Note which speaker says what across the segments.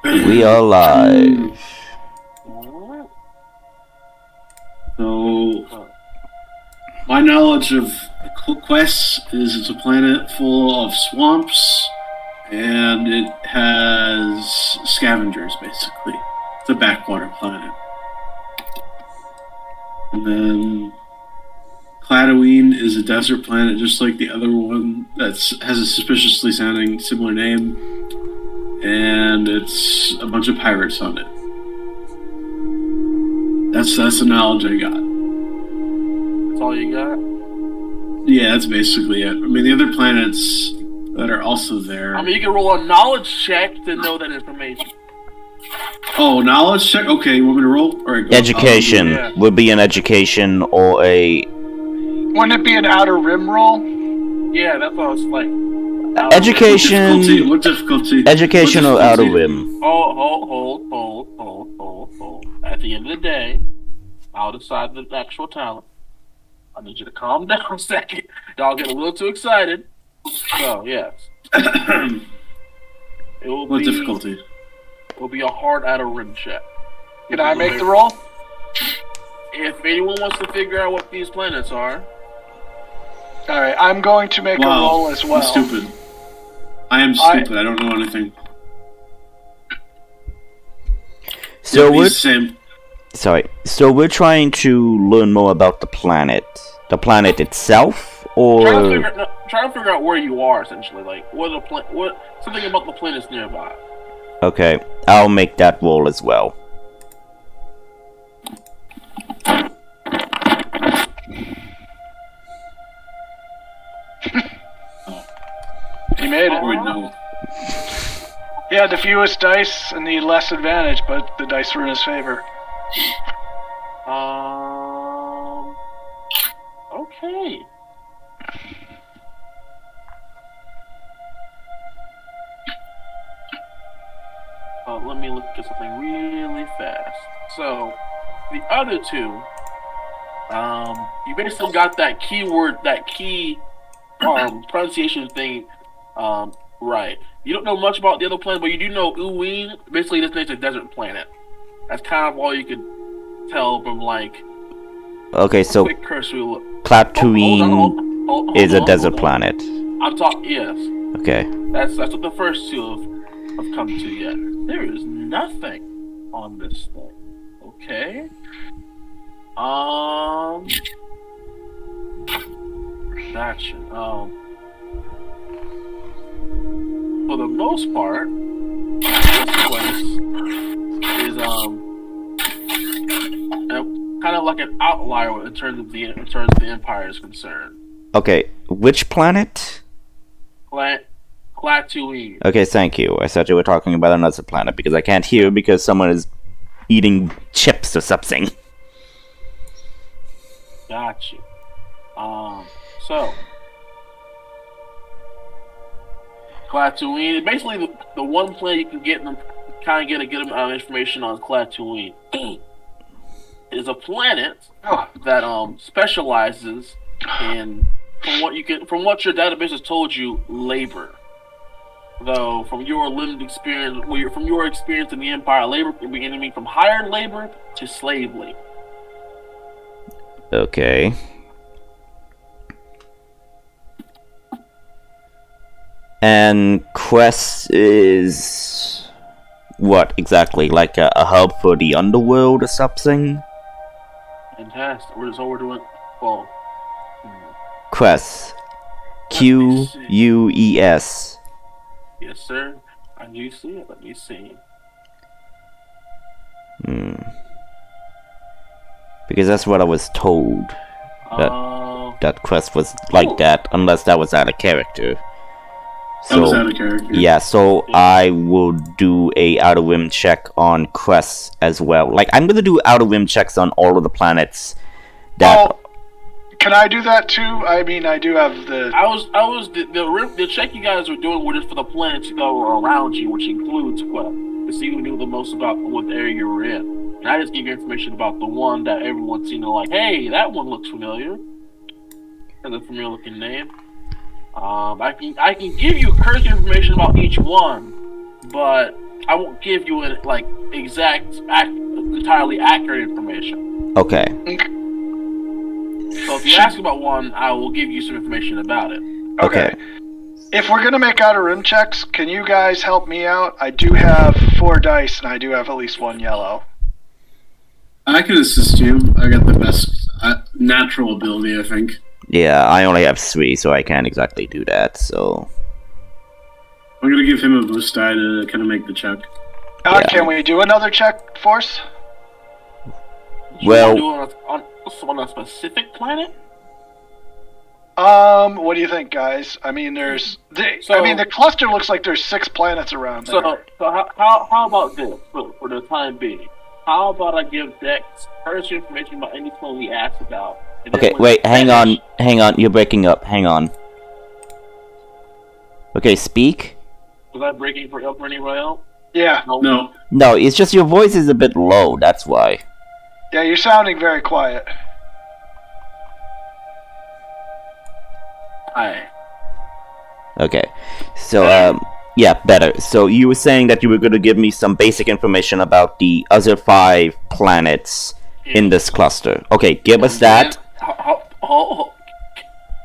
Speaker 1: We are live.
Speaker 2: So, my knowledge of Quest is it's a planet full of swamps, and it has scavengers, basically. It's a backwater planet. And then Cladoween is a desert planet, just like the other one that has a suspiciously sounding similar name, and it's a bunch of pirates on it. That's the knowledge I got.
Speaker 3: That's all you got?
Speaker 2: Yeah, that's basically it. I mean, the other planets that are also there.
Speaker 3: I mean, you can roll a knowledge check to know that information.
Speaker 2: Oh, knowledge check? Okay, you want me to roll? All right, go.
Speaker 1: Education would be an education or a...
Speaker 4: Wouldn't it be an outer rim roll?
Speaker 3: Yeah, that's what I was like.
Speaker 1: Education...
Speaker 2: What difficulty?
Speaker 1: Education or outer rim?
Speaker 3: Hold. At the end of the day, I'll decide the actual talent. I need you to calm down a second. Y'all get a little too excited. So, yes.
Speaker 2: What difficulty?
Speaker 3: It will be a hard outer rim check.
Speaker 4: Can I make the roll?
Speaker 3: If anyone wants to figure out what these planets are.
Speaker 4: Alright, I'm going to make a roll as well.
Speaker 2: I'm stupid. I am stupid. I don't know anything.
Speaker 1: So we're...
Speaker 2: Same.
Speaker 1: Sorry. So we're trying to learn more about the planet. The planet itself, or...
Speaker 3: Trying to figure out where you are, essentially. Like, something about the planets nearby.
Speaker 1: Okay, I'll make that roll as well.
Speaker 4: He made it.
Speaker 2: No.
Speaker 4: He had the fewest dice and the less advantage, but the dice were in his favor.
Speaker 3: Okay. Let me look at something really fast. So, the other two, you basically got that keyword, that key pronunciation thing right. You don't know much about the other planet, but you do know Uween. Basically, this thing's a desert planet. That's kind of all you could tell from, like...
Speaker 1: Okay, so
Speaker 3: quick cursory look.
Speaker 1: Tatooine is a desert planet.
Speaker 3: I'm talking, yes.
Speaker 1: Okay.
Speaker 3: That's what the first two have come to yet. There is nothing on this thing. Okay. Gotcha. For the most part, this place is kind of like an outlier in terms of the Empire is concerned.
Speaker 1: Okay, which planet?
Speaker 3: Tatooine.
Speaker 1: Okay, thank you. I thought you were talking about another planet because I can't hear because someone is eating chips or something.
Speaker 3: Gotcha. So Tatooine, basically the one planet you can get them, kind of get a good amount of information on Tatooine. Is a planet that specializes in, from what your database has told you, labor. Though from your limited experience, from your experience in the Empire, labor can be anything from hired labor to slave labor.
Speaker 1: Okay. And Quest is what exactly? Like a hub for the underworld or something?
Speaker 3: Fantastic. So we're doing well.
Speaker 1: Quest. Quest.
Speaker 3: Yes, sir. I do see it. Let me see.
Speaker 1: Because that's what I was told. That Quest was like that, unless that was out of character.
Speaker 2: That was out of character.
Speaker 1: Yeah, so I will do a outer rim check on Quest as well. Like, I'm gonna do outer rim checks on all of the planets that...
Speaker 4: Can I do that too? I mean, I do have the...
Speaker 3: The check you guys were doing were just for the planets that were around you, which includes Quest, to see who knew the most about what area you were in. And I just gave you information about the one that everyone's seen, like, hey, that one looks familiar. That's a familiar looking name. I can give you cursory information about each one, but I won't give you entirely accurate information.
Speaker 1: Okay.
Speaker 3: So if you ask about one, I will give you some information about it.
Speaker 1: Okay.
Speaker 4: If we're gonna make outer rim checks, can you guys help me out? I do have 4 dice, and I do have at least 1 yellow.
Speaker 2: I can assist you. I got the best natural ability, I think.
Speaker 1: Yeah, I only have 3, so I can't exactly do that, so...
Speaker 2: I'm gonna give him a boost die to kind of make the check.
Speaker 1: Yeah.
Speaker 4: Can we do another check, Force?
Speaker 1: Well...
Speaker 3: You want to do it on a specific planet?
Speaker 4: What do you think, guys? I mean, the cluster looks like there's 6 planets around there.
Speaker 3: So how about this for the time being? How about I give Dex first information about anything we asked about?
Speaker 1: Okay, wait, hang on, you're breaking up, hang on. Okay, speak?
Speaker 3: Was I breaking for anybody else?
Speaker 4: Yeah.
Speaker 2: No.
Speaker 1: No, it's just your voice is a bit low, that's why.
Speaker 4: Yeah, you're sounding very quiet.
Speaker 3: Hi.
Speaker 1: Okay, so, yeah, better. So you were saying that you were going to give me some basic information about the other 5 planets in this cluster. Okay, give us that.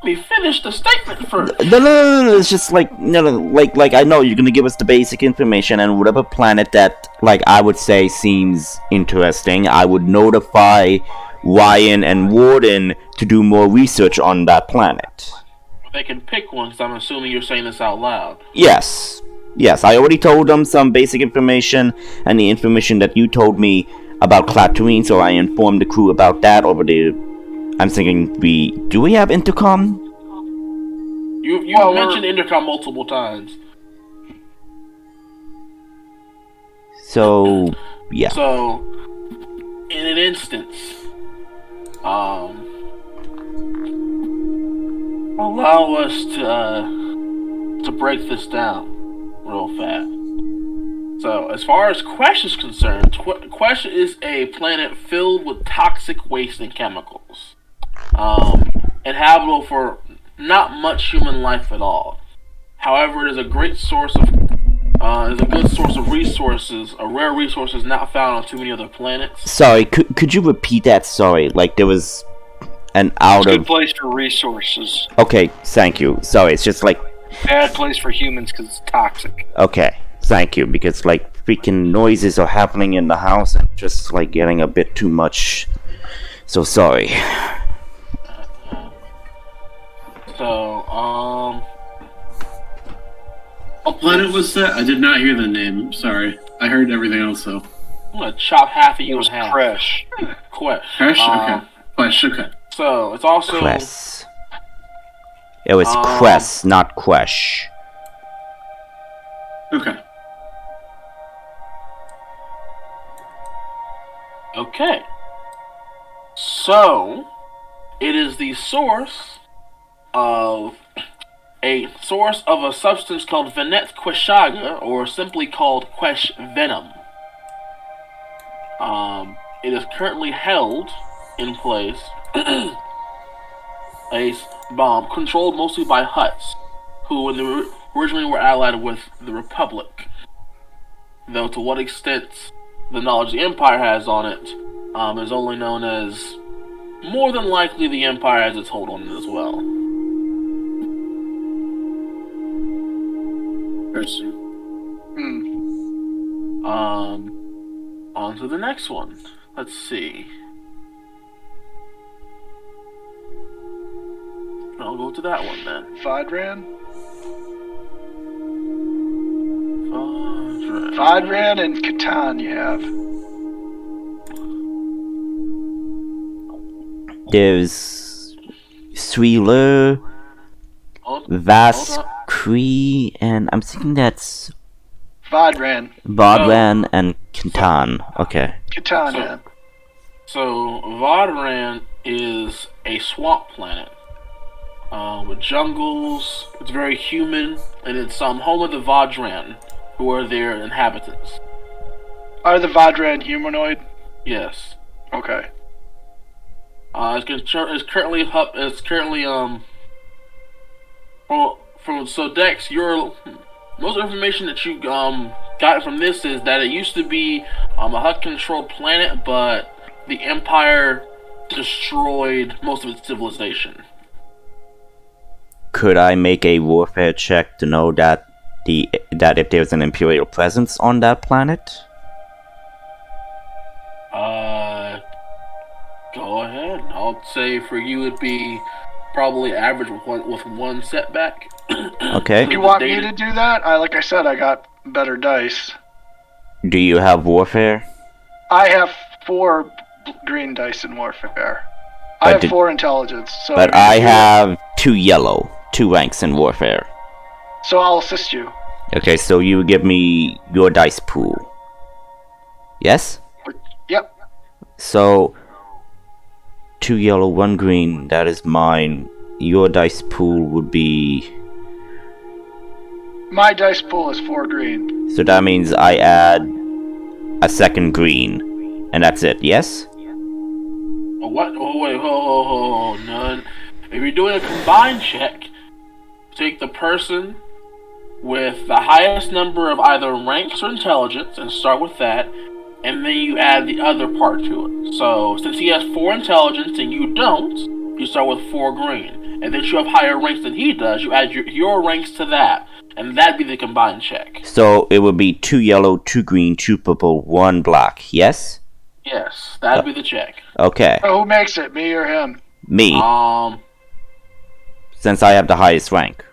Speaker 3: Let me finish the statement first.
Speaker 1: No, it's just like, like, I know you're going to give us the basic information, and whatever planet that, like, I would say seems interesting, I would notify Ryan and Warden to do more research on that planet.
Speaker 3: They can pick one, because I'm assuming you're saying this out loud.
Speaker 1: Yes, I already told them some basic information, and the information that you told me about Klaatuine, so I informed the crew about that over the... I'm thinking, do we have intercom?
Speaker 3: You mentioned intercom multiple times.
Speaker 1: So, yeah.
Speaker 3: So, in an instance, allow us to break this down real fast. So, as far as Quesh is concerned, Quesh is a planet filled with toxic waste and chemicals. Inhabitable for not much human life at all. However, it is a great source of good source of resources, a rare resources not found on too many other planets.
Speaker 1: Sorry, could you repeat that? Sorry, like there was an out
Speaker 5: It's a
Speaker 1: of...
Speaker 5: good place for resources.
Speaker 1: Okay, thank you. Sorry, it's just like...
Speaker 5: Bad place for humans because it's toxic.
Speaker 1: Okay, thank you, because like freaking noises are happening in the house and just like getting a bit too much. So sorry.
Speaker 3: So,
Speaker 2: What planet was that? I did not hear the name. Sorry. I heard everything else though.
Speaker 3: I'm gonna chop half of you
Speaker 5: It was
Speaker 3: in half.
Speaker 5: Crash.
Speaker 3: Quesh.
Speaker 2: Crash? Okay. Quesh, okay.
Speaker 3: So, it's also...
Speaker 1: Cress. It was Cress, not Quesh.
Speaker 2: Okay.
Speaker 3: Okay. So, it is the source of a substance called Venet Queshaga, or simply called Quesh Venom. It is currently held in place, a bomb controlled mostly by Hutts, who originally were allied with the Republic. Though to what extent the knowledge the Empire has on it is only known as more than likely the Empire has its hold on it as well.
Speaker 2: Interesting.
Speaker 3: On to the next one. Let's see. I'll go to that one then.
Speaker 4: Fodran?
Speaker 3: Fodran.
Speaker 4: Fodran and Catan you have.
Speaker 1: There's Thriller, Vas Cree, and I'm thinking that's
Speaker 4: Fodran.
Speaker 1: Bodran and Catan. Okay.
Speaker 4: Catan, yeah.
Speaker 3: So, Vodran is a swamp planet with jungles. It's very human, and it's home of the Vodran, who are their inhabitants.
Speaker 4: Are the Vodran humanoid?
Speaker 3: Yes.
Speaker 4: Okay.
Speaker 3: It's currently so Dex, your most information that you got from this is that it used to be a Hutt-controlled planet, but the Empire destroyed most of its civilization.
Speaker 1: Could I make a warfare check to know that if there's an Imperial presence on that planet?
Speaker 3: Go ahead. I'll say for you it'd be probably average with one setback.
Speaker 1: Okay.
Speaker 4: You want me to do that? Like I said, I got better dice.
Speaker 1: Do you have warfare?
Speaker 4: I have 4 green dice in warfare. I have 4 intelligence. So
Speaker 1: but I have 2 yellow, 2 ranks in warfare.
Speaker 4: So I'll assist you.
Speaker 1: Okay, so you give me your dice pool. Yes?
Speaker 4: Yep.
Speaker 1: So 2 yellow, 1 green, that is mine. Your dice pool would be...
Speaker 4: My dice pool is 4 green.
Speaker 1: So that means I add a 2nd green. And that's it, yes?
Speaker 3: Oh, what? Oh, wait, none. If you're doing a combined check, take the person with the highest number of either ranks or intelligence and start with that, and then you add the other part to it. So, since he has 4 intelligence and you don't, you start with 4 green. And then you have higher ranks than he does, you add your ranks to that, and that'd be the combined check.
Speaker 1: So it would be 2 yellow, 2 green, 2 purple, 1 black, yes?
Speaker 3: Yes, that'd be the check.
Speaker 1: Okay.
Speaker 4: So who makes it, me or him?
Speaker 1: Me. Since I have the highest rank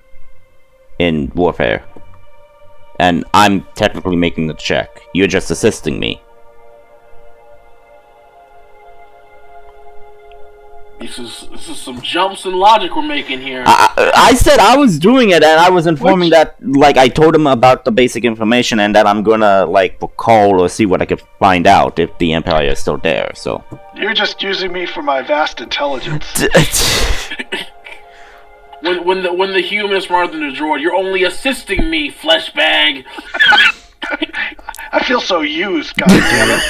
Speaker 1: in warfare. And I'm technically making the check. You're just assisting me.
Speaker 3: This is some jumps in logic we're making here.
Speaker 1: I said I was doing it, and I was informing that, like, I told him about the basic information, and that I'm gonna, like, call or see what I could find out if the Empire is still there, so.
Speaker 4: You're just using me for my vast intelligence.
Speaker 3: when the human is smarter than the droid, you're only assisting me, flesh bag.
Speaker 4: I feel so used, goddammit.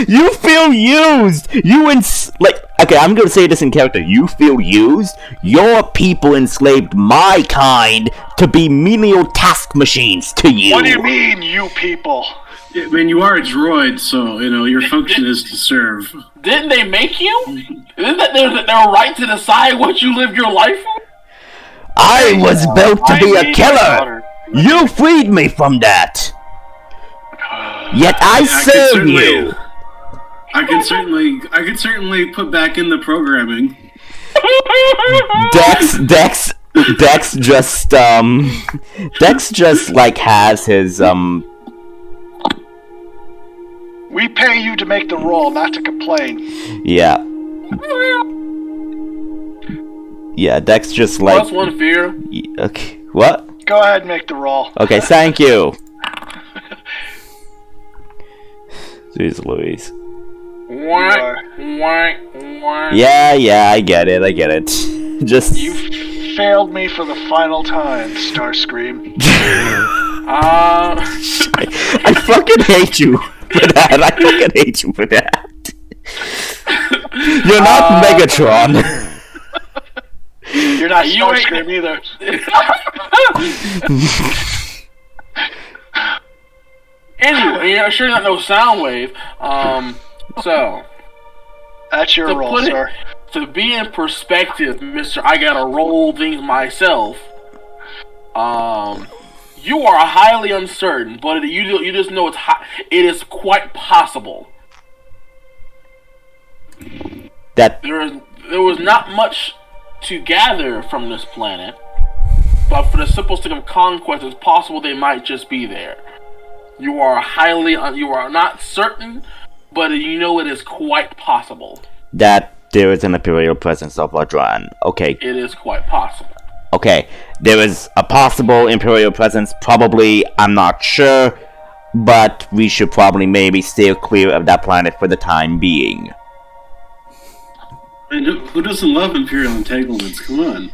Speaker 1: You feel used! Okay, I'm gonna say this in character. You feel used? Your people enslaved my kind to be menial task machines to you!
Speaker 4: What do you mean, you people?
Speaker 2: I mean, you are a droid, so, your function is to serve.
Speaker 3: Didn't they make you? Isn't that their right to decide what you live your life for?
Speaker 1: I was built to be a killer! You freed me from that! Yet I serve you!
Speaker 2: I can certainly put back in the programming.
Speaker 1: Dex just like has his
Speaker 4: We pay you to make the roll, not to complain.
Speaker 1: Yeah. Yeah, Dex just like...
Speaker 3: Plus 1 fear.
Speaker 1: Okay, what?
Speaker 4: Go ahead and make the roll.
Speaker 1: Okay, thank you. Jeez Louise. Yeah, I get it. Just...
Speaker 4: You failed me for the final time, Starscream.
Speaker 1: I fucking hate you for that. You're not Megatron.
Speaker 4: You're not Starscream either.
Speaker 3: Anyway, you're sure not no Soundwave. So
Speaker 4: that's your roll, sir.
Speaker 3: To be in perspective, Mister, I gotta roll things myself. You are highly uncertain, but you just know it is quite possible.
Speaker 1: That
Speaker 3: there was not much to gather from this planet, but for the simple sake of conquest, it's possible they might just be there. You are not certain, but you know it is quite possible
Speaker 1: that there is an Imperial presence of Ladran. Okay.
Speaker 3: It is quite possible.
Speaker 1: Okay, there is a possible Imperial presence, probably, I'm not sure, but we should probably maybe steer clear of that planet for the time being.
Speaker 2: And who doesn't love Imperial entanglements? Come on.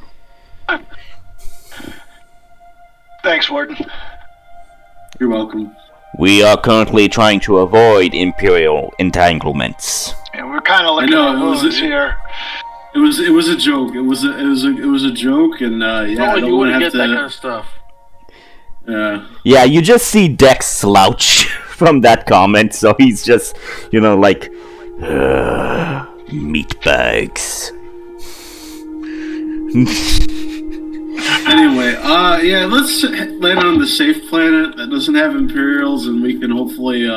Speaker 4: Thanks, Warden.
Speaker 2: You're welcome.
Speaker 1: We are currently trying to avoid Imperial entanglements.
Speaker 4: And we're kind of looking at moves here.
Speaker 2: It was a joke. It was a joke, and yeah,
Speaker 3: No,
Speaker 2: I don't
Speaker 3: you
Speaker 2: want
Speaker 3: wouldn't
Speaker 2: to
Speaker 3: get
Speaker 2: have
Speaker 3: that
Speaker 2: to.
Speaker 3: kind of stuff.
Speaker 1: Yeah, you just see Dex slouch from that comment, so he's just, like, meatbags.
Speaker 2: Anyway, yeah, let's land on the safe planet that doesn't have Imperials, and we can hopefully,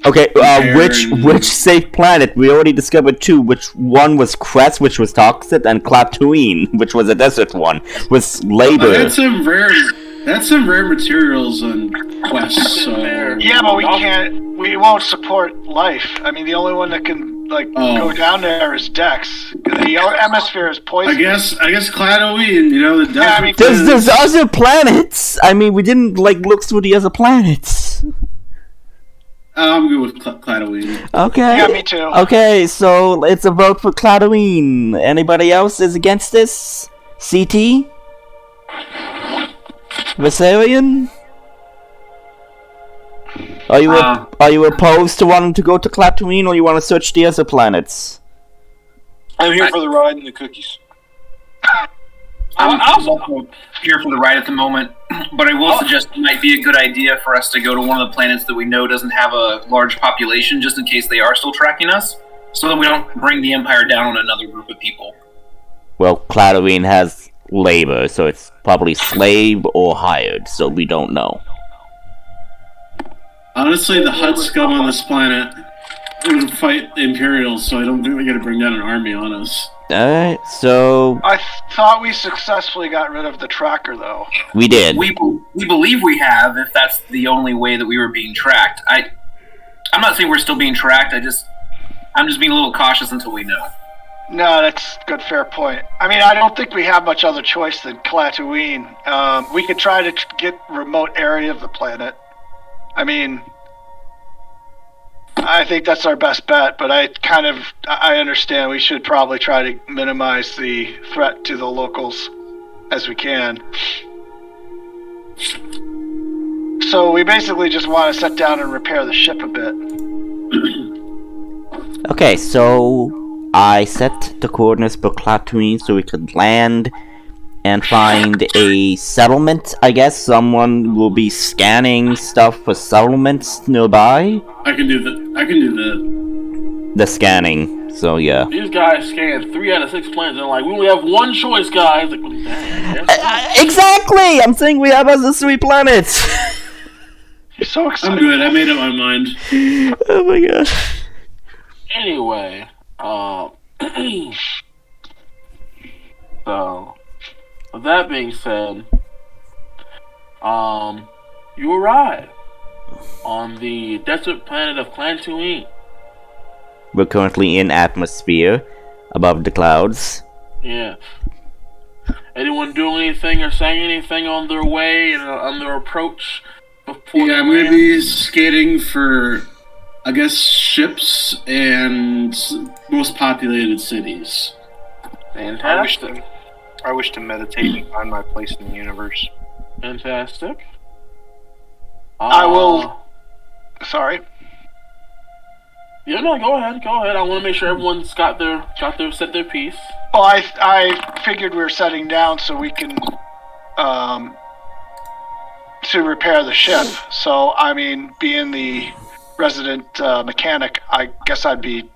Speaker 1: Okay,
Speaker 2: compare
Speaker 1: which safe planet? We already discovered two. Which one was Crest, which was toxic, and Klaatuin, which was a desert one, with labor.
Speaker 2: That's some rare materials on Quest, so...
Speaker 4: Yeah, but we won't support life. I mean, the only one that can, go down there is Dex. The atmosphere is poison.
Speaker 2: I guess Klaatuin, the desert...
Speaker 4: Yeah, I mean,
Speaker 1: There's other planets! I mean, we didn't, look through the other planets.
Speaker 2: I'm good with Klaatuin.
Speaker 1: Okay.
Speaker 4: Yeah, me too.
Speaker 1: Okay, so it's a vote for Klaatuin. Anybody else is against this? CT? Viserion? Are you opposed to wanting to go to Klaatuin, or you want to search the other planets?
Speaker 5: I'm here for the ride and the cookies.
Speaker 6: I'm also here for the ride at the moment, but I will suggest it might be a good idea for us to go to one of the planets that we know doesn't have a large population, just in case they are still tracking us, so that we don't bring the Empire down on another group of people.
Speaker 1: Well, Klaatuin has labor, so it's probably slave or hired, so we don't know.
Speaker 2: Honestly, the Hutt scum on this planet would fight the Imperials, so I don't think they're going to bring down an army on us.
Speaker 1: Alright, so...
Speaker 4: I thought we successfully got rid of the tracker, though.
Speaker 1: We did.
Speaker 6: We believe we have, if that's the only way that we were being tracked. I'm not saying we're still being tracked, I'm just being a little cautious until we know.
Speaker 4: No, that's a good, fair point. I mean, I don't think we have much other choice than Klaatuin. We could try to get remote area of the planet. I mean... I think that's our best bet, but I understand we should probably try to minimize the threat to the locals as we can. So we basically just want to sit down and repair the ship a bit.
Speaker 1: Okay, so I set the coordinates for Klaatuin so we could land and find a settlement, I guess. Someone will be scanning stuff for settlements nearby.
Speaker 2: I can do that.
Speaker 1: The scanning, so yeah.
Speaker 3: These guys scanned 3 out of 6 planets, and we only have one choice, guys. Like, well, dang,
Speaker 1: Exactly! I'm saying we have other 3 planets!
Speaker 4: You're so excited.
Speaker 2: I'm good, I made up my mind.
Speaker 1: Oh my god.
Speaker 3: Anyway, so... with that being said, you arrive on the desert planet of Klaatuin.
Speaker 1: We're currently in atmosphere, above the clouds.
Speaker 3: Yeah. Anyone doing anything or saying anything on their way and on their approach before?
Speaker 2: Yeah, I'm going to be skating for, I guess, ships and most populated cities.
Speaker 3: Fantastic.
Speaker 5: I wish to meditate and find my place in the universe.
Speaker 3: Fantastic.
Speaker 4: I will... Sorry.
Speaker 3: Yeah, no, go ahead. I want to make sure everyone's got their set their piece.
Speaker 4: Well, I figured we were setting down so we can, to repair the ship. So, I mean, being the resident mechanic, I guess I'd be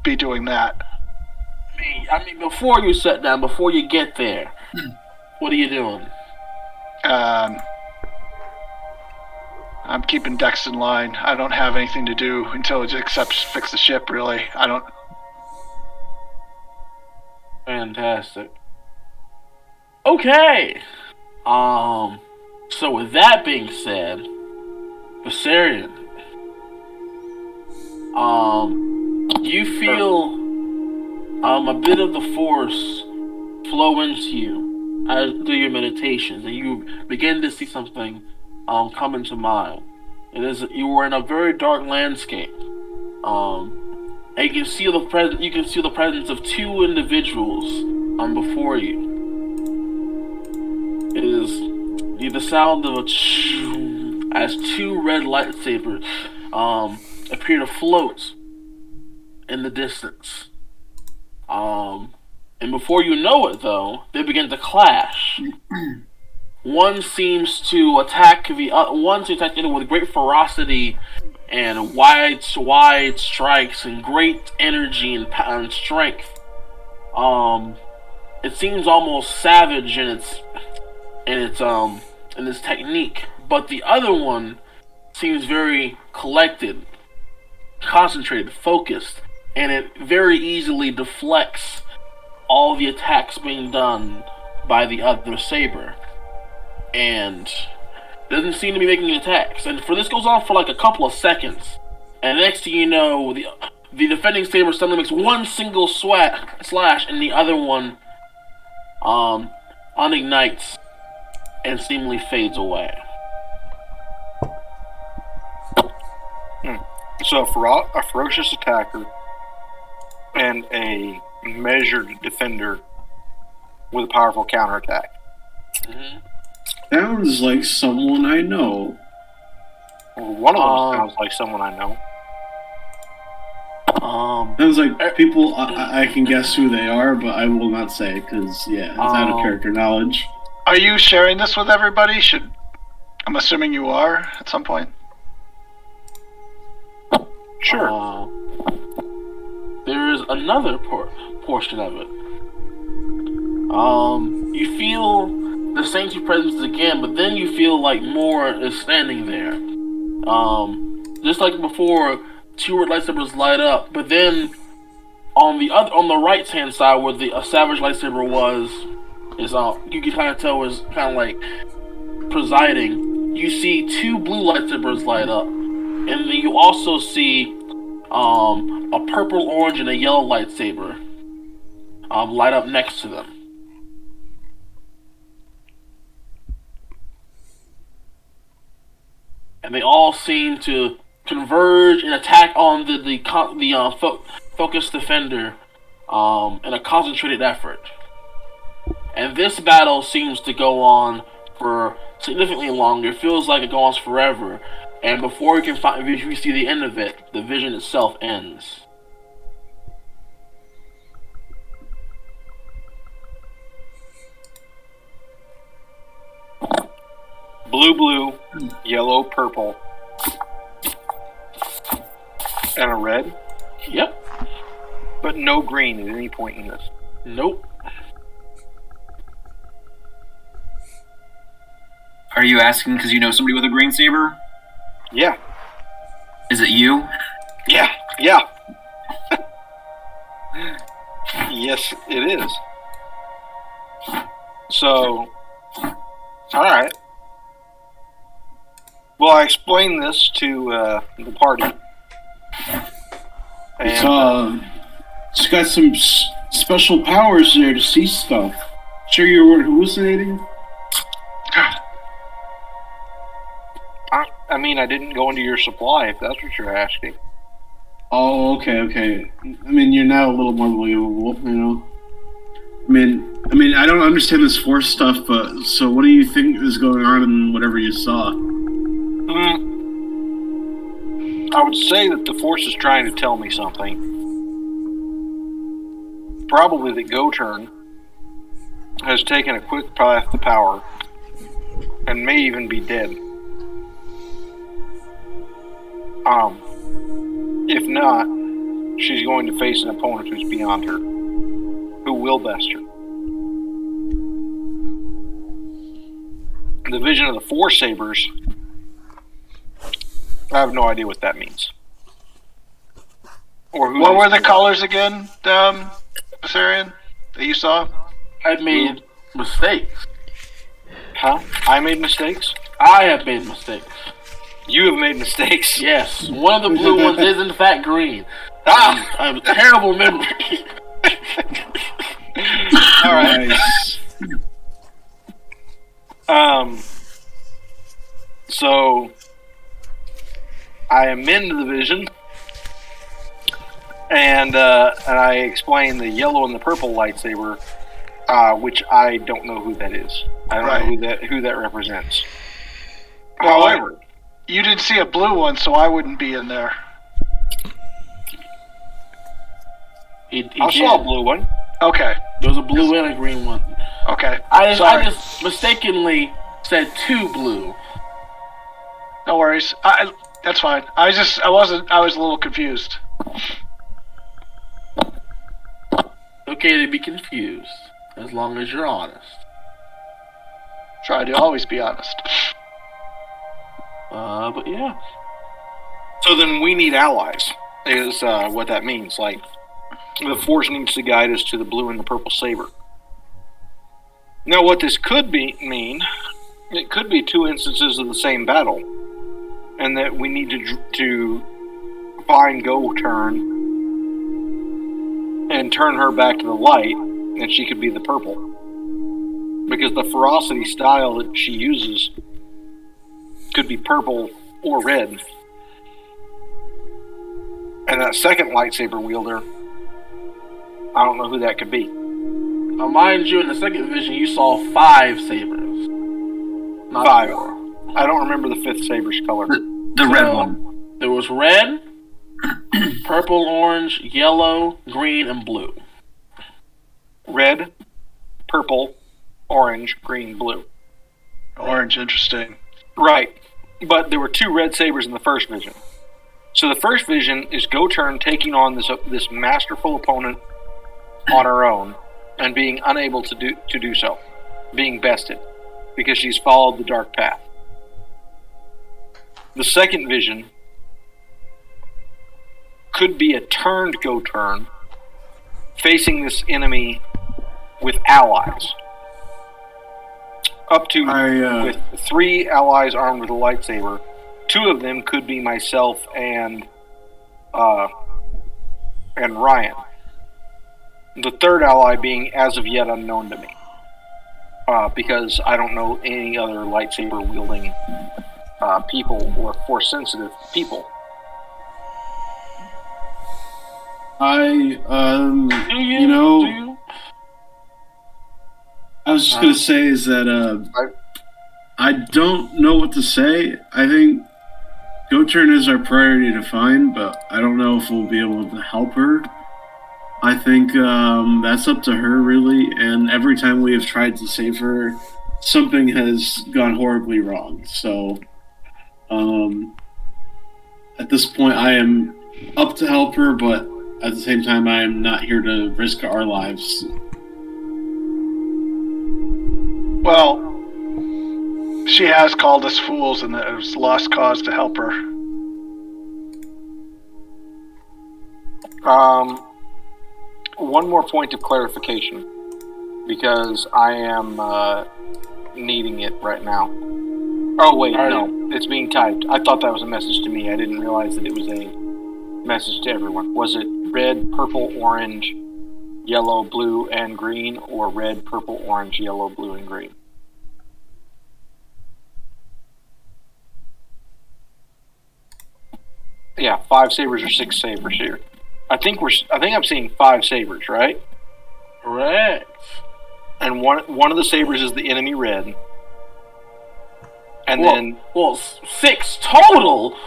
Speaker 4: doing that.
Speaker 3: I mean, before you sit down, before you get there, what are you doing?
Speaker 4: I'm keeping Dex in line. I don't have anything to do until except fix the ship, really. I don't...
Speaker 3: Fantastic. Okay. So with that being said, Viserion, you feel a bit of the Force flow into you as through your meditations, and you begin to see something come into mind. It is you were in a very dark landscape, and you can see the presence of 2 individuals before you. It is the sound of as 2 red lightsabers appear to float in the distance. And before you know it, though, they begin to clash. one seems to attack the other with great ferocity and wide strikes and great energy and strength. It seems almost savage in its technique, but the other one seems very collected, concentrated, focused, and it very easily deflects all the attacks being done by the other saber, and doesn't seem to be making attacks. And this goes on for like a couple of seconds, and next thing you know, the defending saber suddenly makes one single slash, and the other one unignites and seemingly fades away.
Speaker 5: So a ferocious attacker and a measured defender with a powerful counterattack.
Speaker 3: Mm-hmm.
Speaker 2: Sounds like someone I know.
Speaker 5: Well, one of them sounds like someone I know.
Speaker 2: Sounds like people I can guess who they are, but I will not say because it's out of character knowledge.
Speaker 4: Are you sharing this with everybody? I'm assuming you are at some point.
Speaker 5: Sure.
Speaker 3: There is another portion of it. You feel the same two presences again, but then you feel like more is standing there. Just like before, two red lightsabers light up, but then on the right hand side where a savage lightsaber was, you can kind of tell was kind of like presiding. You see two blue lightsabers light up, and then you also see a purple, orange, and a yellow lightsaber light up next to them. And they all seem to converge and attack on the focused defender in a concentrated effort. And this battle seems to go on for significantly longer. It feels like it goes on forever. And before you see the end of it, the vision itself ends.
Speaker 5: Blue, yellow, purple, and a red?
Speaker 3: Yep.
Speaker 5: But no green at any point in this.
Speaker 3: Nope.
Speaker 6: Are you asking because you know somebody with a green saber?
Speaker 5: Yeah.
Speaker 6: Is it you?
Speaker 5: Yeah. Yes, it is. So, alright. Well, I explained this to the party. And,
Speaker 2: It's got some special powers there to see stuff. Sure you weren't hallucinating?
Speaker 5: I mean, I didn't go into your supply, if that's what you're asking.
Speaker 2: Oh, okay. I mean, you're now a little more believable, you know? I mean, I don't understand this Force stuff, but so what do you think is going on in whatever you saw?
Speaker 5: I would say that the Force is trying to tell me something. Probably that Go-Turn has taken a quick path to power and may even be dead. If not, she's going to face an opponent who's beyond her, who will best her. The vision of the Force Sabers, I have no idea what that means. Or who
Speaker 4: what were the colors again, Assyrian, that you saw?
Speaker 3: I made mistakes.
Speaker 5: Huh? I made mistakes?
Speaker 3: I have made mistakes.
Speaker 5: You have made mistakes?
Speaker 3: Yes. One of the blue ones is in fact green.
Speaker 5: Ah!
Speaker 3: I have a terrible memory.
Speaker 5: Alright.
Speaker 2: Nice.
Speaker 5: So I amend the vision, and I explain the yellow and the purple lightsaber, which I don't know who that is. I don't know who that represents.
Speaker 4: Well,
Speaker 5: However,
Speaker 4: you didn't see a blue one, so I wouldn't be in there.
Speaker 5: I saw a blue one.
Speaker 4: Okay.
Speaker 3: There was a blue and a green one.
Speaker 4: Okay.
Speaker 3: I
Speaker 4: Sorry.
Speaker 3: just mistakenly said 2 blue.
Speaker 4: No worries. That's fine. I was a little confused.
Speaker 3: Okay to be confused, as long as you're honest.
Speaker 4: Try to always be honest.
Speaker 3: But yeah.
Speaker 5: So then we need allies, is what that means. Like, the Force needs to guide us to the blue and the purple saber. Now, what this could mean, it could be 2 instances of the same battle, and that we need to find Go Turn and turn her back to the light, and she could be the purple. Because the ferocity style that she uses could be purple or red. And that second lightsaber wielder, I don't know who that could be.
Speaker 3: Now, mind you, in the second vision, you saw 5 sabers. Not
Speaker 5: 5.
Speaker 3: 4.
Speaker 5: I don't remember the 5th saber's color.
Speaker 6: The red one.
Speaker 3: There was red, purple, orange, yellow, green, and blue.
Speaker 5: Red, purple, orange, green, blue.
Speaker 4: Orange, interesting.
Speaker 5: Right. But there were 2 red sabers in the first vision. So the first vision is Go Turn taking on this masterful opponent on her own and being unable to do so, being bested because she's followed the dark path. The second vision could be a turned Go Turn facing this enemy with allies. Up to with 3 allies armed with a lightsaber. 2 of them could be myself and Ryan. The third ally being as of yet unknown to me, because I don't know any other lightsaber wielding people or force sensitive people.
Speaker 2: I was just gonna say is that I don't know what to say. I think Go Turn is our priority to find, but I don't know if we'll be able to help her. I think that's up to her, really, and every time we have tried to save her, something has gone horribly wrong. So, at this point, I am up to help her, but at the same time, I am not here to risk our lives.
Speaker 4: Well, she has called us fools, and it was lost cause to help her.
Speaker 5: One more point of clarification, because I am needing it right now. Oh wait, no, it's being typed. I thought that was a message to me. I didn't realize that it was a message to everyone. Was it red, purple, orange, yellow, blue, and green, or red, purple, orange, yellow, blue, and green? Yeah, 5 sabers or 6 sabers here. I think I'm seeing 5 sabers, right?
Speaker 3: Correct.
Speaker 5: And one of the sabers is the enemy red. And then
Speaker 3: 6 total,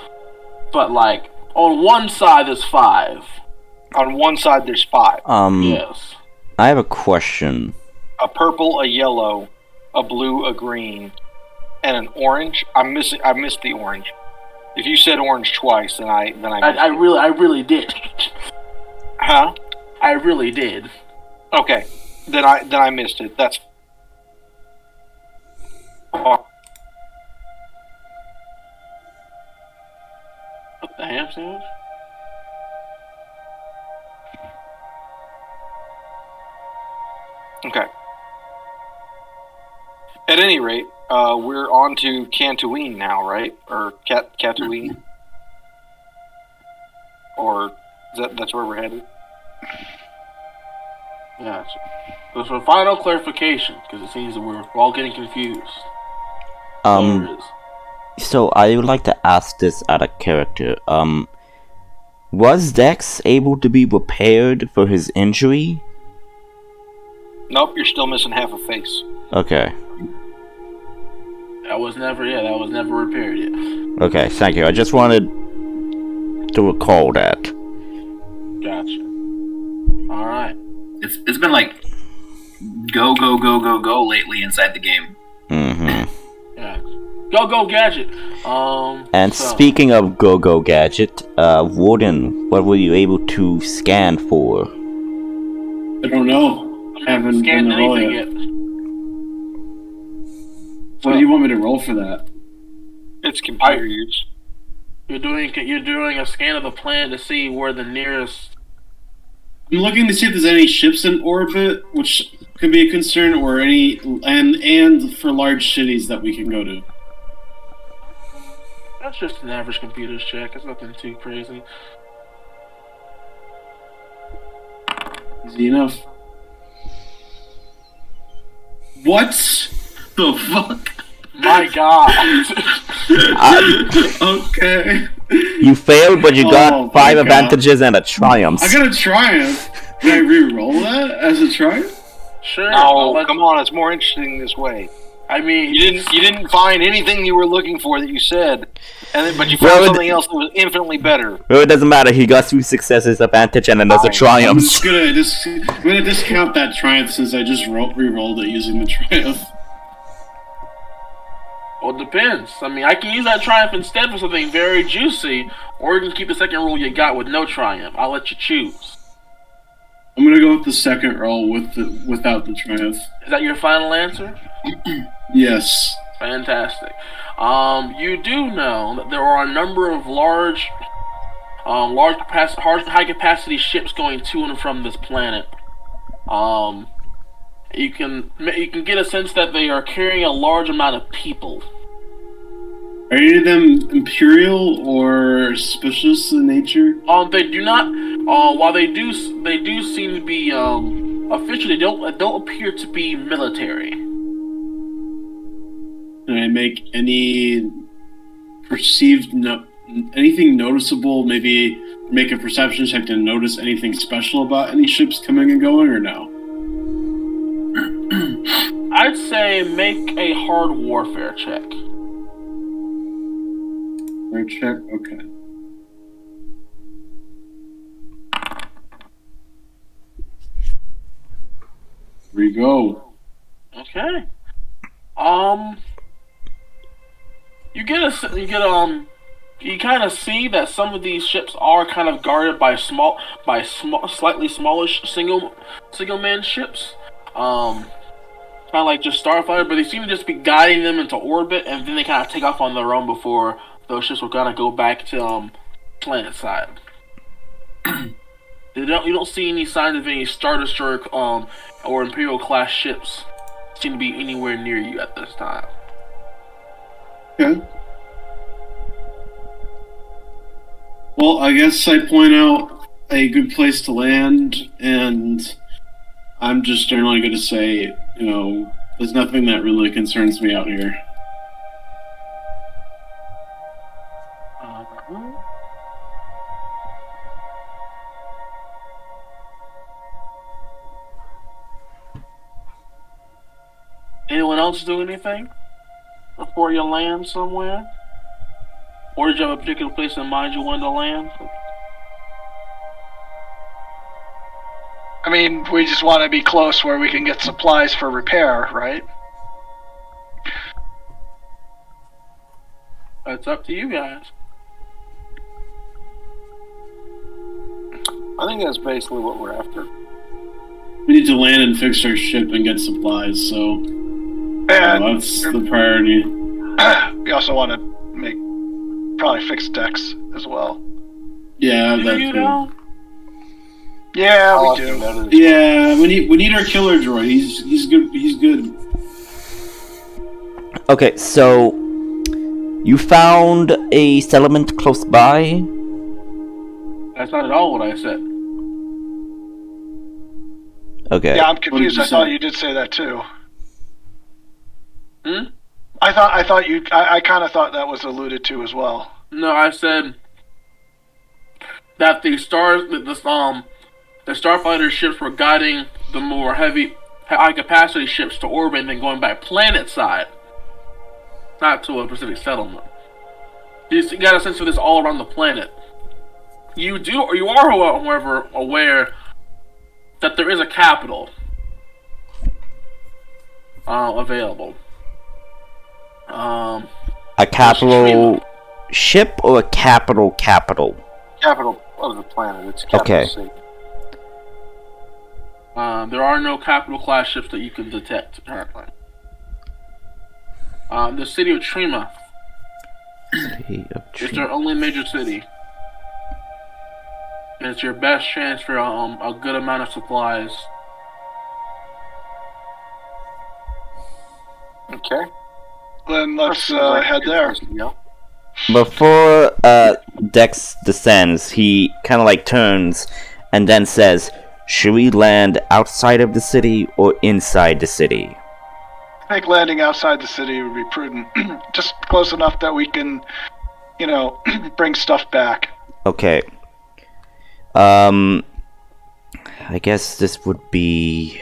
Speaker 3: but like on one side there's 5.
Speaker 5: On one side there's 5.
Speaker 3: Yes.
Speaker 1: I have a question.
Speaker 5: A purple, a yellow, a blue, a green, and an orange. I missed the orange. If you said orange twice, then I
Speaker 3: really did.
Speaker 5: Huh?
Speaker 3: I really did.
Speaker 5: Okay, then I missed it. That's
Speaker 3: what the ham sandwich?
Speaker 5: okay. At any rate, we're on to Cantooine now, right? Or Tatooine? Or that's where we're headed?
Speaker 3: Gotcha. So for final clarification, because it seems that we're all getting confused.
Speaker 1: So I would like to ask this out of character. Was Dex able to be repaired for his injury?
Speaker 5: Nope, you're still missing half a face.
Speaker 1: Okay.
Speaker 3: That was never repaired yet.
Speaker 1: Okay, thank you. I just wanted to recall that.
Speaker 3: Gotcha. Alright.
Speaker 6: It's been like go lately inside the game.
Speaker 1: Mm-hmm.
Speaker 3: Yeah. Go Gadget.
Speaker 1: And speaking of Go Gadget, Warden, what were you able to scan for?
Speaker 2: I don't know. I haven't
Speaker 3: scanned
Speaker 2: done the roll
Speaker 3: anything
Speaker 2: yet.
Speaker 3: yet.
Speaker 2: What do you want me to roll for that?
Speaker 5: It's computer use.
Speaker 3: You're doing a scan of the planet to see where the nearest.
Speaker 2: I'm looking to see if there's any ships in orbit, which could be a concern, or any and for large cities that we can go to.
Speaker 3: That's just an average computer's check. It's nothing too crazy.
Speaker 2: Easy enough. What the fuck?
Speaker 3: My God.
Speaker 2: Okay.
Speaker 1: You failed, but you got 5
Speaker 2: my God.
Speaker 1: advantages and a triumph.
Speaker 2: I got a triumph. Can I re-roll that as a triumph?
Speaker 3: Sure.
Speaker 5: No, come on, it's more interesting this way.
Speaker 3: I mean,
Speaker 5: You didn't find anything you were looking for that you said, but you found something else that was infinitely better.
Speaker 1: Well, it doesn't matter. He got 2 successes, advantage, and another
Speaker 2: I'm
Speaker 1: triumph.
Speaker 2: gonna discount that triumph since I just re-rolled it using the triumph.
Speaker 3: well, it depends. I mean, I can use that triumph instead for something very juicy, or you can keep the second roll you got with no triumph. I'll let you choose.
Speaker 2: I'm gonna go with the second roll without the triumph.
Speaker 3: Is that your final answer?
Speaker 2: Yes.
Speaker 3: Fantastic. You do know that there are a number of high capacity ships going to and from this planet. You can get a sense that they are carrying a large amount of people.
Speaker 2: Are any of them imperial or suspicious in nature?
Speaker 3: They do not. While they do seem to be officially don't appear to be military.
Speaker 2: Can I make any perceived anything noticeable? Maybe make a perception check to notice anything special about any ships coming and going, or no?
Speaker 3: I'd say make a hard warfare check.
Speaker 2: Right check. Okay. Here we go.
Speaker 3: Okay. You kind of see that some of these ships are kind of guarded by slightly smallish single man ships. Kind of like just Starfighter, but they seem to just be guiding them into orbit, and then they kind of take off on their own before those ships will kind of go back to planet side. You don't see any signs of any Star Destroyer or Imperial class ships seem to be anywhere near you at this time.
Speaker 2: Okay. Well, I guess I point out a good place to land, and I'm just generally going to say, there's nothing that really concerns me out here.
Speaker 3: Anyone else do anything before you land somewhere? Or did you have a particular place in mind you wanted to land?
Speaker 4: I mean, we just want to be close where we can get supplies for repair, right?
Speaker 3: It's up to you guys.
Speaker 5: I think that's basically what we're after.
Speaker 2: We need to land and fix our ship and get supplies, so
Speaker 4: And
Speaker 2: that's the priority.
Speaker 4: we also want to probably fix decks as well.
Speaker 2: Yeah,
Speaker 3: Do
Speaker 2: that's
Speaker 3: you
Speaker 2: good.
Speaker 3: know?
Speaker 4: Yeah,
Speaker 5: I'll
Speaker 4: we
Speaker 5: have to
Speaker 4: do.
Speaker 5: notice.
Speaker 2: Yeah, we need our killer droid. He's good. He's good.
Speaker 1: Okay, so you found a settlement close by.
Speaker 3: That's not at all what I said.
Speaker 1: Okay.
Speaker 4: Yeah, I'm confused.
Speaker 2: you
Speaker 4: I thought
Speaker 2: say?
Speaker 4: you did say that too.
Speaker 3: Hmm?
Speaker 4: I kind of thought that was alluded to as well.
Speaker 3: No, I said that the Starfighter ships were guiding the more high capacity ships to orbit and then going back planet side, not to a specific settlement. You got a sense of this all around the planet. You are, however, aware that there is a capital available.
Speaker 1: A capital ship or a capital?
Speaker 5: Capital of the planet. It's a capital city.
Speaker 3: There are no capital class ships that you can detect currently. The city of Trima is their only major city. And it's your best chance for a good amount of supplies.
Speaker 5: Okay.
Speaker 4: Then let's head there.
Speaker 1: Before Dex descends, he kind of like turns and then says, "Should we land outside of the city or inside the city?"
Speaker 4: I think landing outside the city would be prudent. Just close enough that we can, bring stuff back.
Speaker 1: Okay. I guess this would be...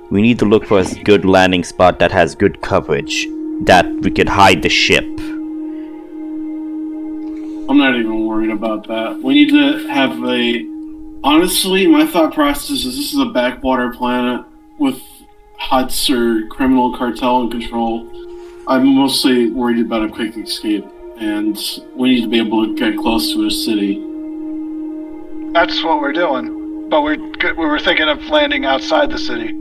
Speaker 1: We need to look for a good landing spot that has good coverage, that we could hide the ship.
Speaker 2: I'm not even worried about that. We need to have honestly, my thought process is this is a backwater planet with huts or criminal cartel in control. I'm mostly worried about a quick escape, and we need to be able to get close to a city.
Speaker 4: That's what we're doing, but we were thinking of landing outside the city.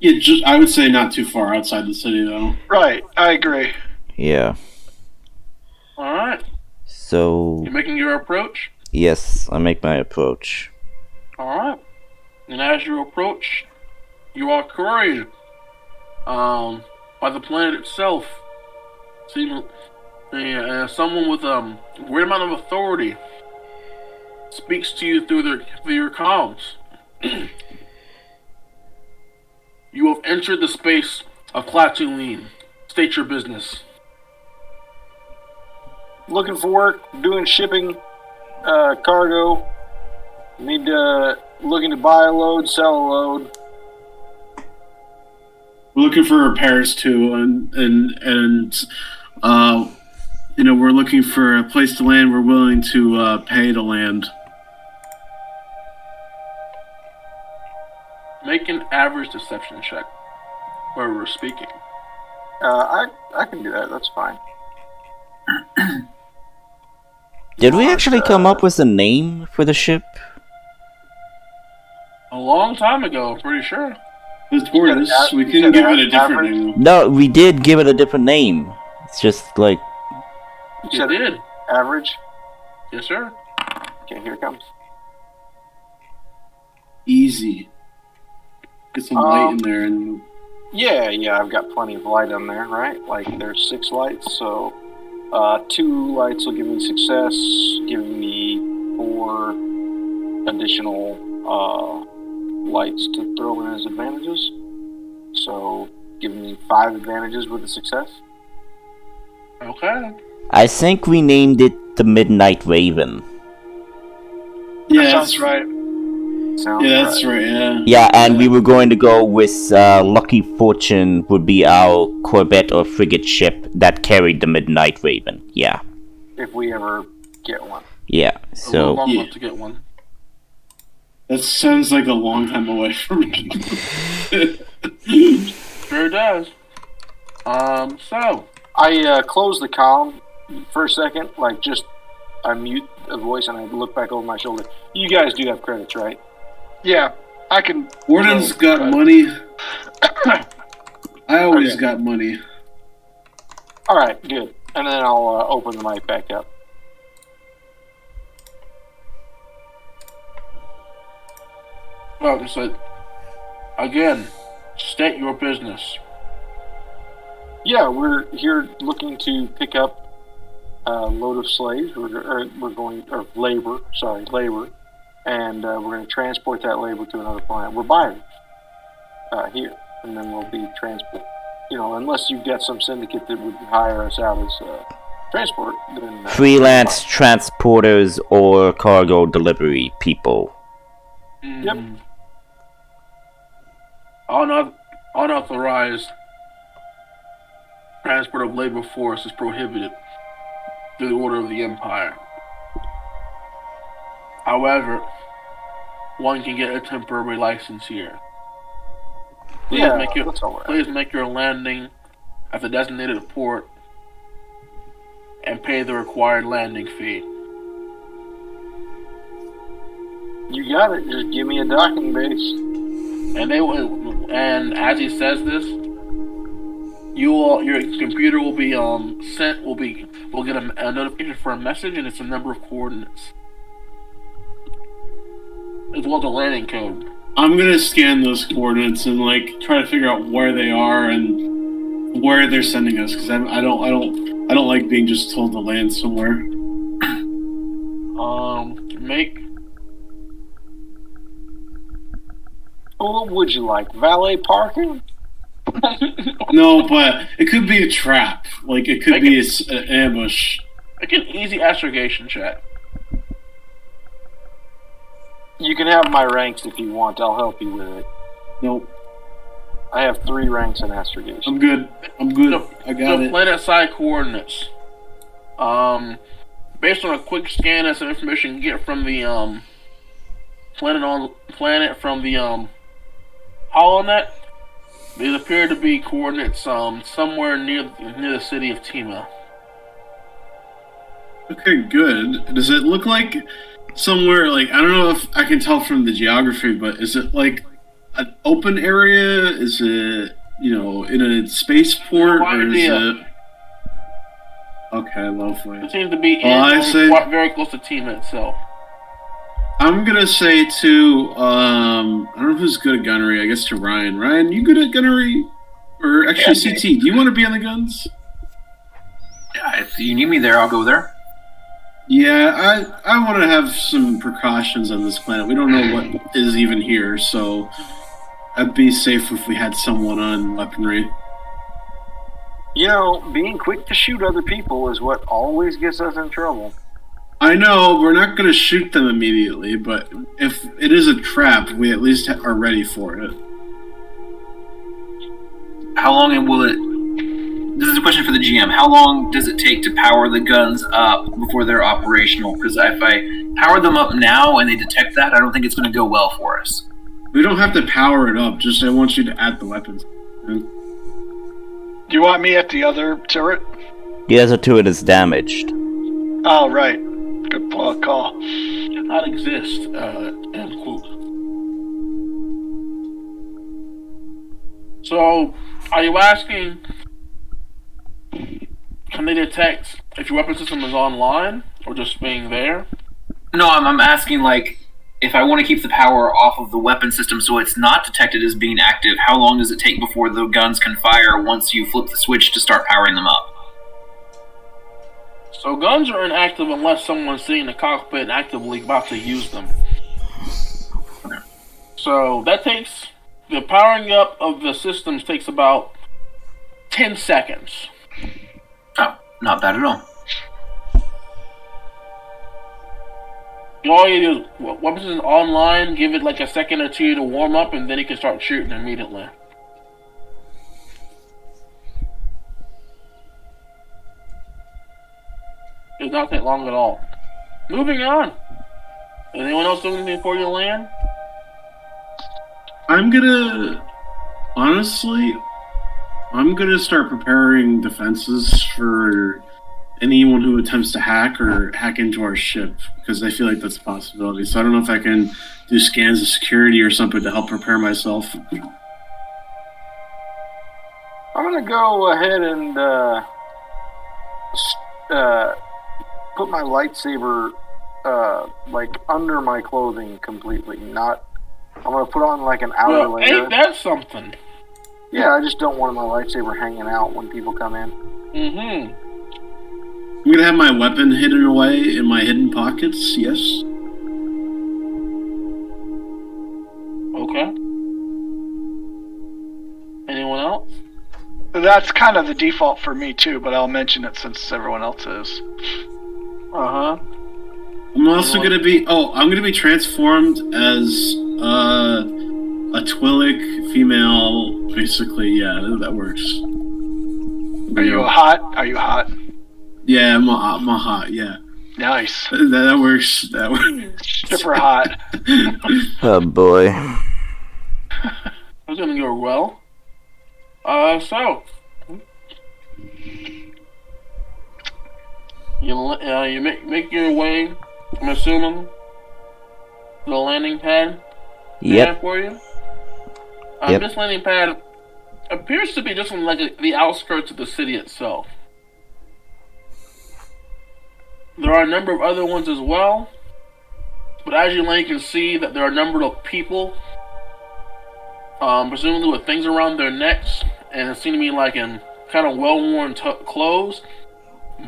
Speaker 2: Yeah, I would say not too far outside the city, though.
Speaker 4: Right, I agree.
Speaker 1: Yeah.
Speaker 3: Alright.
Speaker 1: So...
Speaker 3: You're making your approach?
Speaker 1: Yes, I make my approach.
Speaker 3: Alright. And as you approach, you are couriered by the planet itself. Someone with a great amount of authority speaks to you through your comms. You have entered the space of Klaatuin. State your business.
Speaker 5: Looking for work, doing shipping, cargo. Looking to buy a load, sell a load.
Speaker 2: We're looking for repairs too, and we're looking for a place to land. We're willing to pay to land.
Speaker 3: Make an average deception check where we're speaking.
Speaker 5: I can do that. That's fine.
Speaker 1: Did we actually come up with a name for the ship?
Speaker 3: A long time ago, I'm pretty sure.
Speaker 2: We couldn't give it a different name.
Speaker 1: No, we did give it a different name. It's just like...
Speaker 3: You did.
Speaker 5: Average?
Speaker 3: Yes, sir.
Speaker 5: Okay, here it comes.
Speaker 2: Easy. Get some light in there. And
Speaker 5: Yeah, I've got plenty of light on there, right? Like, there's 6 lights, so 2 lights will give me success, giving me 4 additional lights to throw in as advantages. So, giving me 5 advantages with a success.
Speaker 3: Okay.
Speaker 1: I think we named it the Midnight Raven.
Speaker 2: yeah,
Speaker 4: That sounds right.
Speaker 2: That's right. Yeah.
Speaker 1: Yeah, and we were going to go with Lucky Fortune would be our corvette or frigate ship that carried the Midnight Raven. Yeah.
Speaker 5: If we ever get one.
Speaker 1: Yeah, so...
Speaker 3: Long enough to get one.
Speaker 2: That sounds like a long time away from me.
Speaker 3: Sure does. So...
Speaker 5: I close the comm for a second, I mute the voice and I look back over my shoulder. You guys do have credits, right?
Speaker 4: Yeah, I can...
Speaker 2: Warden's got money. I always got money.
Speaker 5: Alright, good. And then I'll open the mic back up.
Speaker 3: Well, so, again, state your business.
Speaker 5: Yeah, we're here looking to pick up a load of slaves. Labor, and we're going to transport that labor to another planet. We're buying here, and then we'll be transport. Unless you've got some syndicate that would hire us out as transport, then
Speaker 1: freelance transporters or cargo delivery people.
Speaker 5: Yep.
Speaker 3: Unauthorized transport of labor force is prohibited through the order of the Empire. However, one can get a temporary license here.
Speaker 5: that's all right.
Speaker 3: Please make your landing at the designated port and pay the required landing fee.
Speaker 5: You got it. Just give me a docking base.
Speaker 3: And as he says this, your computer will be will get a notification for a message, and it's a number of coordinates as well as a landing code.
Speaker 2: I'm gonna scan those coordinates and try to figure out where they are and where they're sending us, because I don't like being just told to land somewhere.
Speaker 5: What would you like? Valet parking?
Speaker 2: No, but it could be a trap. It could be an ambush.
Speaker 3: Make an easy astrogation check.
Speaker 5: You can have my ranks if you want. I'll help you with it.
Speaker 2: Nope.
Speaker 5: I have 3 ranks in astrogation.
Speaker 2: I'm good. I got it.
Speaker 3: Planet side coordinates. Based on a quick scan and some information you get from the planet from the HoloNet, these appear to be coordinates somewhere near the city of Tima.
Speaker 2: Okay, good. Does it look like somewhere I don't know if I can tell from the geography, but is it an open area? Is it in a spaceport, or is it? Okay, lovely.
Speaker 3: It seems to be very close to Tima itself.
Speaker 2: I'm gonna say to I don't know who's good at gunnery. I guess to Ryan. Ryan, you good at gunnery? Or actually, CT, do you want to be on the guns?
Speaker 6: Yeah, if you need me there, I'll go there.
Speaker 2: Yeah, I want to have some precautions on this planet. We don't know what is even here, so I'd be safe if we had someone on weaponry.
Speaker 5: Being quick to shoot other people is what always gets us in trouble.
Speaker 2: I know, we're not going to shoot them immediately, but if it is a trap, we at least are ready for it.
Speaker 6: How long will it... This is a question for the GM. How long does it take to power the guns up before they're operational? Because if I power them up now and they detect that, I don't think it's going to go well for us.
Speaker 2: We don't have to power it up, just I want you to add the weapons.
Speaker 4: Do you want me at the other turret?
Speaker 1: The other turret is damaged.
Speaker 4: Oh, right. Good call.
Speaker 3: Does not exist, end quote. So, are you asking, can they detect if your weapon system is online, or just being there?
Speaker 6: No, I'm asking, if I want to keep the power off of the weapon system so it's not detected as being active, how long does it take before the guns can fire once you flip the switch to start powering them up?
Speaker 3: So guns are inactive unless someone's sitting in the cockpit and actively about to use them. So the powering up of the systems takes about 10 seconds.
Speaker 6: Oh, not bad at all.
Speaker 3: All you do is, weapons is online, give it a second or two to warm up, and then you can start shooting immediately. It does not take long at all. Moving on. Is anyone else doing anything before you land?
Speaker 2: I'm gonna start preparing defenses for anyone who attempts to hack into our ship, because I feel like that's a possibility. So I don't know if I can do scans of security or something to help prepare myself.
Speaker 5: I'm gonna go ahead and put my lightsaber under my clothing completely. I'm gonna put on an outer layer.
Speaker 3: Ain't that something?
Speaker 5: Yeah, I just don't want my lightsaber hanging out when people come in.
Speaker 3: Mm-hmm.
Speaker 2: I'm gonna have my weapon hidden away in my hidden pockets, yes.
Speaker 3: Okay. Anyone else?
Speaker 4: That's kind of the default for me too, but I'll mention it since everyone else is.
Speaker 3: Uh-huh.
Speaker 2: I'm also gonna be transformed as a Twi'lek female, basically. Yeah, that works.
Speaker 4: Are you hot?
Speaker 2: Yeah, I'm a hot. Yeah.
Speaker 4: Nice.
Speaker 2: That works. That works.
Speaker 4: Super hot.
Speaker 1: Oh boy.
Speaker 3: It's gonna go well. So you make your way. I'm assuming to the landing pad.
Speaker 1: Yep.
Speaker 3: For you.
Speaker 1: Yep.
Speaker 3: This landing pad appears to be just on the outskirts of the city itself. There are a number of other ones as well, but as you land, you can see that there are a number of people, presumably with things around their necks, and it seems to be like in kind of well-worn clothes,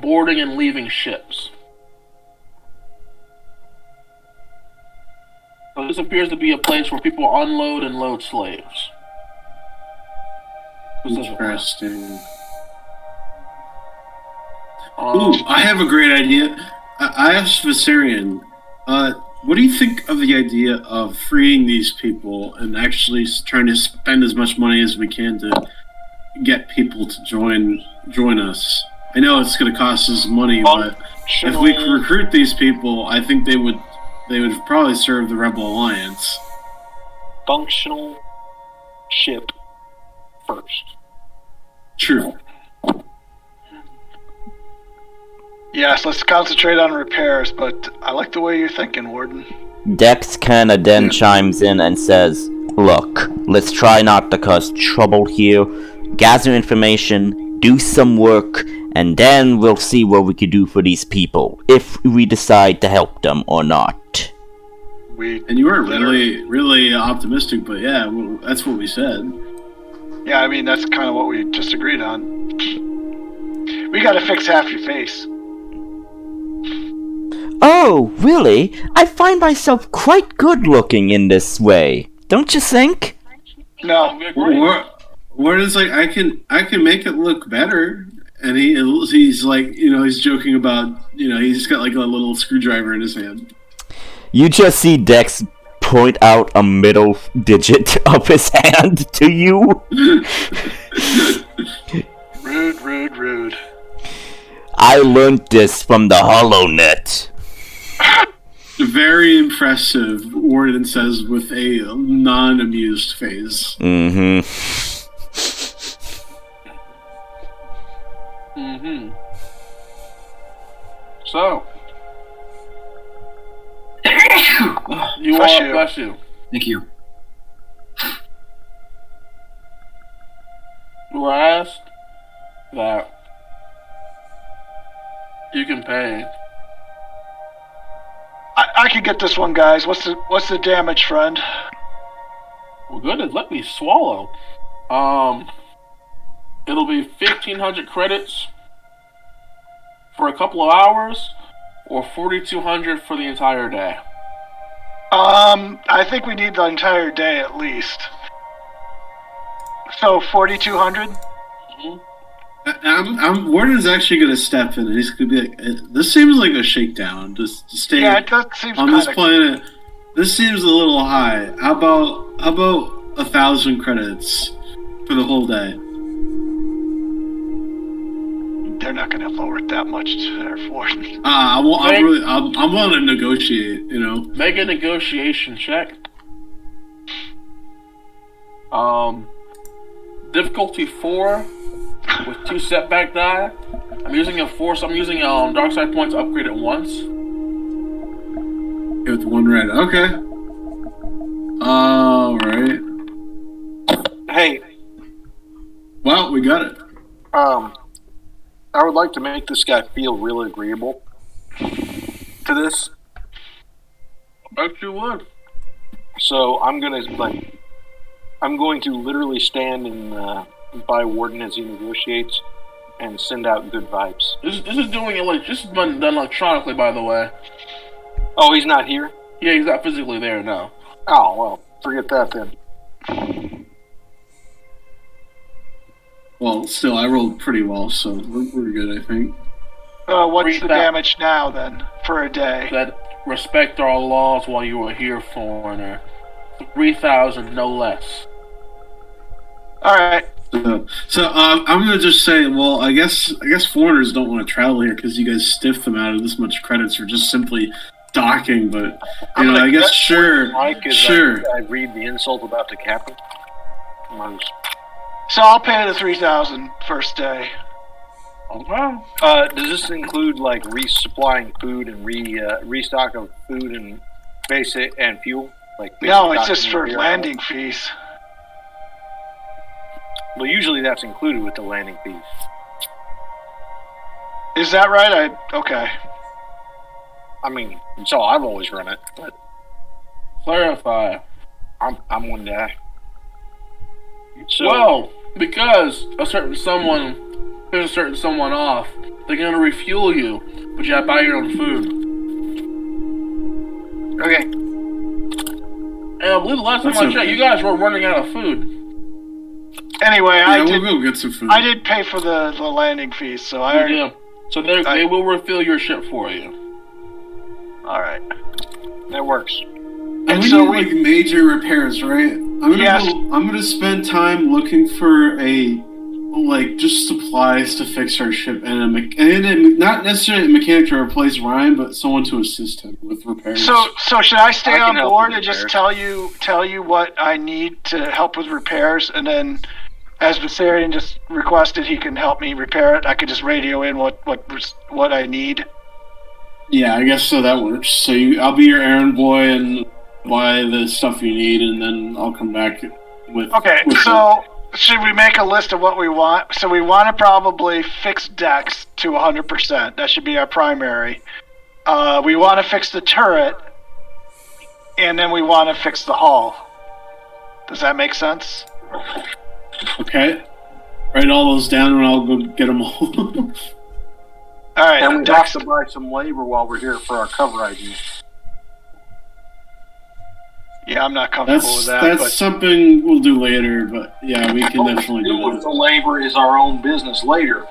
Speaker 3: boarding and leaving ships. So this appears to be a place where people unload and load slaves.
Speaker 2: Interesting. Ooh, I have a great idea. I asked Viserion, what do you think of the idea of freeing these people and actually trying to spend as much money as we can to get people to join us? I know it's going to cost us money, but if we recruit these people, I think they would probably serve the Rebel Alliance.
Speaker 5: Functional ship first.
Speaker 2: True.
Speaker 4: Yes, let's concentrate on repairs, but I like the way you're thinking, Warden.
Speaker 1: Dex kinda then chimes in and says, "Look, let's try not to cause trouble here. Gather information, do some work, and then we'll see what we can do for these people, if we decide to help them or not."
Speaker 2: And you were really optimistic, but yeah, well, that's what we said.
Speaker 4: Yeah, I mean, that's kind of what we just agreed on. We gotta fix half your face.
Speaker 1: Oh, really? I find myself quite good looking in this way. Don't you think?
Speaker 4: No.
Speaker 2: Where it's like I can make it look better, and he's like, he's joking about, he's got like a little screwdriver in his hand.
Speaker 1: You just see Dex point out a middle digit of his hand to you.
Speaker 4: Rude.
Speaker 1: I learned this from the HoloNet.
Speaker 2: Very impressive, Warden says with a non-amused face.
Speaker 1: Mm-hmm.
Speaker 3: So, bless you.
Speaker 6: Thank you.
Speaker 3: You were asked that you can pay.
Speaker 4: I can get this one, guys. What's the damage, friend?
Speaker 3: Well, goodness, let me swallow. It'll be 1,500 credits for a couple of hours, or 4,200 for the entire day.
Speaker 4: I think we need the entire day at least. So 4,200.
Speaker 2: Warden's actually going to step in, and he's going to be like, "This seems like a shakedown. Just to stay
Speaker 4: that seems
Speaker 2: on this planet. This seems a little high. How about 1,000 credits for the whole day?"
Speaker 4: They're not going to lower it that much there, Warden.
Speaker 2: I'm willing to negotiate.
Speaker 3: Make a negotiation check. Difficulty 4 with 2 setback die. I'm using a 4, so I'm using dark side points upgrade at once.
Speaker 2: With 1 red. Okay. All right.
Speaker 5: Hey.
Speaker 2: Well, we got it.
Speaker 5: I would like to make this guy feel really agreeable to this.
Speaker 3: I bet you would.
Speaker 5: So I'm going to literally stand and by Warden as he negotiates and send out good vibes.
Speaker 3: This is doing it this has been done electronically, by the way.
Speaker 5: Oh, he's not here?
Speaker 3: Yeah, he's not physically there now.
Speaker 5: Oh, well, forget that then.
Speaker 2: Well, still, I rolled pretty well, so we're good, I think.
Speaker 4: What's the damage now, then, for a day?
Speaker 3: That respect our laws while you are here, foreigner. 3,000, no less.
Speaker 4: All right.
Speaker 2: So I'm gonna just say, well, I guess foreigners don't want to travel here because you guys stiff them out of this much credits for just simply docking. But I guess sure.
Speaker 5: I read the insult about the captain.
Speaker 4: So I'll pay the 3,000 first day.
Speaker 3: Okay.
Speaker 5: Does this include like resupplying food and restock of food and basic and fuel? Like
Speaker 4: No, it's just for landing fees.
Speaker 5: Well, usually that's included with the landing fees.
Speaker 4: Is that right? Okay.
Speaker 5: I mean, so I've always run it, but
Speaker 3: Clarify.
Speaker 5: I'm one guy. So,
Speaker 3: Well, because there's a certain someone off, they're gonna refuel you, but you have to buy your own food.
Speaker 5: okay.
Speaker 3: And I believe the last time
Speaker 2: That's
Speaker 3: I checked, you guys were running out of food.
Speaker 4: Anyway,
Speaker 2: we'll go get some food.
Speaker 4: I did pay for the landing fees, so I already...
Speaker 3: Yeah. So they will refill your ship for you.
Speaker 4: Alright.
Speaker 5: That works.
Speaker 2: And we
Speaker 4: so
Speaker 2: need like major repairs, right? I'm gonna spend time looking for just supplies to fix our ship and not necessarily a mechanic to replace Ryan, but someone to assist him with repairs.
Speaker 4: So should I stay
Speaker 5: I can
Speaker 4: on
Speaker 5: help
Speaker 4: board
Speaker 5: with
Speaker 4: and just
Speaker 5: repairs.
Speaker 4: tell you what I need to help with repairs, and then as Viserion just requested he can help me repair it, I could just radio in what I need.
Speaker 2: Yeah, I guess so. That works. So I'll be your errand boy and buy the stuff you need, and then I'll come back with.
Speaker 4: Okay, so should we make a list of what we want? So we want to probably fix decks to 100%. That should be our primary. We want to fix the turret, and then we want to fix the hull. Does that make sense?
Speaker 2: Okay. Write all those down, and I'll go get them all.
Speaker 4: All right.
Speaker 5: And we
Speaker 4: decks-
Speaker 5: have to buy some labor while we're here for our cover ID.
Speaker 4: Yeah, I'm not comfortable with that.
Speaker 2: That's
Speaker 4: But
Speaker 2: something we'll do later, but yeah, we can definitely do
Speaker 5: With
Speaker 2: that.
Speaker 5: the labor is our own business later,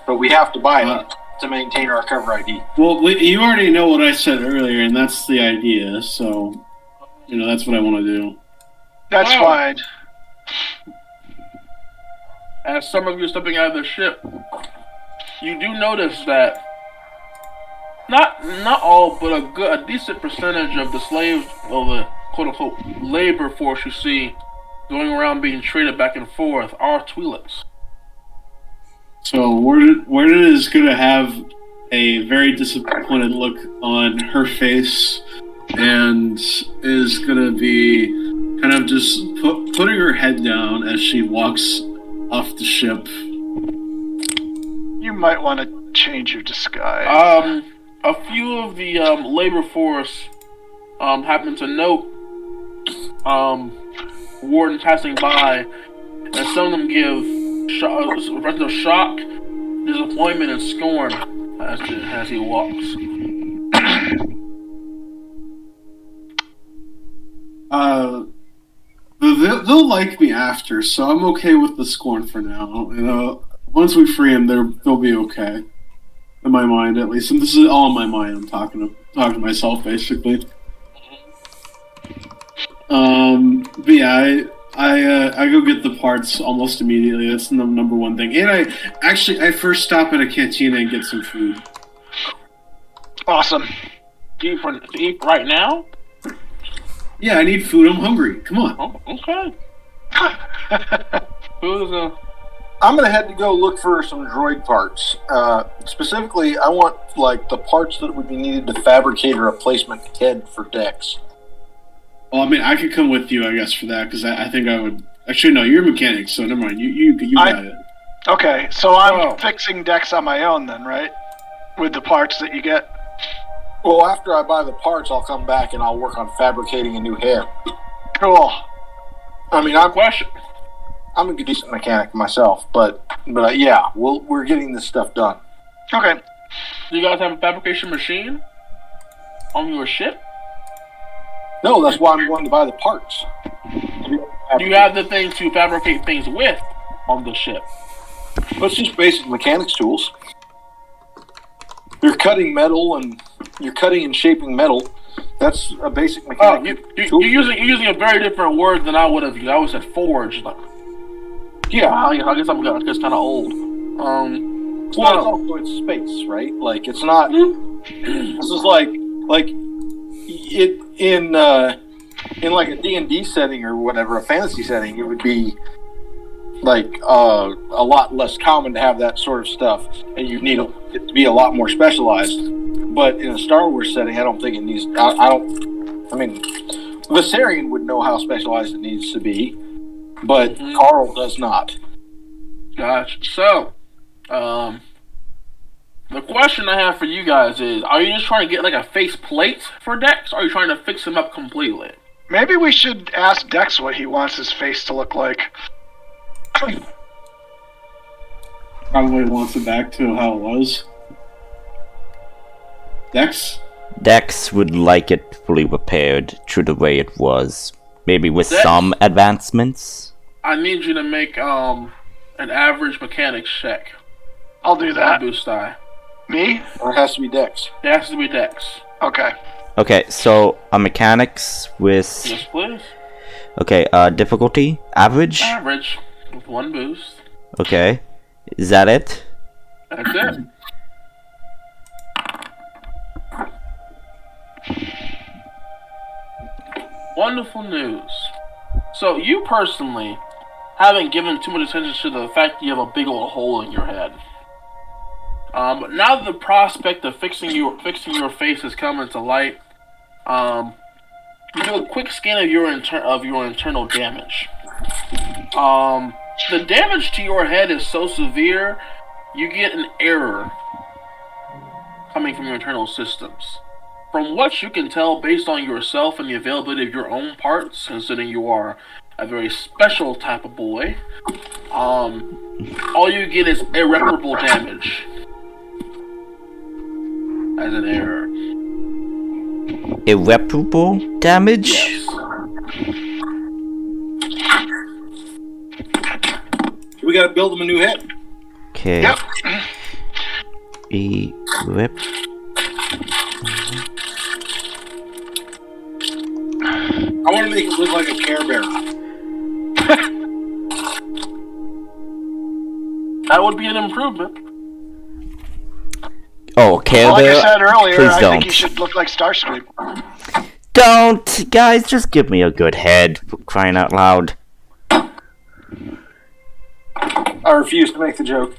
Speaker 5: but we have to buy it to maintain our cover ID.
Speaker 2: Well, you already know what I said earlier, and that's the idea, so, that's what I want to do.
Speaker 4: that's
Speaker 3: Wow.
Speaker 4: fine.
Speaker 3: As some of you are stepping out of the ship, you do notice that not all, but a decent percentage of the slaves of the quote-unquote labor force you see going around being traded back and forth are Twi'leks.
Speaker 2: So, Warden is going to have a very disappointed look on her face, and is going to be kind of just putting her head down as she walks off the ship.
Speaker 4: You might want to change your disguise.
Speaker 3: A few of the labor force happen to note Warden passing by, and some of them give expressions of shock, disappointment, and scorn as he walks.
Speaker 2: They'll like me after, so I'm okay with the scorn for now. Once we free them, they'll be okay. In my mind, at least. And this is all in my mind. I'm talking to myself, basically. But yeah, I go get the parts almost immediately. That's the number one thing. And I first stop at a cantina and get some food.
Speaker 4: Awesome.
Speaker 3: To eat right now?
Speaker 2: Yeah, I need food. I'm hungry. Come on.
Speaker 3: Oh, okay. Food is a...
Speaker 5: I'm gonna head to go look for some droid parts. Specifically, I want the parts that would be needed to fabricate a replacement head for decks.
Speaker 2: Well, I mean, I could come with you, I guess, for that, because I think I would... Actually, no, you're a mechanic, so never mind. You got it.
Speaker 4: Okay, so I'm fixing decks on my own then, right? With the parts that you get?
Speaker 5: Well, after I buy the parts, I'll come back and I'll work on fabricating a new head.
Speaker 4: Cool.
Speaker 5: I mean, I'm a decent mechanic myself, but yeah, we're getting this stuff done.
Speaker 4: Okay.
Speaker 3: Do you guys have a fabrication machine on your ship?
Speaker 5: No, that's why I'm going to buy the parts.
Speaker 3: Do you have the thing to fabricate things with on the ship?
Speaker 5: It's just basic mechanics tools. You're cutting metal and you're cutting and shaping metal. That's a basic mechanic tool.
Speaker 3: You're using a very different word than I would have used. I would have said forge.
Speaker 5: Yeah.
Speaker 3: I guess I'm kind of old.
Speaker 5: It's also it's space, right? It's not. This is like it in a D&D setting or whatever, a fantasy setting. It would be a lot less common to have that sort of stuff, and you need it to be a lot more specialized. But in a Star Wars setting, I don't think it needs. I mean, Viserion would know how specialized it needs to be, but Carl does not.
Speaker 3: Gotcha. So, the question I have for you guys is: are you just trying to get like a face plate for Dex, or are you trying to fix him up completely?
Speaker 4: Maybe we should ask Dex what he wants his face to look like.
Speaker 2: Probably wants it back to how it was. Dex?
Speaker 1: Dex would like it fully repaired to the way it was. Maybe with
Speaker 3: Dex?
Speaker 1: some advancements.
Speaker 3: I need you to make an average mechanics check.
Speaker 4: I'll do that.
Speaker 3: Boost die.
Speaker 4: Me?
Speaker 5: Or it has to be Dex.
Speaker 3: It has to be Dex.
Speaker 4: Okay.
Speaker 1: Okay, so a mechanics with...
Speaker 3: Yes, please.
Speaker 1: Okay, difficulty? Average?
Speaker 3: Average. With 1 boost.
Speaker 1: Okay. Is that it?
Speaker 3: That's it. Wonderful news. So you personally haven't given too much attention to the fact that you have a big old hole in your head. But now that the prospect of fixing your face has come into light, you do a quick scan of your internal damage. The damage to your head is so severe, you get an error coming from your internal systems. From what you can tell based on yourself and the availability of your own parts, considering you are a very special type of boy, all you get is irreparable damage as an error.
Speaker 1: Irreparable damage?
Speaker 3: Yes.
Speaker 5: We gotta build him a new head.
Speaker 1: Okay.
Speaker 4: Yep.
Speaker 5: I want to make it look like a Care Bear.
Speaker 3: That would be an improvement.
Speaker 1: Oh, Care
Speaker 4: Like
Speaker 1: Bear?
Speaker 4: I said earlier,
Speaker 1: Please
Speaker 4: I
Speaker 1: don't.
Speaker 4: think he should look like Starscream.
Speaker 1: Don't! Guys, just give me a good head, for crying out loud.
Speaker 5: I refuse to make the joke.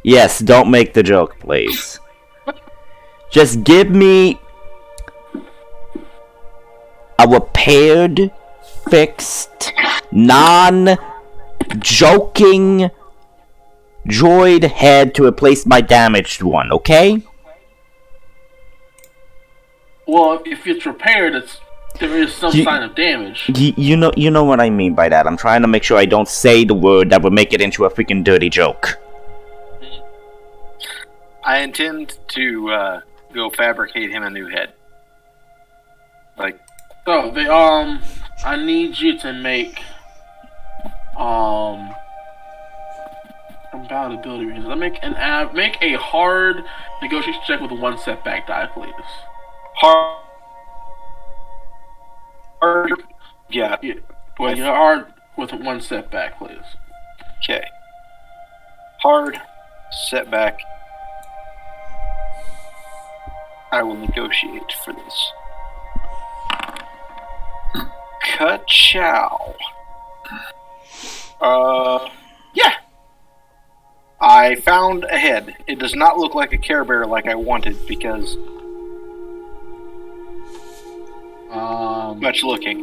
Speaker 1: Yes, don't make the joke, please. Just give me a repaired, fixed, non-joking droid head to replace my damaged one, okay?
Speaker 3: Well, if it's repaired, there is some sign of damage.
Speaker 1: You know what I mean by that. I'm trying to make sure I don't say the word that would make it into a freaking dirty joke.
Speaker 5: I intend to go fabricate him a new head.
Speaker 3: So I need you to make compatibility reasons. Make a hard negotiation check with 1 setback die, please.
Speaker 5: Hard. Yeah.
Speaker 3: Well, you're hard with 1 setback, please.
Speaker 5: Okay. Hard setback. I will negotiate for this. Ka-chow. Yeah. I found a head. It does not look like a Care Bear like I wanted because much looking.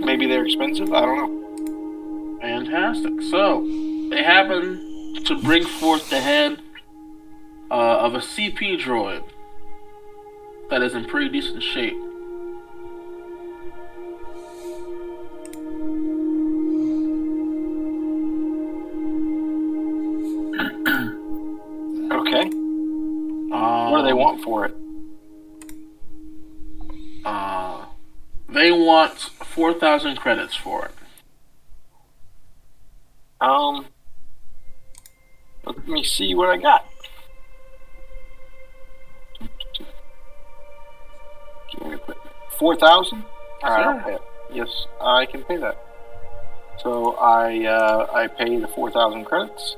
Speaker 5: Maybe they're expensive. I don't know.
Speaker 3: Fantastic. So they happen to bring forth the head of a CP droid that is in pretty decent shape.
Speaker 5: Okay. What do they want for it?
Speaker 3: They want 4,000 credits for it.
Speaker 5: Let me see what I got. 4,000? Alright,
Speaker 3: Sure.
Speaker 5: yes, I can pay that. So I pay the 4,000 credits.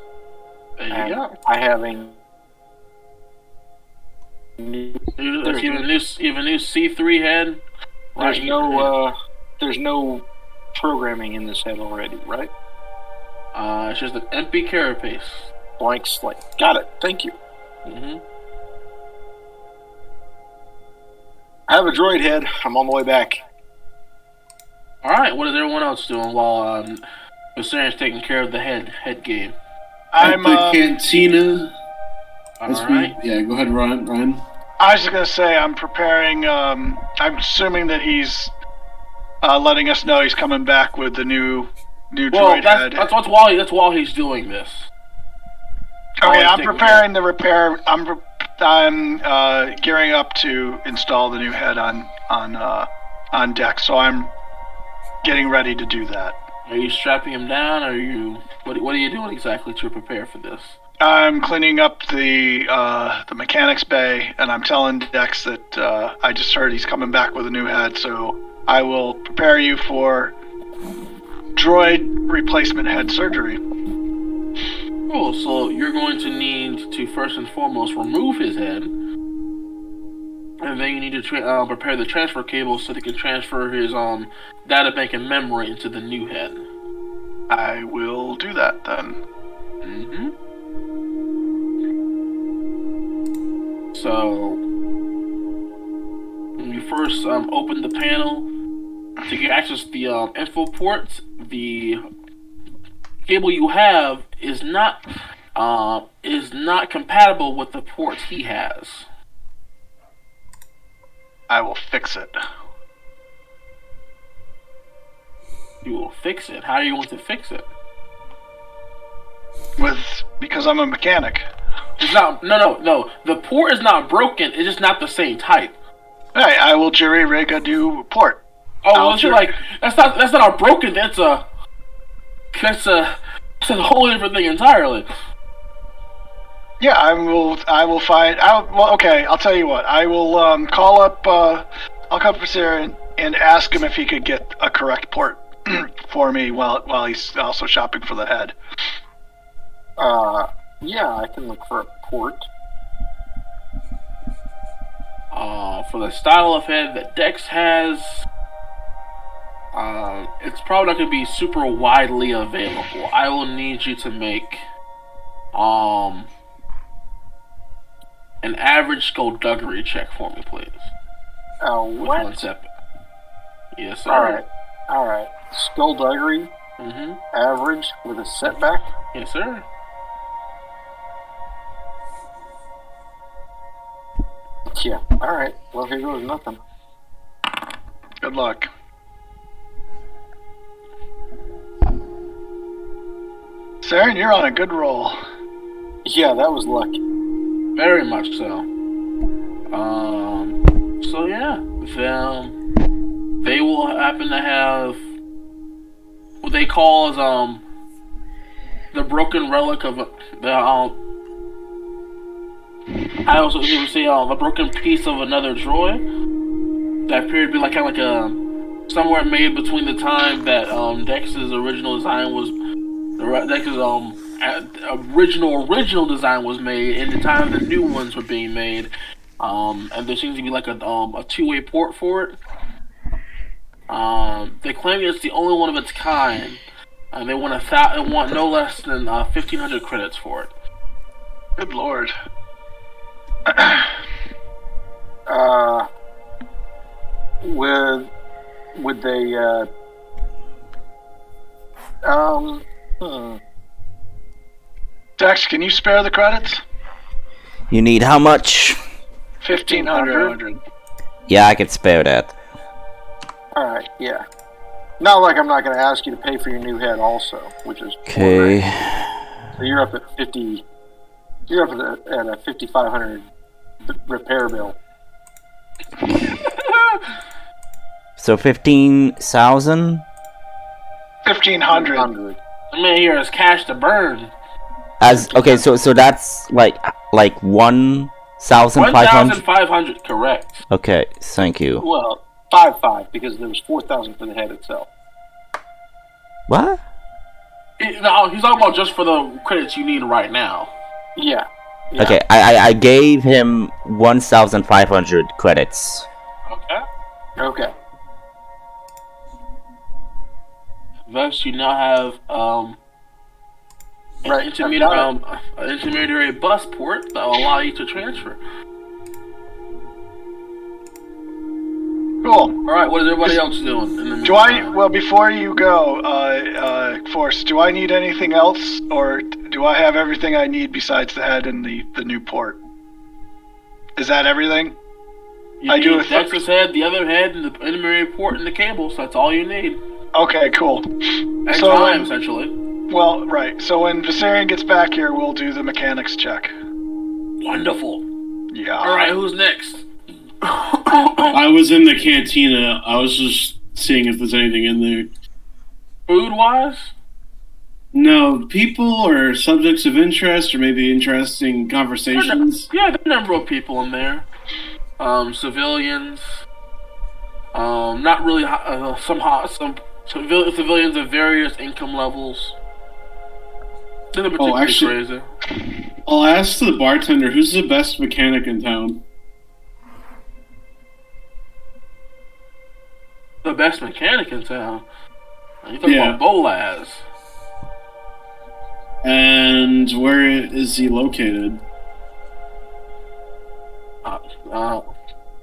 Speaker 3: There you
Speaker 5: and
Speaker 3: go.
Speaker 5: I have a new.
Speaker 3: You have a new C3 head.
Speaker 5: There's
Speaker 3: Right,
Speaker 5: no programming in this head already, right?
Speaker 3: It's just an empty carapace.
Speaker 5: Blank slate. Got it. Thank you.
Speaker 3: Mm-hmm.
Speaker 5: I have a droid head. I'm on the way back.
Speaker 3: All right. What is everyone else doing while Viserys taking care of the head game?
Speaker 2: I'm the cantina.
Speaker 3: All right.
Speaker 2: Yeah, go ahead, Ryan.
Speaker 4: I was just gonna say I'm preparing. I'm assuming that he's letting us know he's coming back with the new droid head.
Speaker 3: That's while he's doing this.
Speaker 4: Okay, I'm preparing the repair. I'm gearing up to install the new head on deck, so I'm getting ready to do that.
Speaker 3: Are you strapping him down? Or are you what are you doing exactly to prepare for this?
Speaker 4: I'm cleaning up the mechanics bay, and I'm telling Dex that I just heard he's coming back with a new head, so I will prepare you for droid replacement head surgery.
Speaker 3: Cool. So you're going to need to first and foremost remove his head, and then you need to prepare the transfer cable so they can transfer his data bank and memory into the new head.
Speaker 4: I will do that then.
Speaker 3: Mm-hmm. So when you first open the panel to get access to the info ports, the cable you have is not compatible with the ports he has.
Speaker 4: I will fix it.
Speaker 3: You will fix it. How are you going to fix it?
Speaker 4: Because I'm a mechanic.
Speaker 3: It's not. No. The port is not broken. It's just not the same type.
Speaker 4: Hey, I will jury rig a new port.
Speaker 3: Oh, well, you're like that's not a broken. That's a whole different thing entirely.
Speaker 4: Yeah, I will find. Okay, I'll tell you what. I will call up. I'll call up Sarah and ask him if he could get a correct port for me while he's also shopping for the head.
Speaker 5: Yeah, I can look for a port.
Speaker 3: For the style of head that Dex has, it's probably not going to be super widely available. I will need you to make an average skullduggery check for me, please.
Speaker 5: What?
Speaker 3: With 1 step. Yes, sir.
Speaker 5: All right. Skullduggery.
Speaker 3: Mm-hmm.
Speaker 5: Average with a setback.
Speaker 3: Yes, sir.
Speaker 5: Yeah. All right. Well, here goes nothing.
Speaker 4: Good luck. Saren, you're on a good roll.
Speaker 5: Yeah, that was lucky.
Speaker 3: Very much so. So yeah, they will happen to have what they call as the broken relic of the I also would say the broken piece of another droid that appeared to be like kind of like a somewhere made between the time that Dex's original design was Dex's original design was made and the time the new ones were being made. And there seems to be like a two-way port for it. They claim it's the only one of its kind, and they want no less than 1,500 credits for it.
Speaker 4: Good lord.
Speaker 5: Would they
Speaker 4: Dex, can you spare the credits?
Speaker 1: You need how much?
Speaker 4: 1,500.
Speaker 1: Yeah, I could spare that.
Speaker 5: Alright, yeah. Not like I'm not going to ask you to pay for your new head also, which is...
Speaker 1: Okay.
Speaker 5: So you're up at 50... You're up at a 5,500 repair bill.
Speaker 1: So 15,000?
Speaker 4: 1,500.
Speaker 3: I mean, here is cash to burn.
Speaker 1: Okay, so that's like 1,500.
Speaker 3: 1,500, correct.
Speaker 1: Okay, thank you.
Speaker 5: Well, 5,500 because there was 4,000 for the head itself.
Speaker 1: What?
Speaker 3: No, he's talking about just for the credits you need right now.
Speaker 5: Yeah.
Speaker 1: Okay, I gave him 1,500 credits.
Speaker 3: Okay.
Speaker 5: Okay.
Speaker 3: Thus, you now have
Speaker 5: Right,
Speaker 3: an intermediary bus port that will allow you to transfer.
Speaker 4: Cool.
Speaker 3: All right, what is everybody else doing? In the
Speaker 4: Well, before you go, Force, do I need anything else, or do I have everything I need besides the head and the new port? Is that everything?
Speaker 3: You need Dexter's head, the other head, and the intermediary port and the cables. That's all you need.
Speaker 4: Okay, cool.
Speaker 3: And
Speaker 4: So
Speaker 3: time, essentially.
Speaker 4: Well, right. So when Viserion gets back here, we'll do the mechanics check.
Speaker 3: Wonderful.
Speaker 4: Yeah.
Speaker 3: All right, who's next?
Speaker 2: I was in the cantina. I was just seeing if there's anything in there.
Speaker 3: Food-wise?
Speaker 2: No, people or subjects of interest, or maybe interesting conversations.
Speaker 3: Yeah, there are a number of people in there. Civilians. Not really. Some civilians of various income levels. Nothing particularly crazy.
Speaker 2: I'll ask the bartender, who's the best mechanic in town?
Speaker 3: The best mechanic in town? You talking about Bolaz?
Speaker 2: And where is he located?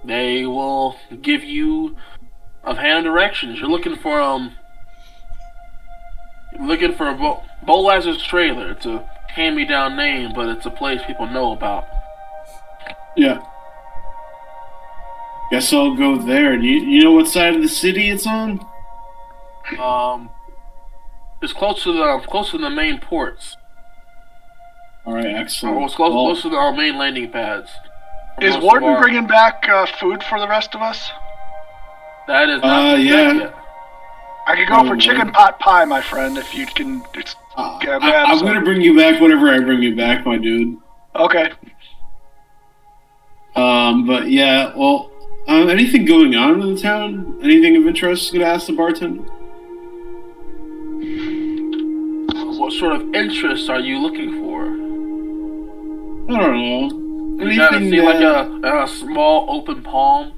Speaker 3: They will give you a hand directions. You're looking for Bolaz's trailer. It's a hand-me-down name, but it's a place people know about.
Speaker 2: Yeah. Guess I'll go there. Do you know what side of the city it's on?
Speaker 3: It's close to the main ports.
Speaker 2: All right, excellent.
Speaker 3: It's close to our main landing pads.
Speaker 4: Is Warden bringing back food for the rest of us?
Speaker 3: That is not yet.
Speaker 4: I could go for chicken pot pie, my friend, if you can.
Speaker 2: I'm going to bring you back whatever I bring you back, my dude.
Speaker 4: Okay.
Speaker 2: But yeah, well, anything going on in the town? Anything of interest? Gonna ask the bartender.
Speaker 3: What sort of interest are you looking for?
Speaker 2: I don't know.
Speaker 3: You gotta see like a small open palm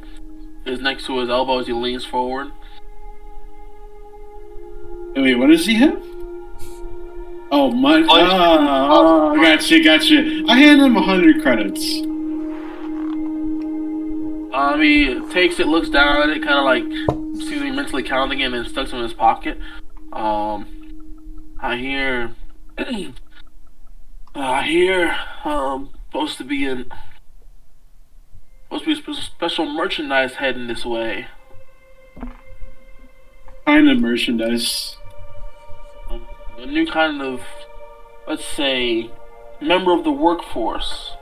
Speaker 3: is next to his elbow as he leans forward.
Speaker 2: Wait, what does he have? Oh, my. Gotcha. I hand him 100 credits.
Speaker 3: He takes it, looks down at it, kind of like seems me mentally counting it, and then sticks it in his pocket. I hear, supposed to be a special merchandise heading this way.
Speaker 2: Kind of merchandise.
Speaker 3: A new kind of, let's say, member of the workforce.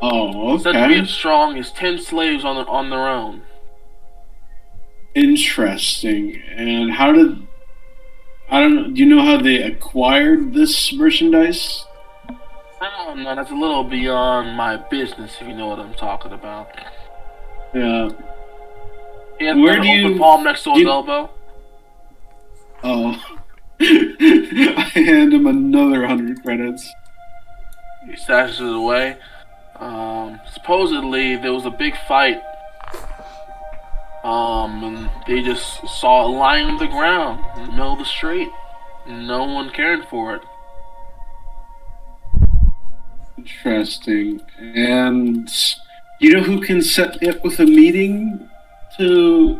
Speaker 2: Oh, okay.
Speaker 3: Said to be as strong as 10 slaves on their own.
Speaker 2: Interesting. And how did... I don't know, do you know how they acquired this merchandise?
Speaker 3: I don't know, that's a little beyond my business, if you know what I'm talking about.
Speaker 2: Yeah.
Speaker 3: He has an open palm next to his elbow.
Speaker 2: Oh. I hand him another 100 credits.
Speaker 3: He stashes it away. Supposedly, there was a big fight. And they just saw it lying on the ground in the middle of the street. No one cared for it.
Speaker 2: Interesting. And you know who can set up with a meeting to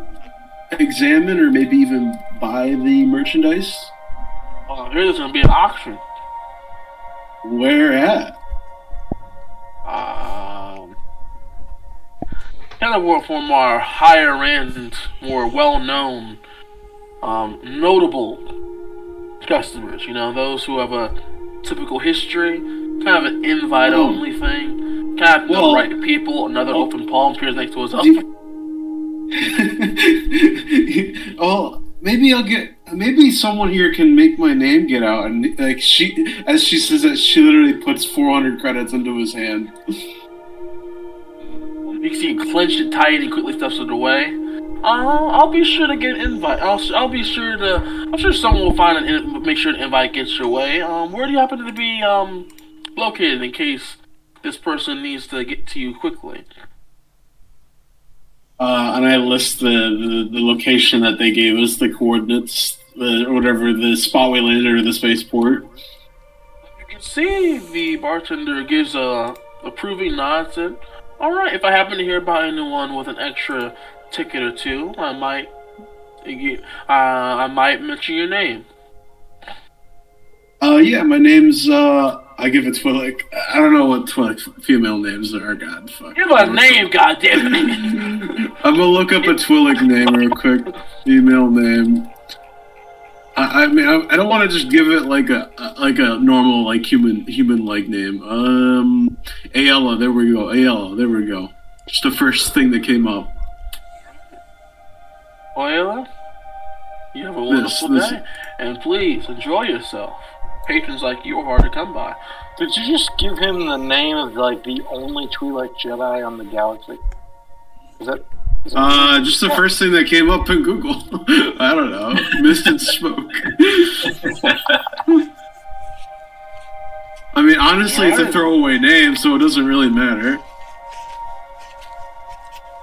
Speaker 2: examine or maybe even buy the merchandise?
Speaker 3: Here there's going to be an auction.
Speaker 2: Where at?
Speaker 3: Kind of work from our higher end, more well-known, notable customers. You know, those who have a typical history, kind of an invite-only thing. Kind of the right people. Another open palm appears next to his elbow.
Speaker 2: Maybe someone here can make my name get out, and like she says that she literally puts 400 credits into his hand.
Speaker 3: You can see him clench it tight and quickly stuffs it away. I'll be sure to get an invite. I'm sure someone will find make sure the invite gets your way. Where do you happen to be located in case this person needs to get to you quickly?
Speaker 2: And I list the location that they gave us, the coordinates, or whatever, the spot we landed or the spaceport.
Speaker 3: You can see the bartender gives a approving nod. Said, "All right, if I happen to hear about anyone with an extra ticket or two, I might mention your name."
Speaker 2: Yeah, my name's, I give it Twillick. I don't know what Twillick's female names are, god fuck.
Speaker 3: Give a name, goddammit!
Speaker 2: I'm gonna look up a Twillick name real quick. Female name. I mean, I don't want to just give it like a normal, like, human-like name. Ayala, there we go. Ayala, there we go. Just the first thing that came up.
Speaker 3: Ayala, you have a wonderful day, and please enjoy yourself. Patrons like you are hard to come by.
Speaker 5: Did you just give him the name of like the only Twi'lek Jedi on the galaxy? Is that
Speaker 2: just the first thing that came up in Google. I don't know. Mist and smoke. I mean, honestly, it's a throwaway name, so it doesn't really matter.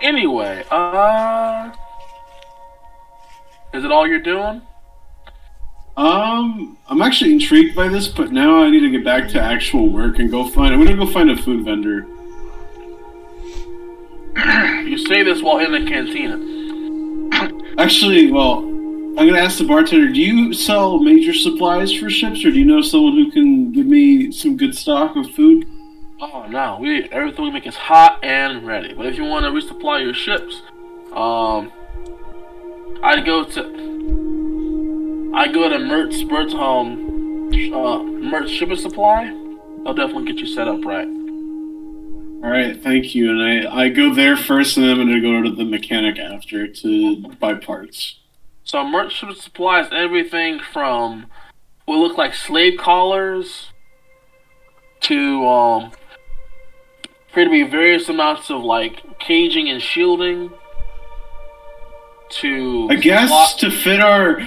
Speaker 3: Anyway, is it all you're doing?
Speaker 2: I'm actually intrigued by this, but now I need to get back to actual work and I'm gonna go find a food vendor.
Speaker 3: You say this while in the cantina.
Speaker 2: Actually, well, I'm gonna ask the bartender, do you sell major supplies for ships, or do you know someone who can give me some good stock of food?
Speaker 3: Oh no, everything we make is hot and ready. But if you want to resupply your ships, I'd go to Mert's shipping supply. I'll definitely get you set up right.
Speaker 2: Alright, thank you. And I go there first, and then I'm going to go to the mechanic after to buy parts.
Speaker 3: So Mert's shipping supply is everything from what look like slave collars to appear to be various amounts of like caging and shielding. To
Speaker 2: I guess to fit our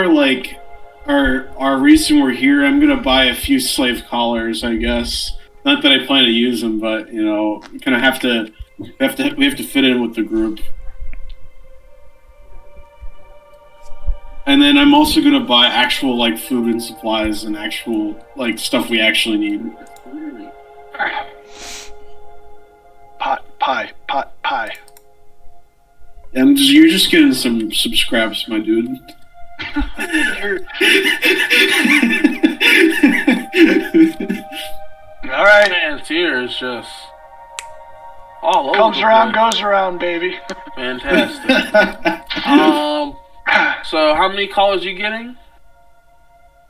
Speaker 2: like our reason we're here, I'm gonna buy a few slave collars. I guess not that I plan to use them, but you know, we kind of have to fit in with the group. And then I'm also gonna buy actual like food and supplies and actual like stuff we actually need.
Speaker 4: Pot pie.
Speaker 2: And you're just getting some scraps, my dude.
Speaker 4: All right.
Speaker 3: Man's here is just all over.
Speaker 4: Comes around, goes around, baby.
Speaker 3: Fantastic. So how many collars are you getting?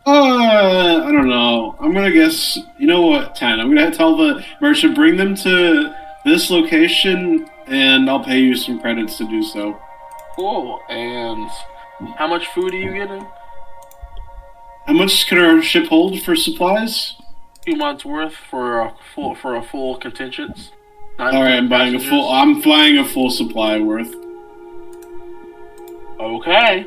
Speaker 2: I don't know. I'm gonna guess. You know what? 10. I'm gonna tell the merchant bring them to this location, and I'll pay you some credits to do so.
Speaker 3: Cool. And how much food are you getting?
Speaker 2: How much can our ship hold for supplies?
Speaker 3: 2 months worth for a full contingent.
Speaker 2: All right, I'm buying I'm flying a full supply worth.
Speaker 3: Okay.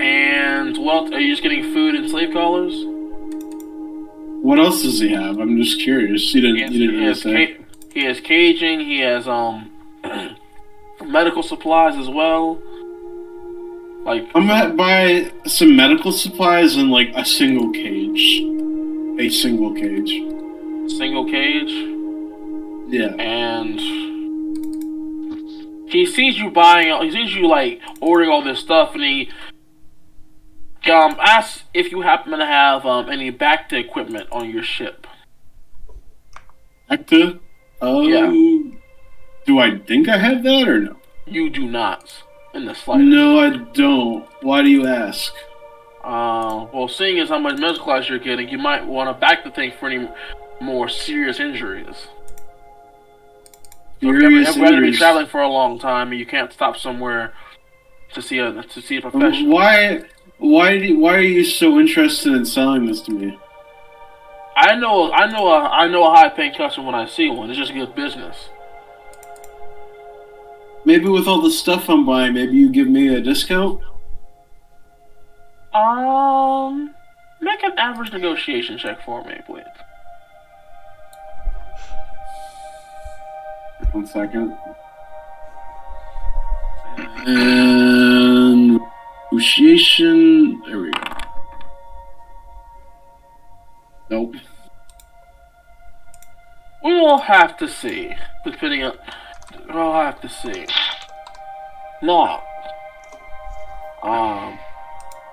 Speaker 3: And what are you just getting food and slave collars?
Speaker 2: What else does he have? I'm just curious. You didn't really say.
Speaker 3: He has caging. He has medical supplies as well. Like
Speaker 2: I'm gonna buy some medical supplies and like a single cage. A single cage.
Speaker 3: Single cage.
Speaker 2: Yeah.
Speaker 3: And he sees you buying. He sees you like ordering all this stuff, and he asks if you happen to have any Bacta equipment on your ship.
Speaker 2: Bacta?
Speaker 3: Yeah.
Speaker 2: Do I think I have that or no?
Speaker 3: You do not, in the slightest.
Speaker 2: No, I don't. Why do you ask?
Speaker 3: Well, seeing as how much medical class you're getting, you might want to back the thing for any more serious injuries. So if you're going to be traveling for a long time and you can't stop somewhere to see a professional.
Speaker 2: Why are you so interested in selling this to me?
Speaker 3: I know a high-paying customer when I see one. It's just good business.
Speaker 2: Maybe with all the stuff I'm buying, maybe you give me a discount?
Speaker 3: Make an average negotiation check for me, please.
Speaker 2: 1 second. And negotiation. There we go. Nope.
Speaker 3: We'll have to see. Depending on, we'll have to see. Now,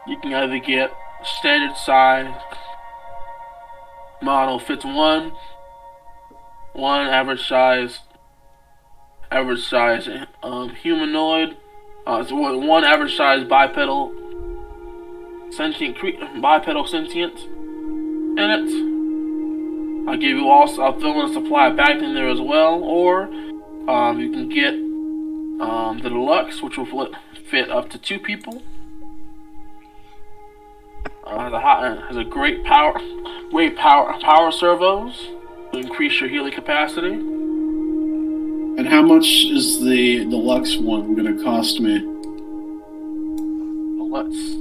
Speaker 3: you can either get standard size model fits one average size humanoid, so one average size bipedal sentient in it. I'll throw in a supply back in there as well, or you can get the deluxe, which will fit up to 2 people. Has a great power servos to increase your healing capacity.
Speaker 2: And how much is the deluxe one going to cost me?
Speaker 3: Deluxe.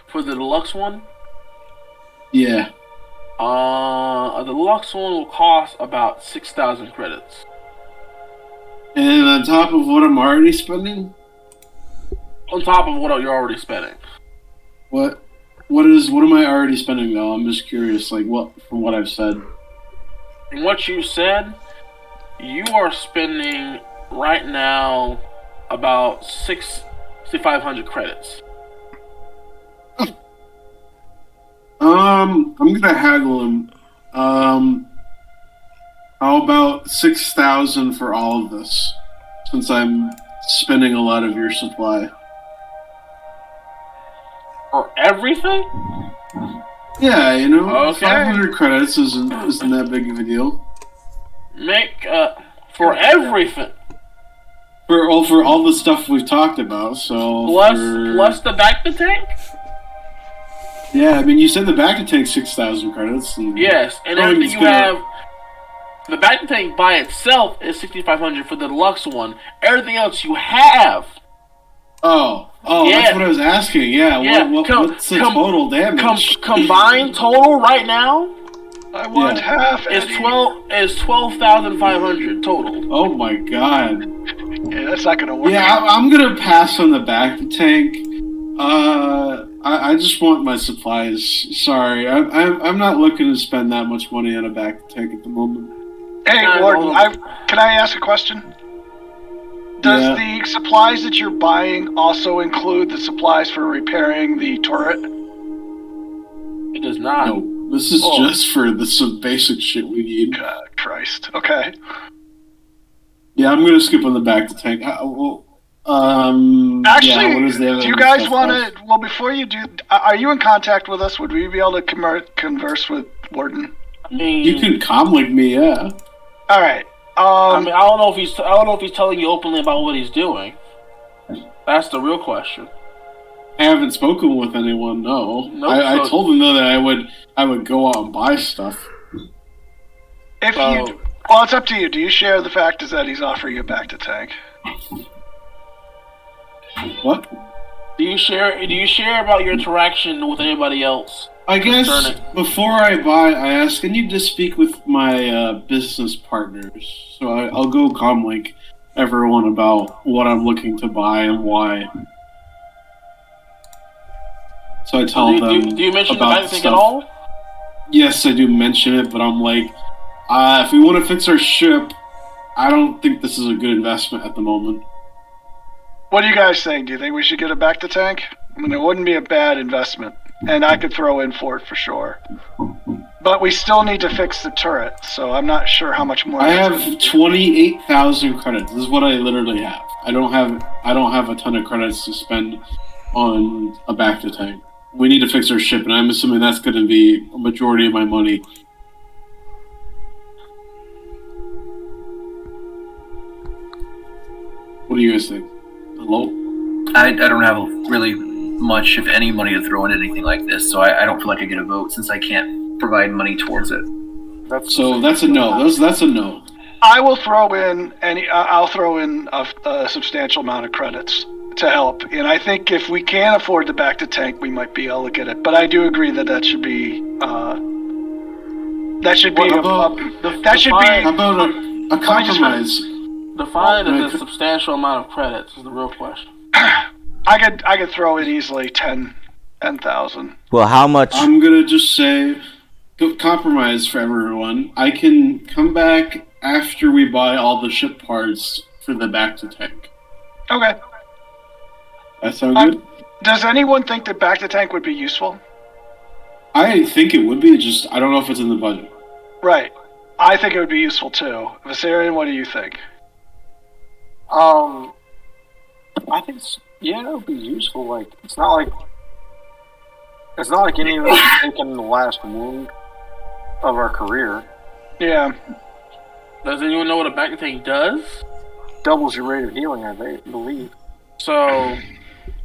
Speaker 3: For the deluxe one?
Speaker 2: Yeah.
Speaker 3: The deluxe one will cost about 6,000 credits.
Speaker 2: And on top of what I'm already spending?
Speaker 3: On top of what you're already spending.
Speaker 2: What am I already spending though? I'm just curious, like from what I've said.
Speaker 3: From what you said, you are spending right now about 6,500 credits.
Speaker 2: I'm gonna haggle him. How about 6,000 for all of this? Since I'm spending a lot of your supply.
Speaker 3: For everything?
Speaker 2: Yeah, you know,
Speaker 3: Okay.
Speaker 2: 500 credits isn't that big of a deal.
Speaker 3: For everything.
Speaker 2: For all the stuff we've talked about, so
Speaker 3: Plus the back to tank?
Speaker 2: Yeah, I mean, you said the back to tank 6,000 credits.
Speaker 3: Yes, and everything you have. The back to tank by itself is 6,500 for the deluxe one. Everything else you have.
Speaker 2: Oh,
Speaker 3: yeah.
Speaker 2: That's what I was asking. Yeah, what's the total damage?
Speaker 3: Combined total right now?
Speaker 4: I want half.
Speaker 3: Is 12,500 total.
Speaker 2: Oh my god.
Speaker 4: Yeah, that's not gonna work.
Speaker 2: Yeah, I'm gonna pass on the back to tank. I just want my supplies. Sorry, I'm not looking to spend that much money on a back to tank at the moment.
Speaker 4: Hey, Warden, can I ask a question? Does the supplies that you're buying also include the supplies for repairing the turret?
Speaker 3: It does not.
Speaker 2: No, this is just for some basic shit we need.
Speaker 4: God, Christ. Okay.
Speaker 2: Yeah, I'm gonna skip on the back to tank.
Speaker 4: Actually,
Speaker 2: what is the other
Speaker 4: do you guys
Speaker 2: stuff
Speaker 4: want to? Well, before you do, are you in contact with us? Would we be able to converse with Warden?
Speaker 3: I mean,
Speaker 2: you can comlink me, yeah.
Speaker 4: All right.
Speaker 3: I mean, I don't know if he's telling you openly about what he's doing. That's the real question.
Speaker 2: I haven't spoken with anyone. No.
Speaker 3: Nope,
Speaker 2: I told him though that I would go out and buy stuff.
Speaker 4: Well, it's up to you. Do you share the fact that he's offering you back to tank?
Speaker 2: What?
Speaker 3: Do you share about your interaction with anybody else?
Speaker 2: I guess before I buy, I ask, can you just speak with my business partners? So I'll go comlink everyone about what I'm looking to buy and why. So I tell them.
Speaker 3: Do you mention the
Speaker 2: about
Speaker 3: back thing at all?
Speaker 2: Yes, I do mention it, but I'm like, if we want to fix our ship, I don't think this is a good investment at the moment.
Speaker 4: What do you guys think? Do you think we should get it back to tank? I mean, it wouldn't be a bad investment, and I could throw in for it for sure. But we still need to fix the turret, so I'm not sure how much more.
Speaker 2: I have 28,000 credits. This is what I literally have. I don't have a ton of credits to spend on a back to tank. We need to fix our ship, and I'm assuming that's going to be a majority of my money. What do you guys think? Hello?
Speaker 6: I don't have really much, if any, money to throw in anything like this, so I don't feel like I get a vote since I can't provide money towards it.
Speaker 2: That's a no. That's a no.
Speaker 4: I will throw in I'll throw in a substantial amount of credits to help, and I think if we can afford the back to tank, we might be able to get it. But I do agree that should be
Speaker 2: How about a compromise?
Speaker 3: Define as a substantial amount of credits is the real question.
Speaker 4: I could throw it easily 10,000.
Speaker 1: Well, how much?
Speaker 2: I'm gonna just say compromise for everyone. I can come back after we buy all the ship parts for the back to tank.
Speaker 4: Okay.
Speaker 2: That sound good?
Speaker 4: Does anyone think that back to tank would be useful?
Speaker 2: I think it would be. Just I don't know if it's in the budget.
Speaker 4: Right. I think it would be useful too. Viserion, what do you think?
Speaker 5: I think it would be useful. Like it's not like any of us have taken the last wound of our career.
Speaker 4: Yeah.
Speaker 3: Does anyone know what a back to tank does?
Speaker 5: Doubles your rate of healing, I believe.
Speaker 3: So,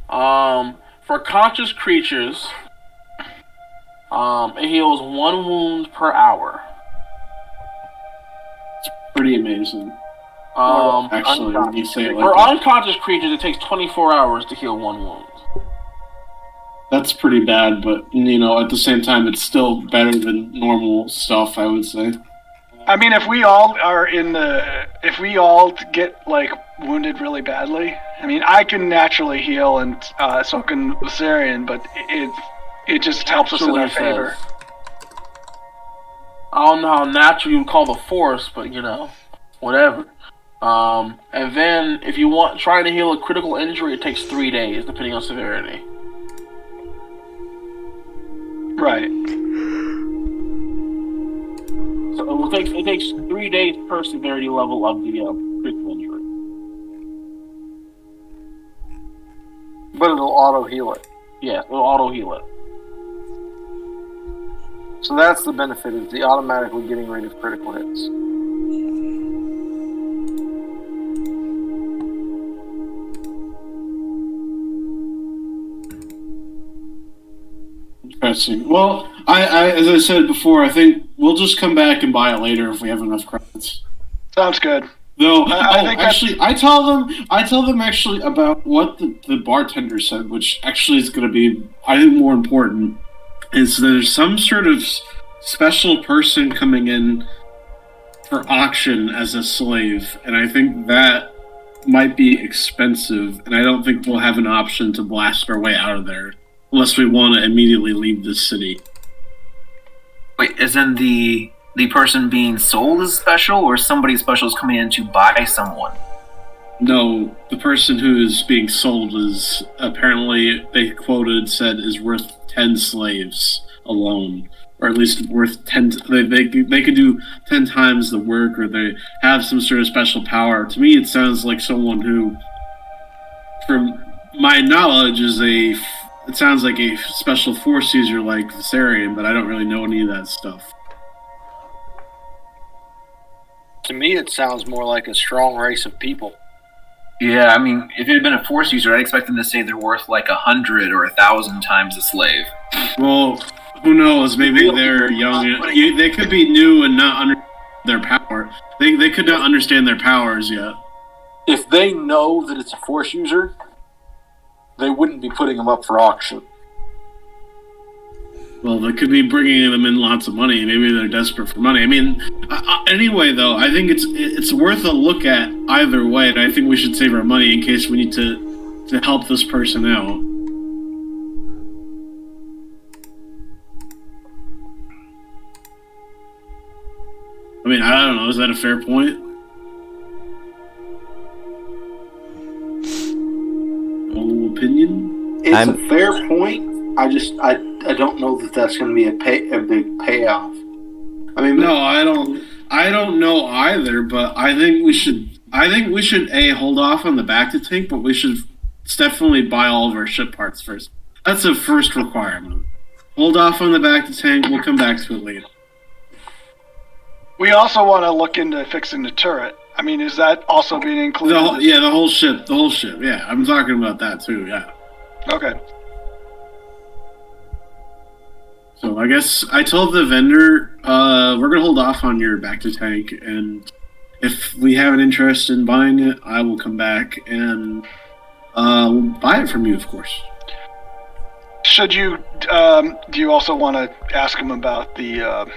Speaker 3: for conscious creatures, it heals 1 wound per hour.
Speaker 2: Pretty amazing. Actually, when you say it like
Speaker 3: for
Speaker 2: that.
Speaker 3: unconscious creatures, it takes 24 hours to heal 1 wound.
Speaker 2: That's pretty bad, but at the same time, it's still better than normal stuff, I would say.
Speaker 4: I mean, if we all get like wounded really badly, I mean, I can naturally heal, and so can Viserion, but it just helps us in our favor.
Speaker 3: I don't know how natural you would call the force, but whatever. And then if you trying to heal a critical injury, it takes 3 days, depending on severity.
Speaker 4: Right.
Speaker 3: So it takes 3 days per severity level of the critical injury.
Speaker 5: But it'll auto heal it.
Speaker 3: Yeah, it'll auto heal it.
Speaker 5: So that's the benefit, is the automatically getting rid of critical hits.
Speaker 2: Interesting. Well, I as I said before, I think we'll just come back and buy it later if we have enough credits.
Speaker 4: Sounds good.
Speaker 2: Though,
Speaker 4: I think
Speaker 2: I tell them actually about what the bartender said, which actually is going to be, I think, more important. Is there's some sort of special person coming in for auction as a slave, and I think that might be expensive, and I don't think we'll have an option to blast our way out of there unless we want to immediately leave this city.
Speaker 6: Wait, isn't the person being sold is special, or somebody special is coming in to buy someone?
Speaker 2: No, the person who is being sold is apparently, they said is worth 10 slaves alone, or at least worth 10. They could do 10 times the work, or they have some sort of special power. To me, it sounds like someone who, from my knowledge, it sounds like a special force user like Viserion, but I don't really know any of that stuff.
Speaker 5: To me, it sounds more like a strong race of people.
Speaker 6: Yeah, I mean, if it had been a force user, I'd expect them to say they're worth like 100 or 1,000 times a slave.
Speaker 2: Well, who knows? Maybe they're young. They could be new and not understand their power. They could not understand their powers yet.
Speaker 7: If they know that it's a force user, they wouldn't be putting them up for auction.
Speaker 2: Well, they could be bringing them in lots of money. Maybe they're desperate for money. I mean, anyway, though, I think it's worth a look at either way, and I think we should save our money in case we need to help this person out. I mean, I don't know. Is that a fair point? No opinion?
Speaker 8: It's a fair point. I don't know that that's going to be a big payoff. I mean,
Speaker 2: no, I don't know either. But I think we should hold off on the back to tank, but we should definitely buy all of our ship parts first. That's a first requirement. Hold off on the back to tank. We'll come back to it later.
Speaker 4: We also want to look into fixing the turret. I mean, is that also being included?
Speaker 2: The whole ship. Yeah, I'm talking about that too. Yeah.
Speaker 4: Okay.
Speaker 2: So I guess I told the vendor we're gonna hold off on your back to tank, and if we have an interest in buying it, I will come back and we'll buy it from you, of course.
Speaker 4: Should you? Do you also want to ask him about the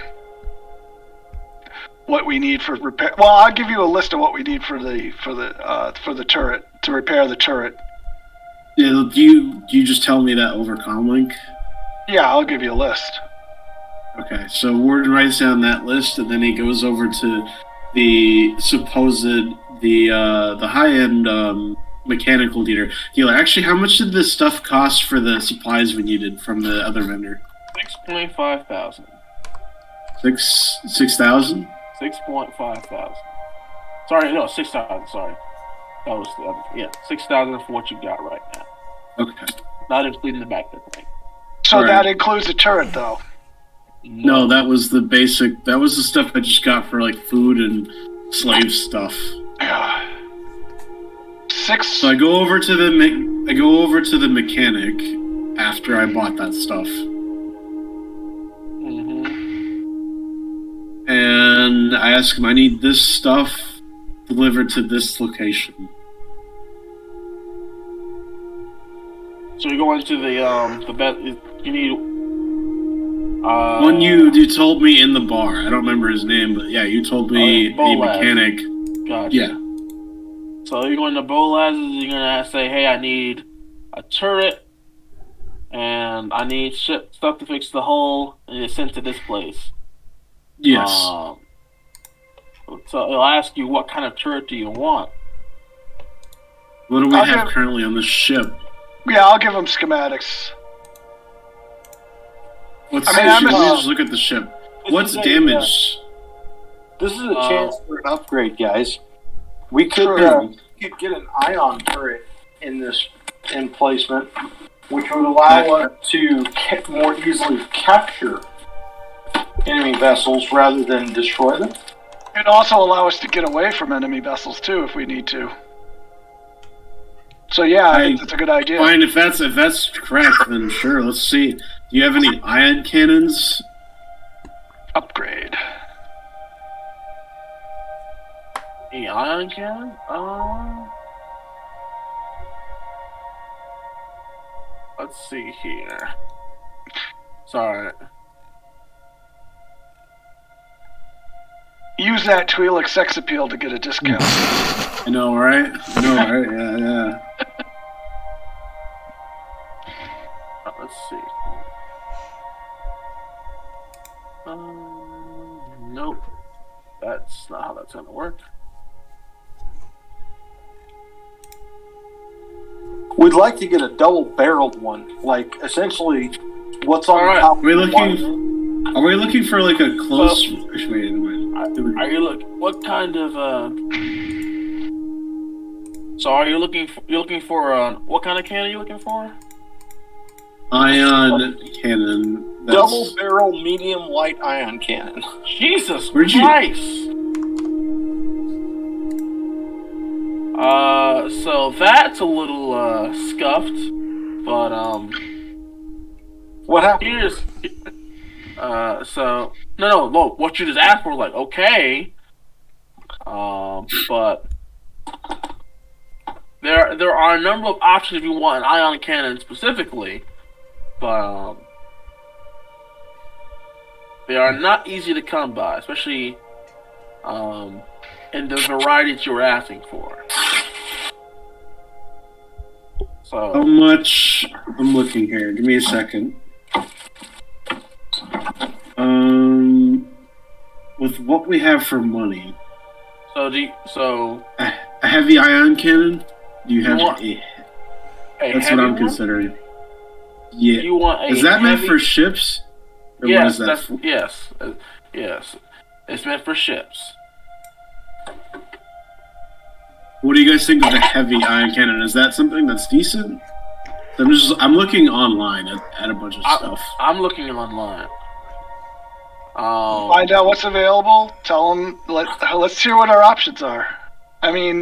Speaker 4: what we need for repair? Well, I'll give you a list of what we need for the turret to repair the turret.
Speaker 2: Yeah, do you just tell me that over comlink?
Speaker 4: Yeah, I'll give you a list.
Speaker 2: Okay, so Warden writes down that list, and then he goes over to the supposed the high-end mechanical dealer. Actually, how much did this stuff cost for the supplies we needed from the other vendor?
Speaker 3: 6.5 thousand.
Speaker 2: 6,000?
Speaker 3: 6.5 thousand. Sorry, no, 6,000. Sorry, that was the other. 6,000 for what you got right now.
Speaker 2: Okay.
Speaker 3: Not including the back of the thing.
Speaker 4: So
Speaker 2: Right.
Speaker 4: that includes the turret, though.
Speaker 2: No, that was the basic. That was the stuff I just got for like food and slave stuff.
Speaker 4: Yeah.
Speaker 2: So I go over to the mechanic after I bought that stuff, and I ask him, I need this stuff delivered to this location.
Speaker 3: So you're going to the bed. You need.
Speaker 2: One you told me in the bar. I don't remember his name, but yeah, you told me a
Speaker 3: Boaz.
Speaker 2: mechanic.
Speaker 3: Gotcha.
Speaker 2: Yeah.
Speaker 3: So you're going to Boaz's. You're gonna say, "Hey, I need a turret, and I need stuff to fix the hull, and it's sent to this place."
Speaker 2: Yes.
Speaker 3: So he'll ask you, "What kind of turret do you want?"
Speaker 2: What do we have currently on the ship?
Speaker 4: Yeah, I'll give him schematics.
Speaker 2: Let's
Speaker 7: just
Speaker 2: look at the ship. What's damaged?
Speaker 7: This is a chance for an upgrade, guys. We could get an ion turret in placement, which would allow us to more easily capture enemy vessels rather than destroy them.
Speaker 4: It'd also allow us to get away from enemy vessels too, if we need to. So yeah, I think that's a good idea.
Speaker 2: Fine, if that's correct, then sure. Let's see. Do you have any ion cannons?
Speaker 4: Upgrade.
Speaker 3: The ion cannon? Let's see here. Sorry.
Speaker 4: Use that Twi'lek sex appeal to get a discount.
Speaker 2: I know, right? Yeah.
Speaker 3: Let's see. Nope. That's not how that's gonna work.
Speaker 7: We'd like to get a double-barreled one, like essentially what's on the top.
Speaker 2: Are we looking for like a close? Wait a minute.
Speaker 3: Are you what kind of So are you looking for what kind of cannon are you looking for?
Speaker 2: Ion cannon.
Speaker 7: Double-barrel medium light ion cannon.
Speaker 3: Jesus Christ! So that's a little scuffed, but
Speaker 7: what happened?
Speaker 3: Here's so no. What you just asked for, like, okay, but there are a number of options if you want an ion cannon specifically, but they are not easy to come by, especially in the variety that you're asking for. So
Speaker 2: how much? I'm looking here. Give me a second. With what we have for money. A heavy ion cannon? Do you have that's what I'm considering. Yeah.
Speaker 3: You want
Speaker 2: is that meant for ships? Or
Speaker 3: yes,
Speaker 2: what is that
Speaker 3: yes. It's meant for ships.
Speaker 2: What do you guys think of the heavy ion cannon? Is that something that's decent? I'm looking online at a bunch of stuff.
Speaker 3: I'm looking online.
Speaker 4: Find out what's available. Tell them. Let's hear what our options are. I mean,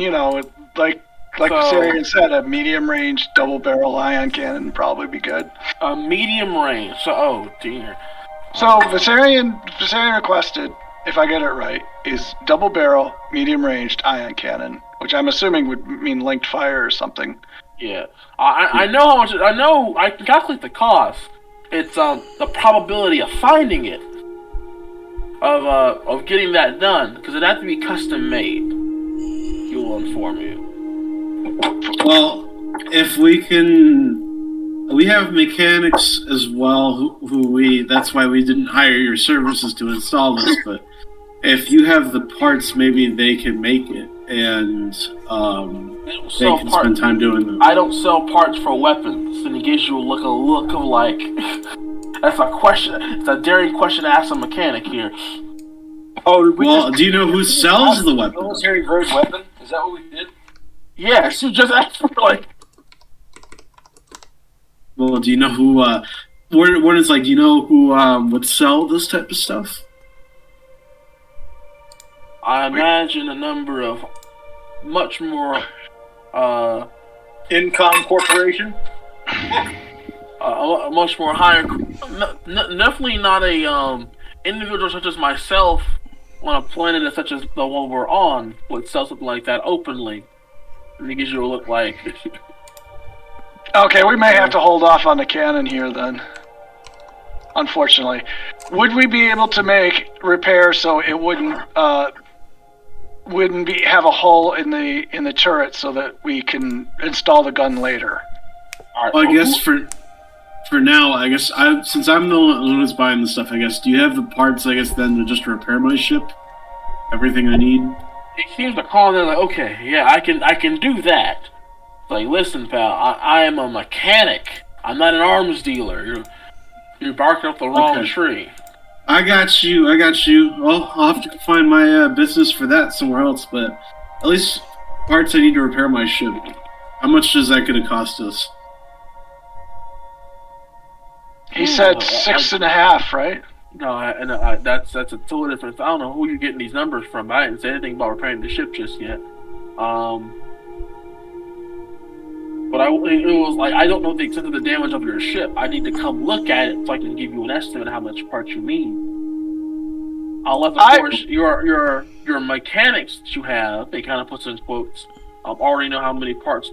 Speaker 4: like Viserion said, a medium range double barrel ion cannon would probably be good.
Speaker 3: A medium range. So, oh dear.
Speaker 4: So Viserion requested if I get it right, is double barrel, medium ranged ion cannon, which I'm assuming would mean linked fire or something.
Speaker 3: Yeah, I know how much. I know I can calculate the cost. It's the probability of finding it, of getting that done, because it has to be custom made. He will inform you.
Speaker 2: Well, if we can, we have mechanics as well. That's why we didn't hire your services to install this. But if you have the parts, maybe they can make it, and they can spend time doing them.
Speaker 3: I don't sell parts for weapons, and it gives you a look of like that's a question. It's a daring question to ask a mechanic here.
Speaker 5: Oh,
Speaker 2: do you know who sells the weapon?
Speaker 5: Military grade weapon? Is that what we did?
Speaker 3: Yes, you just asked for like.
Speaker 2: Well, do you know who? What is like? Do you know who would sell this type of stuff?
Speaker 3: I imagine a number of much more
Speaker 5: Income Corporation.
Speaker 3: A much more higher. Definitely not a individual such as myself on a planet such as the one we're on would sell something like that openly. And it gives you a look like.
Speaker 4: Okay, we may have to hold off on the cannon here then. Unfortunately, would we be able to make repairs so it wouldn't have a hole in the turret so that we can install the gun later?
Speaker 2: Well, I guess for now, I guess since I'm the one who's buying the stuff, I guess, do you have the parts, I guess, then to just repair my ship? Everything I need?
Speaker 3: He seems to call there like, okay, yeah, I can do that. Like, listen, pal, I am a mechanic. I'm not an arms dealer. You're barking up the wrong tree.
Speaker 2: I got you. Well, I'll have to find my business for that somewhere else, but at least parts I need to repair my ship. How much is that going to cost us?
Speaker 4: He said 6.5, right?
Speaker 3: No, that's a total difference. I don't know who you're getting these numbers from. I didn't say anything about repairing the ship just yet. But it was like, I don't know the extent of the damage of your ship. I need to come look at it so I can give you an estimate of how much parts you need. Unless, of course, your mechanics that you have, they kind of puts in quotes, already know how much parts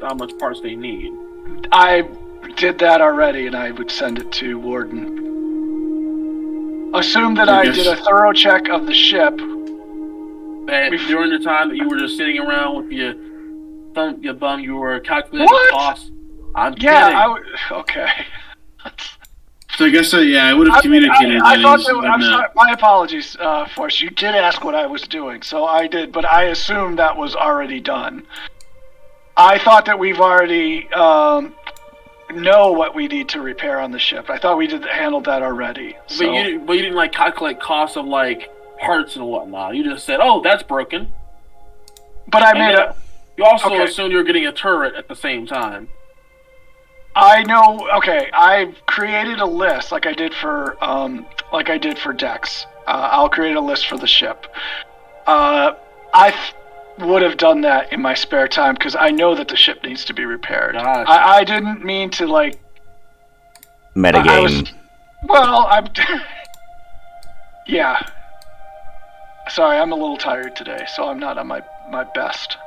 Speaker 3: they need.
Speaker 4: I did that already, and I would send it to Warden. Assume that I did a thorough check of the ship.
Speaker 3: During the time that you were just sitting around with your bum, you were calculating the cost. I'm kidding.
Speaker 4: Okay.
Speaker 2: So I guess, I would have communicated.
Speaker 4: I'm sorry, my apologies, Force. You did ask what I was doing, so I did, but I assumed that was already done. I thought that we've already know what we need to repair on the ship. I thought we handled that already. So.
Speaker 3: But you didn't like calculate costs of like parts and whatnot. You just said, "Oh, that's broken."
Speaker 4: But I made a.
Speaker 3: You also assumed you were getting a turret at the same time.
Speaker 4: I know. Okay, I've created a list like I did for Dex. I'll create a list for the ship. Would have done that in my spare time because I know that the ship needs to be repaired. Gotcha. I didn't mean to like
Speaker 1: metagame.
Speaker 4: Yeah. Sorry, I'm a little tired today, so I'm not on my best.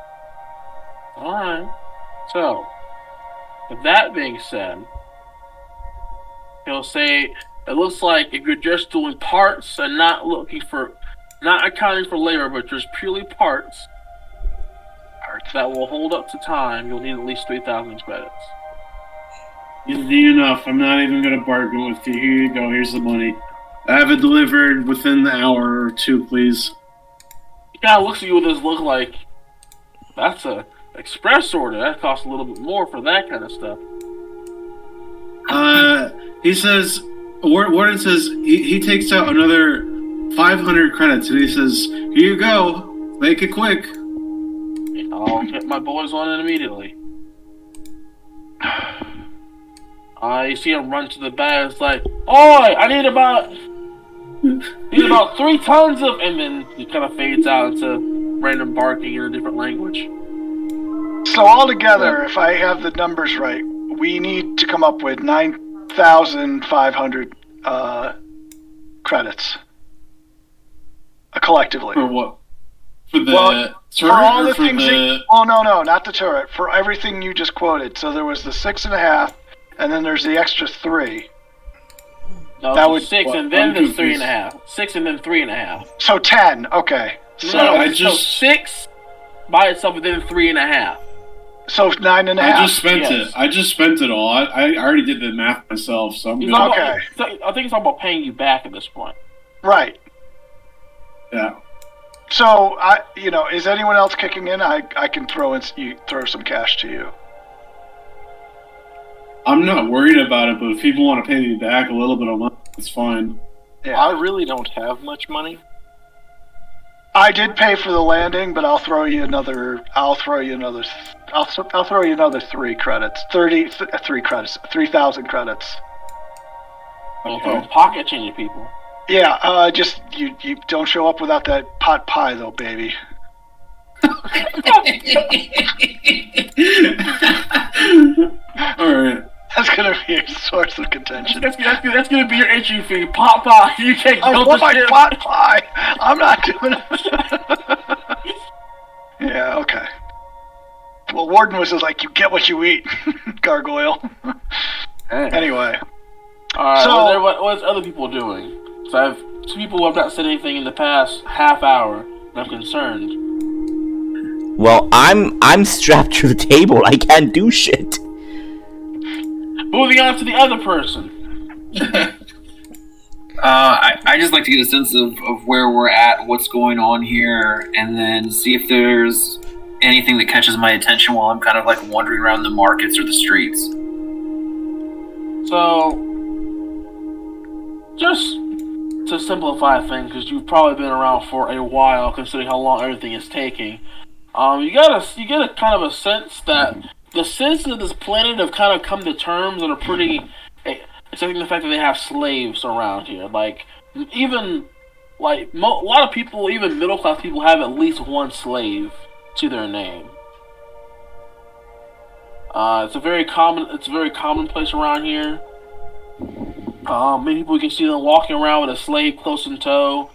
Speaker 3: Alright. So, with that being said, he'll say, it looks like if you're just doing parts and not accounting for labor, but just purely parts that will hold up to time, you'll need at least 3,000 credits.
Speaker 2: Easy enough. I'm not even going to bargain with you. Here you go. Here's the money. Have it delivered within the hour or two, please.
Speaker 3: He kind of looks at you with this look like, that's a express order. That costs a little bit more for that kind of stuff.
Speaker 2: He says, Warden says, he takes out another 500 credits, and he says, here you go. Make it quick.
Speaker 3: I'll get my boys on it immediately. You see him run to the bag. It's like, oi! I need about 3 tons of, and then he kind of fades out into random barking in a different language.
Speaker 4: So altogether, if I have the numbers right, we need to come up with 9,500 credits. collectively.
Speaker 2: For what? For the
Speaker 4: Well,
Speaker 2: turret
Speaker 4: for all
Speaker 2: or
Speaker 4: the
Speaker 2: for
Speaker 4: things
Speaker 2: the...
Speaker 4: oh, no, not the turret. For everything you just quoted. So there was the 6.5, and then there's the extra 3.
Speaker 3: No,
Speaker 4: That
Speaker 3: that
Speaker 4: would-
Speaker 3: 6
Speaker 2: what?
Speaker 3: and then
Speaker 2: I'm
Speaker 3: there's
Speaker 2: confused.
Speaker 3: 3.5. 6 and then 3.5.
Speaker 4: So 10. Okay. So
Speaker 3: So 6 by itself and then 3.5.
Speaker 4: so 9.5.
Speaker 2: I just spent
Speaker 3: Yes.
Speaker 2: it. I just spent it all. I already did the math myself, so I'm
Speaker 3: He's
Speaker 2: good.
Speaker 3: talking
Speaker 4: Okay.
Speaker 3: about, I think it's all about paying you back at this point.
Speaker 4: Right.
Speaker 2: Yeah.
Speaker 4: So is anyone else kicking in? I can throw some cash to you.
Speaker 2: I'm not worried about it, but if people want to pay me back a little bit of money, it's fine.
Speaker 4: Yeah.
Speaker 5: I really don't have much money.
Speaker 4: I did pay for the landing, but I'll throw you another. I'll throw you another 3 credits. 3 credits. 3,000 credits.
Speaker 3: Okay. Pocket changing people.
Speaker 4: Yeah. Just you don't show up without that pot pie though, baby.
Speaker 2: Alright.
Speaker 4: That's gonna be a source of contention.
Speaker 3: That's gonna be your entry fee. Pop pie. You can't
Speaker 4: I
Speaker 3: go
Speaker 4: want
Speaker 3: to
Speaker 4: my
Speaker 3: ship.
Speaker 4: pot pie. I'm not doing it. Yeah. Okay. Well, Warden was just like, "You get what you eat, gargoyle." Anyway.
Speaker 3: Alright,
Speaker 4: So-
Speaker 3: what's other people doing? So I have 2 people who have not said anything in the past half hour, and I'm concerned.
Speaker 1: Well, I'm strapped to the table. I can't do shit.
Speaker 3: Moving on to the other person.
Speaker 6: I just like to get a sense of where we're at, what's going on here, and then see if there's anything that catches my attention while I'm kind of like wandering around the markets or the streets.
Speaker 3: So, just to simplify things, because you've probably been around for a while, considering how long everything is taking, you get a kind of a sense that the citizens of this planet have kind of come to terms and are pretty accepting the fact that they have slaves around here. Like, even a lot of people, even middle class people, have at least one slave to their name. It's a very commonplace around here. Many people, you can see them walking around with a slave close in tow.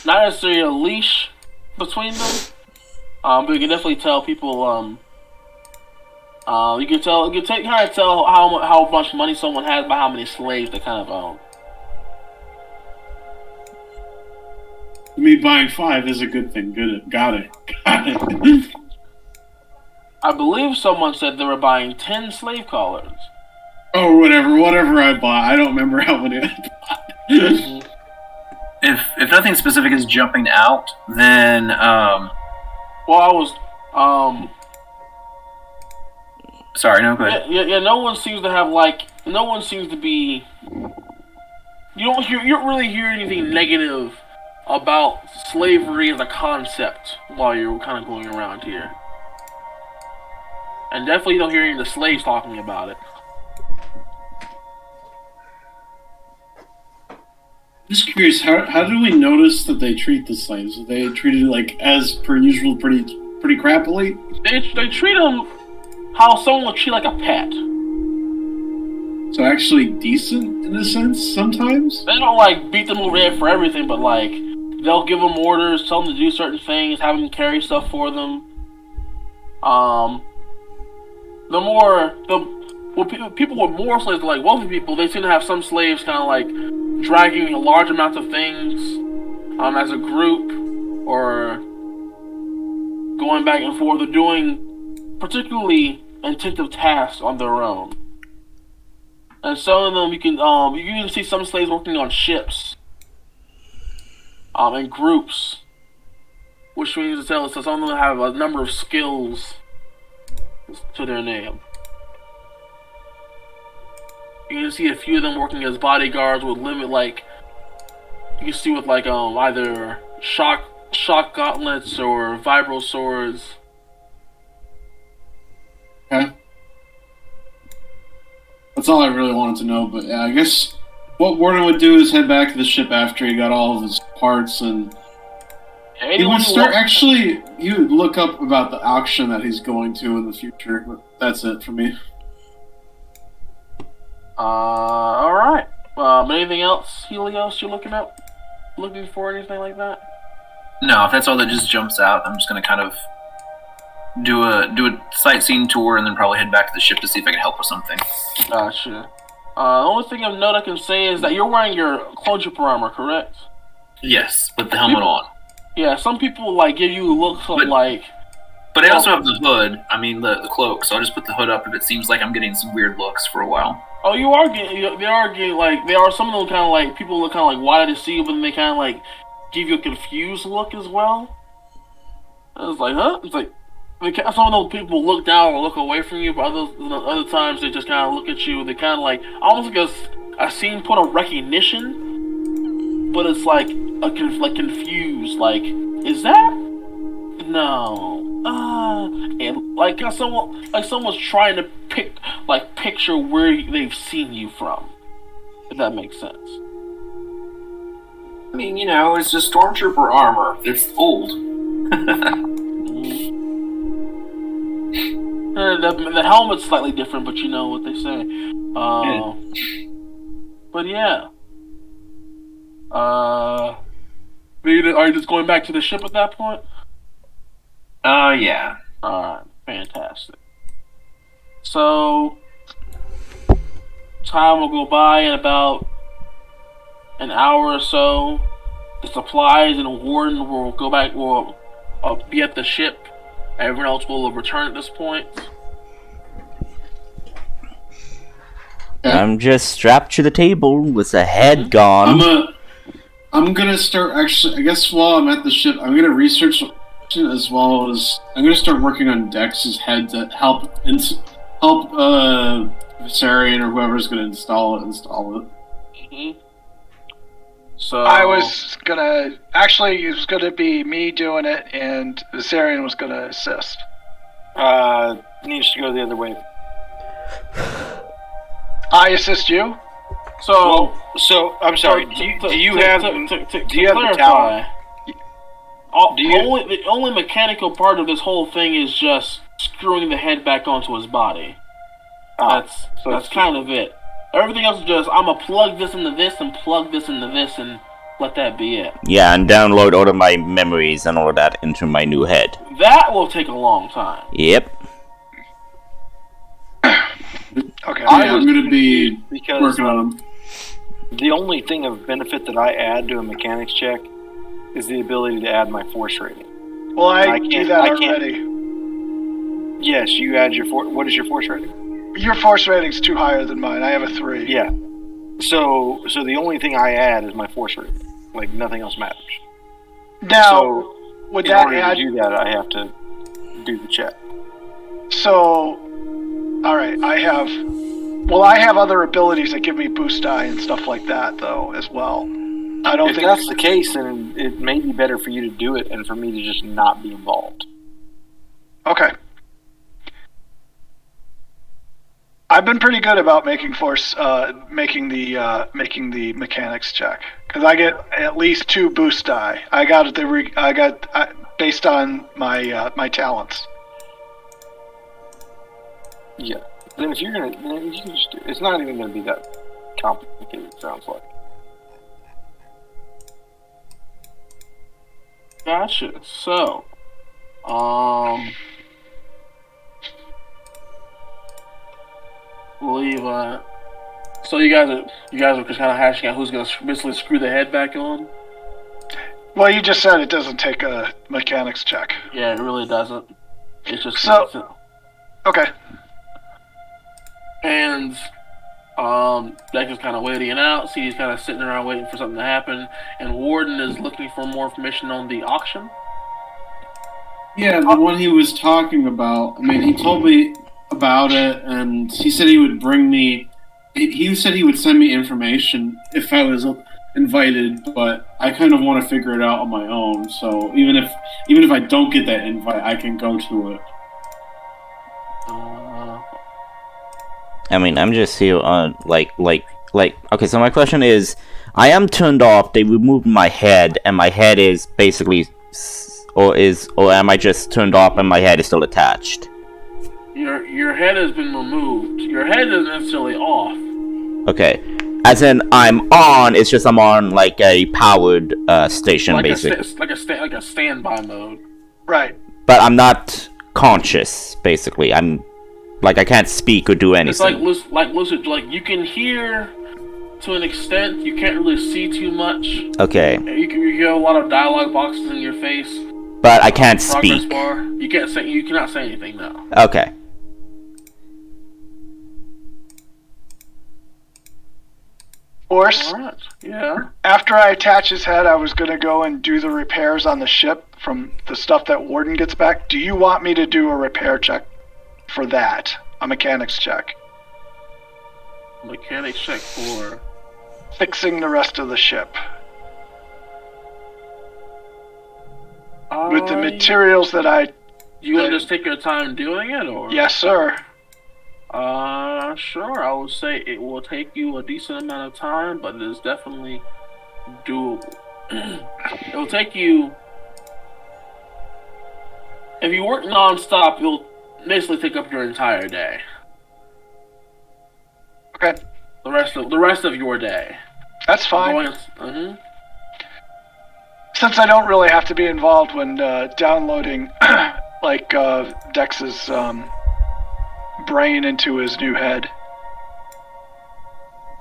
Speaker 3: Not necessarily a leash between them, but you can definitely tell people. You can kind of tell how much money someone has by how many slaves they kind of own.
Speaker 2: Me buying 5 is a good thing. Good. Got it.
Speaker 3: I believe someone said they were buying 10 slave collars.
Speaker 2: Oh, whatever I bought. I don't remember how many I bought.
Speaker 6: If nothing specific is jumping out, then
Speaker 3: Well, I was
Speaker 6: sorry, no, go ahead.
Speaker 3: Yeah. No one seems to be. You don't really hear anything negative about slavery as a concept while you're kind of going around here, and definitely you don't hear any of the slaves talking about it.
Speaker 2: Just curious, how do we notice that they treat the slaves? Are they treated like as per usual, pretty crappily?
Speaker 3: They treat them how someone would treat like a pet.
Speaker 2: So actually decent in a sense sometimes.
Speaker 3: They don't like beat them over the head for everything, but like they'll give them orders, tell them to do certain things, have them carry stuff for them. People with more slaves, like wealthy people, they seem to have some slaves kind of like dragging large amounts of things as a group, or going back and forth, or doing particularly intensive tasks on their own. And some of them you can see some slaves working on ships in groups, which means to tell us that some of them have a number of skills to their name. You can see a few of them working as bodyguards with you can see with either shock gauntlets or vibro swords.
Speaker 2: Okay. That's all I really wanted to know, but yeah, I guess what Warden would do is head back to the ship after he got all of his parts, and he would look up about the auction that he's going to in the future, but that's it for me.
Speaker 3: Alright. Anything else, Helios, you're looking for anything like that?
Speaker 6: No, if that's all that just jumps out, I'm just gonna kind of do a sightseeing tour and then probably head back to the ship to see if I can help with something.
Speaker 3: Gotcha. The only thing of note I can say is that you're wearing your clone armor, correct?
Speaker 6: Yes, with the helmet on.
Speaker 3: Yeah, some people like give you looks of like.
Speaker 6: But I also have the hood. I mean the cloak. So I'll just put the hood up if it seems like I'm getting some weird looks for a while.
Speaker 3: Oh, you are getting. They are getting like. They are some of them kind of like people look kind of like why did they see you, but then they kind of like give you a confused look as well. I was like, huh? It's like some of those people look down or look away from you, but other times they just kind of look at you. They kind of like almost like a scene point of recognition, but it's like confused. Like, is that? No. And like someone's trying to picture where they've seen you from. If that makes sense.
Speaker 6: I mean, it's just stormtrooper armor. It's old.
Speaker 3: The helmet's slightly different, but you know what they say. But yeah. Are you just going back to the ship at that point?
Speaker 6: Yeah.
Speaker 3: Alright, fantastic. So, time will go by in about an hour or so. The supplies and Warden will go back, will be at the ship. Everyone else will return at this point.
Speaker 1: I'm just strapped to the table with the head gone.
Speaker 2: I'm gonna start actually. I guess while I'm at the ship, I'm gonna research as well as I'm gonna start working on Dex's head to help Viserion or whoever's gonna install it.
Speaker 3: Mm-hmm. So
Speaker 4: it was gonna be me doing it, and Viserion was gonna assist.
Speaker 5: Needs to go the other way.
Speaker 4: I assist you.
Speaker 5: So I'm sorry. Do you have the talent?
Speaker 3: The only mechanical part of this whole thing is just screwing the head back onto his body. That's kind of it. Everything else is just I'm gonna plug this into this and plug this into this and let that be it.
Speaker 1: Yeah, and download all of my memories and all of that into my new head.
Speaker 3: That will take a long time.
Speaker 1: Yep.
Speaker 4: Okay.
Speaker 2: I'm gonna be working on them.
Speaker 5: The only thing of benefit that I add to a mechanics check is the ability to add my force rating.
Speaker 4: Well, I do that already.
Speaker 5: Yes, you add your force. What is your force rating?
Speaker 4: Your force rating's too higher than mine. I have a 3.
Speaker 5: Yeah. So the only thing I add is my force rating. Like nothing else matters.
Speaker 4: Now, would that
Speaker 5: in order to do that, I have to do the check.
Speaker 4: So, all right, I have other abilities that give me boost die and stuff like that, though, as well. I don't
Speaker 5: if
Speaker 4: think
Speaker 5: that's the case, then it may be better for you to do it and for me to just not be involved.
Speaker 4: Okay. I've been pretty good about making the mechanics check because I get at least 2 boost die. I got based on my talents.
Speaker 5: Yeah. Then if you're gonna, then you can just do it. It's not even gonna be that complicated. It sounds like.
Speaker 3: Gotcha. So, believe so you guys are just kind of hashing out who's gonna basically screw the head back on.
Speaker 4: Well, you just said it doesn't take a mechanics check.
Speaker 3: Yeah, it really doesn't. It's just
Speaker 4: okay.
Speaker 3: And Deck is kind of waiting it out. See, he's kind of sitting around waiting for something to happen. And Warden is looking for more information on the auction.
Speaker 2: Yeah, the one he was talking about. I mean, he told me about it, and he said he would bring me. He said he would send me information if I was invited, but I kind of want to figure it out on my own. So even if I don't get that invite, I can go to it.
Speaker 1: I mean, I'm just here on okay, so my question is, I am turned off, they removed my head, and my head is basically, or am I just turned off and my head is still attached?
Speaker 3: Your head has been removed. Your head isn't necessarily off.
Speaker 1: Okay. As in, I'm on. It's just I'm on like a powered station,
Speaker 3: like
Speaker 1: basically.
Speaker 3: like a standby mode.
Speaker 4: Right.
Speaker 1: But I'm not conscious. Basically, I'm like I can't speak or do anything.
Speaker 3: It's like lucid. Like you can hear to an extent. You can't really see too much.
Speaker 1: Okay.
Speaker 3: You hear a lot of dialogue boxes in your face.
Speaker 1: But I can't
Speaker 3: Progress
Speaker 1: speak.
Speaker 3: bar. You can't say. You cannot say anything now.
Speaker 1: Okay.
Speaker 4: Horse,
Speaker 3: Alright. Yeah.
Speaker 4: after I attach his head, I was going to go and do the repairs on the ship from the stuff that Warden gets back. Do you want me to do a repair check for that? A mechanics check.
Speaker 3: Mechanics check for
Speaker 4: Fixing the rest of the ship. With the materials that I...
Speaker 3: You want to just take your time doing it, or?
Speaker 4: Yes, sir.
Speaker 3: Sure. I would say it will take you a decent amount of time, but it is definitely doable. It will take you... If you work non-stop, you'll basically take up your entire day.
Speaker 4: Okay.
Speaker 3: The rest of your day.
Speaker 4: That's fine.
Speaker 3: Mm-hmm.
Speaker 4: Since I don't really have to be involved when downloading like Dex's brain into his new head.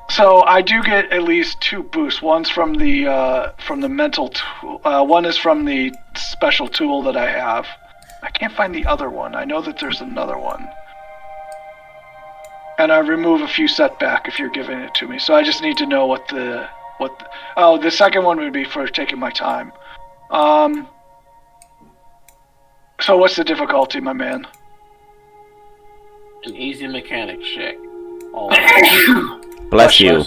Speaker 4: So I do get at least 2 boosts. One's from the mental tool. One is from the special tool that I have. I can't find the other one. I know that there's another one. And I remove a few setback if you're giving it to me. So I just need to know what the second one would be for taking my time. So what's the difficulty, my man?
Speaker 3: An easy mechanics check.
Speaker 1: Bless you.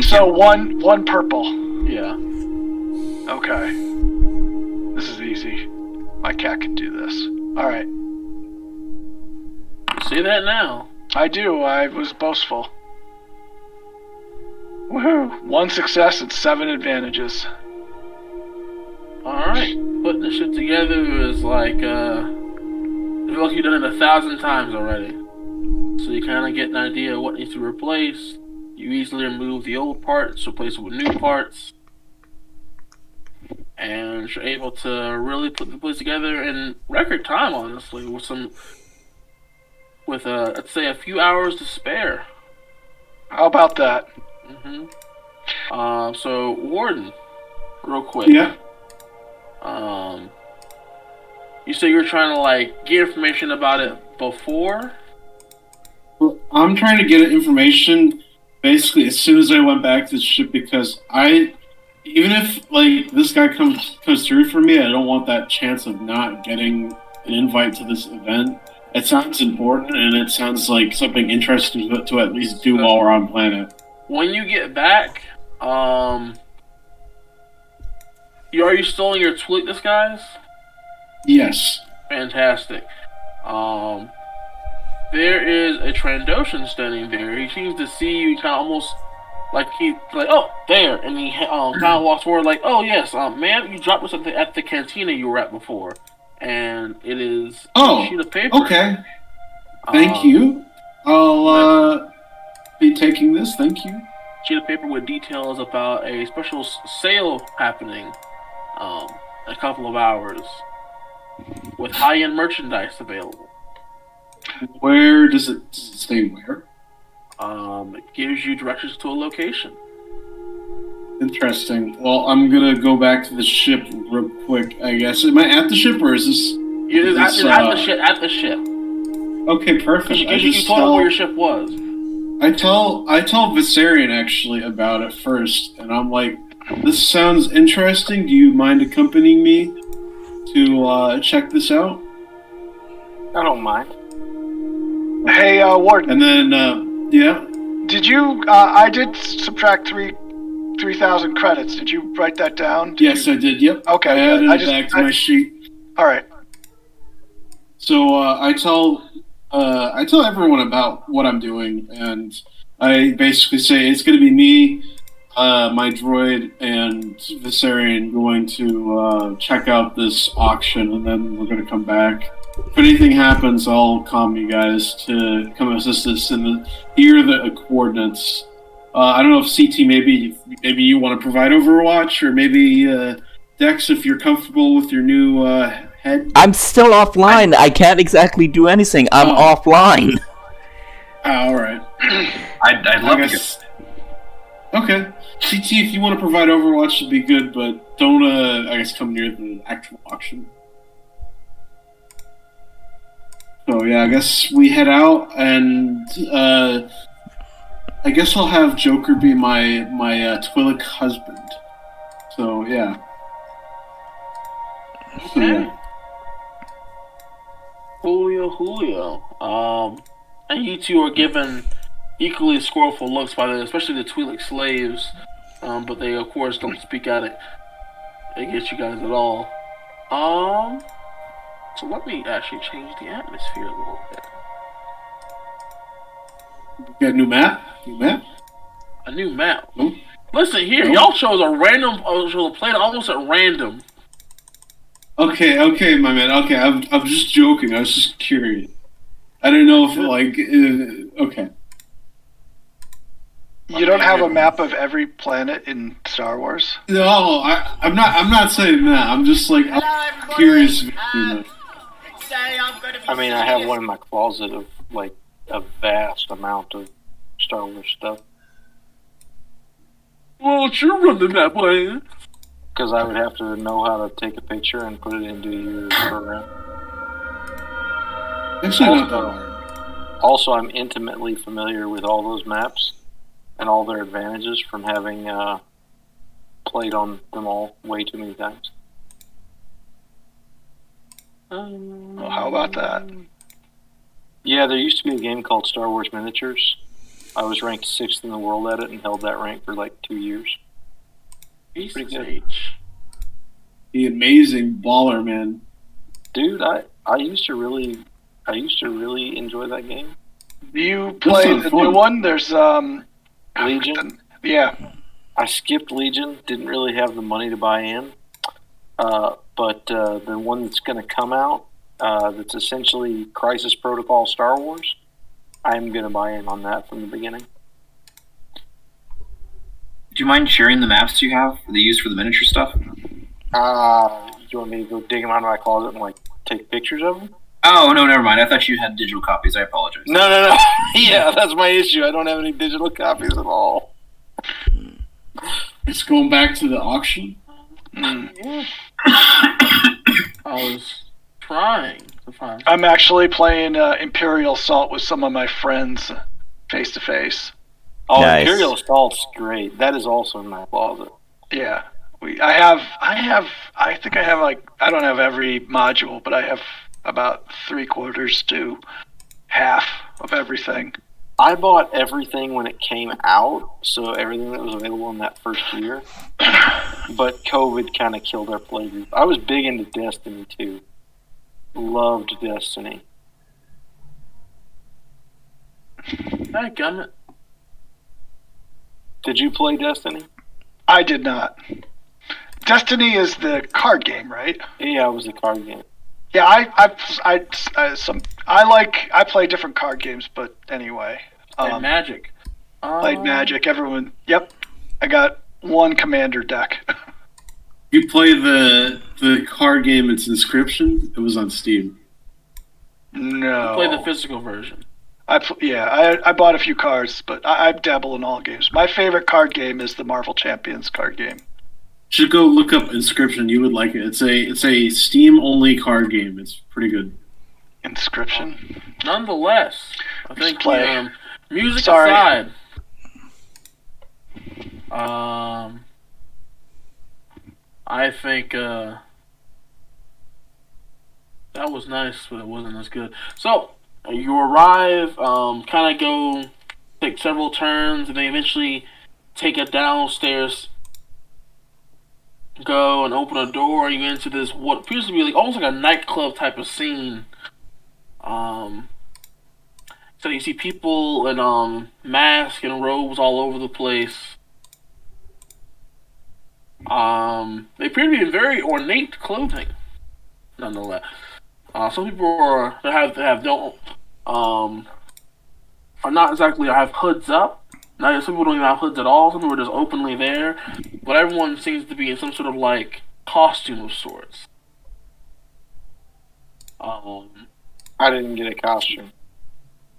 Speaker 4: So one purple.
Speaker 3: Yeah.
Speaker 4: Okay. This is easy. My cat can do this. Alright.
Speaker 3: You see that now?
Speaker 4: I do. I was boastful. Woohoo! 1 success and 7 advantages.
Speaker 3: Alright. Putting this shit together is like, I feel like you've done it 1,000 times already. So you kind of get an idea of what needs to be replaced. You easily remove the old parts, replace it with new parts. And you're able to really put the place together in record time, honestly, with let's say a few hours to spare.
Speaker 4: How about that?
Speaker 3: Mm-hmm. So Warden, real quick.
Speaker 2: Yeah.
Speaker 3: You say you were trying to like get information about it before?
Speaker 2: Well, I'm trying to get information basically as soon as I went back to the ship because even if like this guy comes through for me, I don't want that chance of not getting an invite to this event. It sounds important and it sounds like something interesting to at least do while we're on planet.
Speaker 3: When you get back, are you still in your tweet disguise?
Speaker 2: Yes.
Speaker 3: Fantastic. There is a Trandoshan standing there. He seems to see you kind of almost like oh, there, and he kind of walks forward like, oh yes, ma'am, you dropped us at the cantina you were at before, and it is a sheet of paper.
Speaker 2: Okay. Thank you. I'll be taking this. Thank you.
Speaker 3: Sheet of paper with details about a special sale happening in a couple of hours with high-end merchandise available.
Speaker 2: Where does it say where?
Speaker 3: It gives you directions to a location.
Speaker 2: Interesting. Well, I'm gonna go back to the ship real quick, I guess. Am I at the ship or is this...
Speaker 3: You're at the ship.
Speaker 2: Okay, perfect.
Speaker 3: You told him where your ship was.
Speaker 2: I tell Viserion actually about it first, and I'm like, this sounds interesting. Do you mind accompanying me to check this out?
Speaker 5: I don't mind.
Speaker 4: Hey, Warden.
Speaker 2: And then, yeah?
Speaker 4: Did you, I did subtract 3,000 credits. Did you write that down?
Speaker 2: Yes, I did, yep.
Speaker 4: Okay,
Speaker 2: I added it back to my sheet.
Speaker 4: Alright.
Speaker 2: So, I tell everyone about what I'm doing, and I basically say it's going to be me, my droid, and Viserion going to check out this auction, and then we're going to come back. If anything happens, I'll calm you guys to come assist us and here are the coordinates. I don't know if CT maybe you want to provide Overwatch, or maybe Dex if you're comfortable with your new head.
Speaker 1: I'm still offline. I can't exactly do anything. I'm offline.
Speaker 2: All right.
Speaker 6: I'd love to.
Speaker 2: Okay. CT, if you want to provide Overwatch, would be good, but don't, I guess, come near the actual auction. So, yeah, I guess we head out, and, I guess I'll have Joker be my Twilight husband. So, yeah.
Speaker 3: Okay. Julio. And you two are given equally scornful looks by especially the Twi'lek slaves, but they of course don't speak at it against you guys at all. So let me actually change the atmosphere a little bit.
Speaker 2: Got a new map?
Speaker 3: A new map.
Speaker 2: Hmm?
Speaker 3: Listen here, y'all chose a random, chose a planet almost at random.
Speaker 2: Okay, my man. Okay, I'm just joking. I was just curious. I don't know if okay.
Speaker 4: You don't have a map of every planet in Star Wars?
Speaker 2: No, I'm not saying that. I'm just like I'm curious.
Speaker 5: I mean, I have one in my closet of like a vast amount of Star Wars stuff.
Speaker 3: Well, don't you run the map, plan?
Speaker 5: Because I would have to know how to take a picture and put it into your program.
Speaker 2: Actually, not that hard.
Speaker 5: Also, I'm intimately familiar with all those maps and all their advantages from having played on them all way too many times.
Speaker 4: Well, how about that?
Speaker 5: Yeah, there used to be a game called Star Wars Miniatures. I was ranked 6th in the world at it and held that rank for like 2 years. Pretty good.
Speaker 2: The amazing baller, man.
Speaker 5: Dude, I used to really enjoy that game.
Speaker 4: You play the new one? There's
Speaker 5: Legion.
Speaker 4: Yeah.
Speaker 5: I skipped Legion. Didn't really have the money to buy in. But the one that's going to come out, that's essentially Crisis Protocol Star Wars, I'm going to buy in on that from the beginning.
Speaker 6: Do you mind sharing the maps you have that you use for the miniature stuff?
Speaker 5: Do you want me to go dig them out of my closet and like take pictures of them?
Speaker 6: Oh, no, never mind. I thought you had digital copies. I apologize.
Speaker 5: No. Yeah, that's my issue. I don't have any digital copies at all.
Speaker 2: It's going back to the auction.
Speaker 3: I was trying to find.
Speaker 4: I'm actually playing Imperial Assault with some of my friends face to face.
Speaker 5: Oh,
Speaker 1: Nice.
Speaker 5: Imperial Assault's great. That is also in my closet.
Speaker 4: Yeah. I think I have like, I don't have every module, but I have about 3/4 to half of everything.
Speaker 5: I bought everything when it came out, so everything that was available in that first year. But COVID kind of killed our play group. I was big into Destiny too. Loved Destiny.
Speaker 3: Dadgummit.
Speaker 5: Did you play Destiny?
Speaker 4: I did not. Destiny is the card game, right?
Speaker 5: Yeah, it was a card game.
Speaker 4: Yeah, I play different card games, but anyway.
Speaker 3: And Magic.
Speaker 4: Played Magic. Everyone. Yep. I got one commander deck.
Speaker 2: You play the card game. It's Inscription. It was on Steam.
Speaker 4: No.
Speaker 3: Play the physical version.
Speaker 4: I bought a few cards, but I dabble in all games. My favorite card game is the Marvel Champions card game.
Speaker 2: Should go look up Inscription. You would like it. It's a Steam only card game. It's pretty good.
Speaker 4: Inscription.
Speaker 3: Nonetheless, I think
Speaker 4: play.
Speaker 3: Music
Speaker 4: Sorry.
Speaker 3: aside, I think that was nice, but it wasn't as good. So you arrive, kind of go take several turns, and then eventually take a downstairs. Go and open a door. You into this what appears to be like almost like a nightclub type of scene. So you see people in masks and robes all over the place. They appear to be in very ornate clothing, nonetheless. Some people have don't are not exactly have hoods up. Now some people don't even have hoods at all. Some people are just openly there, but everyone seems to be in some sort of like costume of sorts.
Speaker 5: I didn't get a costume.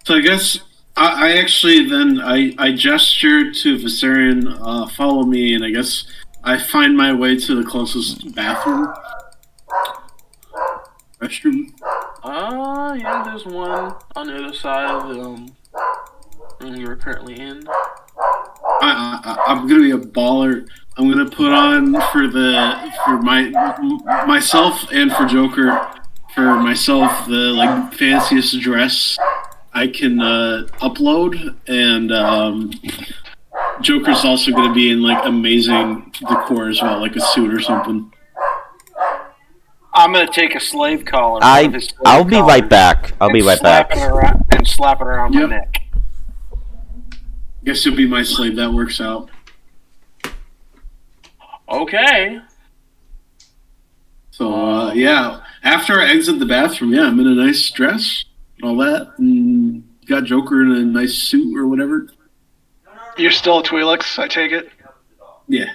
Speaker 2: So I guess I actually then I gesture to Viserion, follow me, and I guess I find my way to the closest bathroom. Restroom.
Speaker 3: Yeah, there's one on the other side of the room you're currently in.
Speaker 2: I'm gonna be a baller. I'm gonna put on for myself and for Joker. For myself, the like fanciest dress I can upload, and Joker's also gonna be in like amazing decor as well, like a suit or something.
Speaker 5: I'm gonna take a slave collar.
Speaker 1: I'll be right back. I'll be right back.
Speaker 5: And slap it around my neck.
Speaker 2: Guess you'll be my slave. That works out.
Speaker 3: Okay.
Speaker 2: So yeah, after I exit the bathroom, yeah, I'm in a nice dress, and all that, and got Joker in a nice suit or whatever.
Speaker 4: You're still a Twi'leks, I take it?
Speaker 2: Yeah.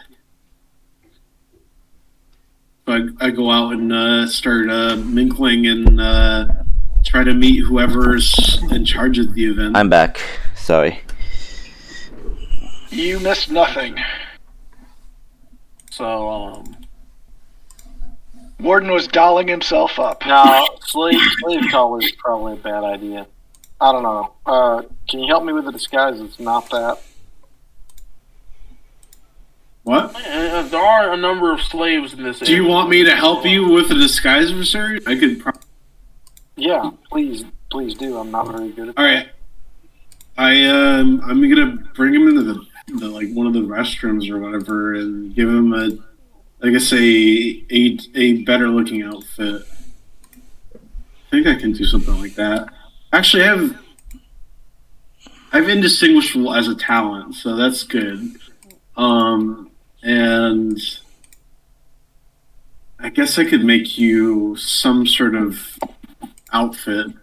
Speaker 2: So I go out and start mingling and try to meet whoever's in charge of the event.
Speaker 1: I'm back. Sorry.
Speaker 4: You missed nothing.
Speaker 3: So,
Speaker 4: Warden was dolling himself up.
Speaker 5: No, slave collar is probably a bad idea. I don't know. Can you help me with the disguise? It's not that.
Speaker 2: What?
Speaker 3: there are a number of slaves in this area.
Speaker 2: Do you want me to help you with a disguise, Viserion? I could.
Speaker 5: Yeah, please do. I'm not very good at that.
Speaker 2: All right. I'm gonna bring him into the like one of the restrooms or whatever, and give him a better looking outfit. I think I can do something like that. Actually, I have indistinguishable as a talent, so that's good. And I guess I could make you some sort of outfit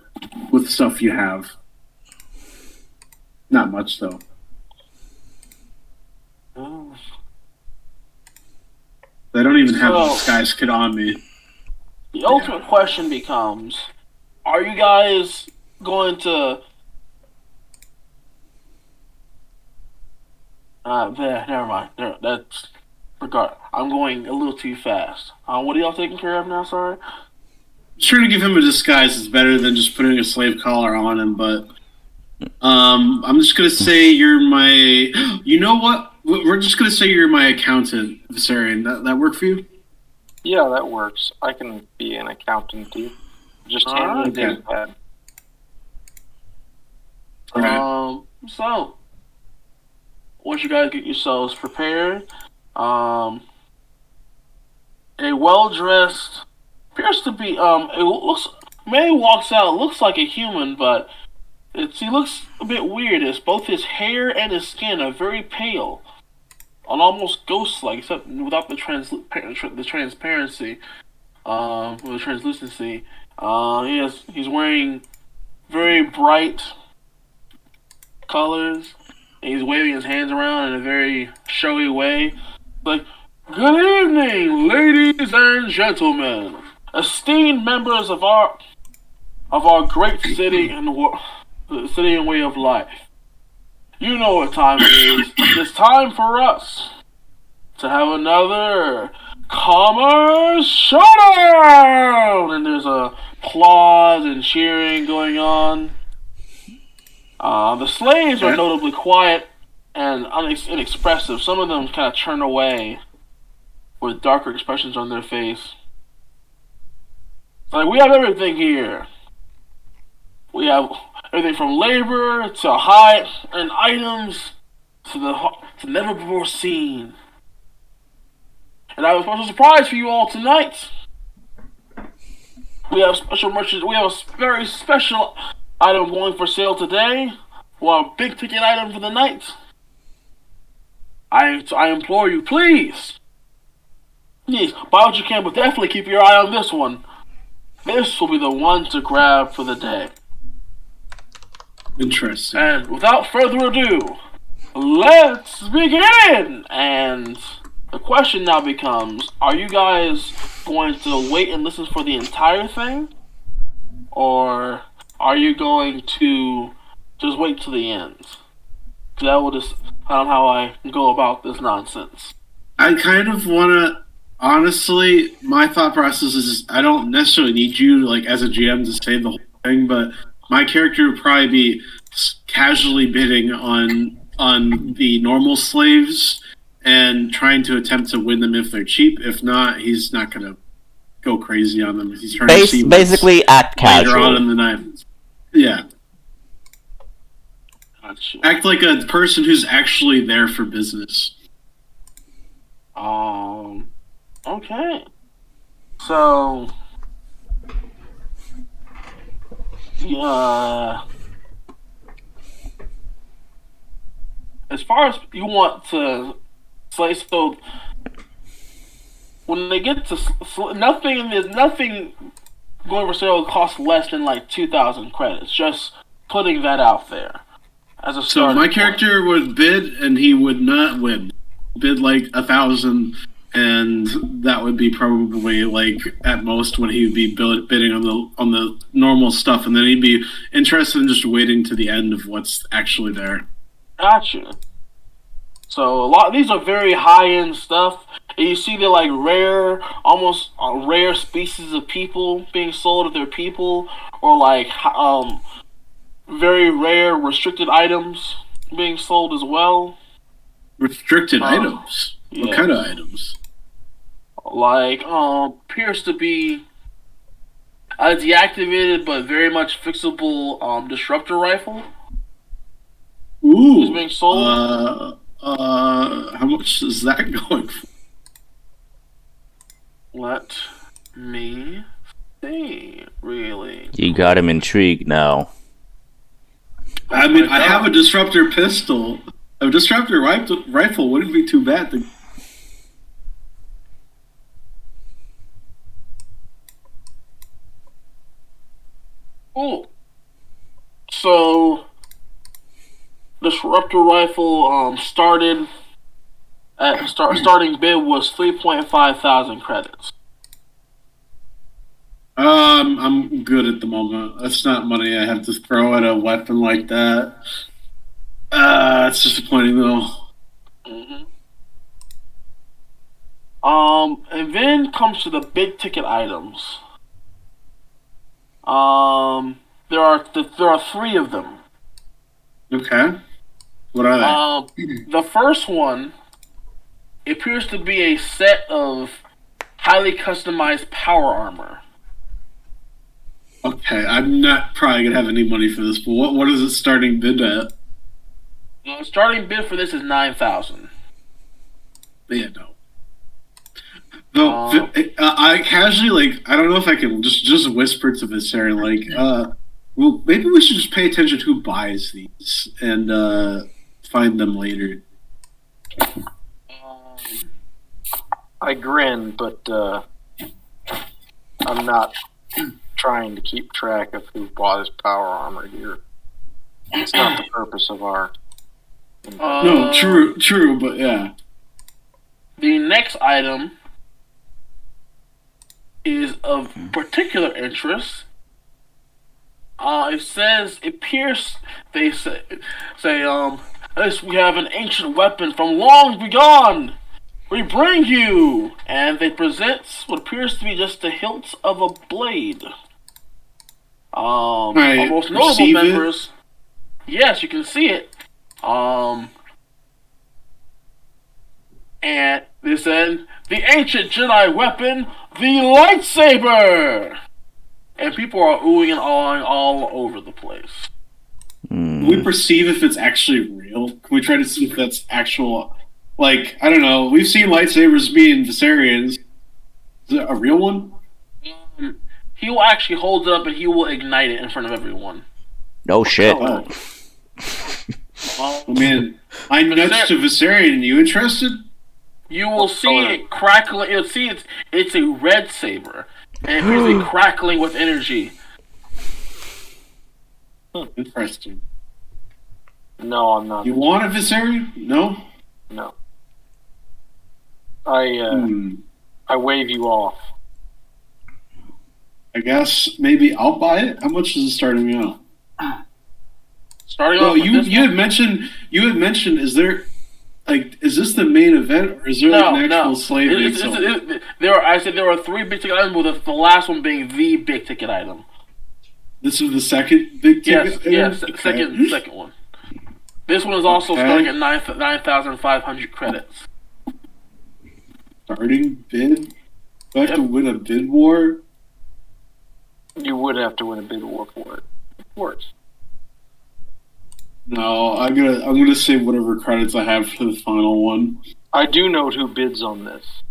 Speaker 2: with stuff you have. Not much, though. I don't even have the disguise kit on me.
Speaker 3: The ultimate question becomes, are you guys going to... never mind. That's... I'm going a little too fast. What are y'all taking care of now, sorry?
Speaker 2: Trying to give him a disguise is better than just putting a slave collar on him, but... I'm just gonna say you're my... You know what? We're just gonna say you're my accountant, Viserion. That work for you?
Speaker 5: Yeah, that works. I can be an accountant too. Just hand me a data pad.
Speaker 2: Okay.
Speaker 3: So, once you guys get yourselves prepared, a well-dressed, appears to be, man walks out, looks like a human, but he looks a bit weird, as both his hair and his skin are very pale, and almost ghost-like, except without the transparency, or the translucency. He's wearing very bright colors, and he's waving his hands around in a very showy way. Like, good evening, ladies and gentlemen, esteemed members of our great city and city and way of life. You know what time it is. It's time for us to have another Commerce Showdown! And there's applause and cheering going on. The slaves are notably quiet and inexpressive. Some of them kind of turn away with darker expressions on their face. Like, we have everything here. We have everything from labor to high and items to never before seen. And I have a special surprise for you all tonight. We have special merchandise. We have a very special item going for sale today. Well, a big ticket item for the night. I implore you, please. Buy what you can, but definitely keep your eye on this one. this will be the one to grab for the day.
Speaker 2: Interesting.
Speaker 3: And without further ado, let's begin! And the question now becomes, are you guys going to wait and listen for the entire thing? Or are you going to just wait till the end? Because that will just, I don't know how I go about this nonsense.
Speaker 2: I kind of want to, honestly, my thought process is I don't necessarily need you, like, as a GM to say the whole thing, but my character would probably be casually bidding on the normal slaves and trying to attempt to win them if they're cheap. If not, he's not going to go crazy on them. He's trying to see
Speaker 1: basically act
Speaker 2: later
Speaker 1: casual.
Speaker 2: on in the night. Yeah.
Speaker 3: Gotcha.
Speaker 2: Act like a person who's actually there for business.
Speaker 3: Okay. So, yeah. As far as you want to say, so when they get to there's nothing going for sale costs less than like 2,000 credits. Just putting that out there as a
Speaker 2: So
Speaker 3: starting
Speaker 2: my
Speaker 3: point.
Speaker 2: character would bid, and he would not win. Bid like 1,000, and that would be probably like at most what he would be bidding on the normal stuff, and then he'd be interested in just waiting to the end of what's actually there.
Speaker 3: Gotcha. So a lot of these are very high-end stuff. And you see they're like rare, almost rare species of people being sold to their people, or like very rare restricted items being sold as well.
Speaker 2: Restricted items?
Speaker 3: Yeah.
Speaker 2: What kind of items?
Speaker 3: Like appears to be a deactivated but very much fixable disruptor rifle.
Speaker 2: Ooh.
Speaker 3: Is being sold.
Speaker 2: How much is that going for?
Speaker 3: Let me see. Really.
Speaker 1: You got him intrigued now.
Speaker 2: I mean, I have a disruptor pistol. A disruptor rifle wouldn't be too bad.
Speaker 3: Cool. So, disruptor rifle starting bid was 3.5 thousand credits.
Speaker 2: I'm good at the moment. That's not money I have to throw at a weapon like that. It's disappointing though.
Speaker 3: Mm-hmm. And then comes to the big ticket items. There are three of them.
Speaker 2: Okay. What are they?
Speaker 3: The first one appears to be a set of highly customized power armor.
Speaker 2: Okay, I'm not probably gonna have any money for this, but what is it starting bid at?
Speaker 3: The starting bid for this is 9,000.
Speaker 2: Yeah, no. No, I casually I don't know if I can just whisper to Viserion well, maybe we should just pay attention to who buys these and find them later.
Speaker 5: I grin, but I'm not trying to keep track of who bought his power armor here. It's not the purpose of our...
Speaker 2: No, true, but yeah.
Speaker 3: The next item is of particular interest. It says, they say, this, we have an ancient weapon from long begone. We bring you, and they present what appears to be just the hilt of a blade. Our most notable members. Yes, you can see it. And they said, the ancient Jedi weapon, the lightsaber! And people are oohing and awing all over the place.
Speaker 2: Can we perceive if it's actually real? Can we try to see if that's actual... I don't know, we've seen lightsabers being Viserions. Is it a real one?
Speaker 3: He will actually hold it up and he will ignite it in front of everyone.
Speaker 1: No shit.
Speaker 2: Oh. I mean, I'm nuts to Viserion. You interested?
Speaker 3: You will see it crackling. You'll see it's a red saber. And it appears to be crackling with energy.
Speaker 2: Interesting.
Speaker 5: No, I'm not.
Speaker 2: You want it, Viserion? No?
Speaker 5: No. I wave you off.
Speaker 2: I guess maybe I'll buy it. How much is it starting me out?
Speaker 3: Starting
Speaker 2: Well,
Speaker 3: off with
Speaker 2: you had mentioned. Is there is this the main event, or is there an actual slave being sold?
Speaker 3: I said there were 3 big ticket items, with the last one being the big ticket item.
Speaker 2: This is the second big ticket item?
Speaker 3: Yes,
Speaker 2: Okay.
Speaker 3: second one. This one is also starting at 9,500 credits.
Speaker 2: Starting bid? Do I have to win a bid war?
Speaker 5: You would have to win a bid war for it. Of course.
Speaker 2: No, I'm gonna save whatever credits I have for the final one.
Speaker 5: I do know who bids on this.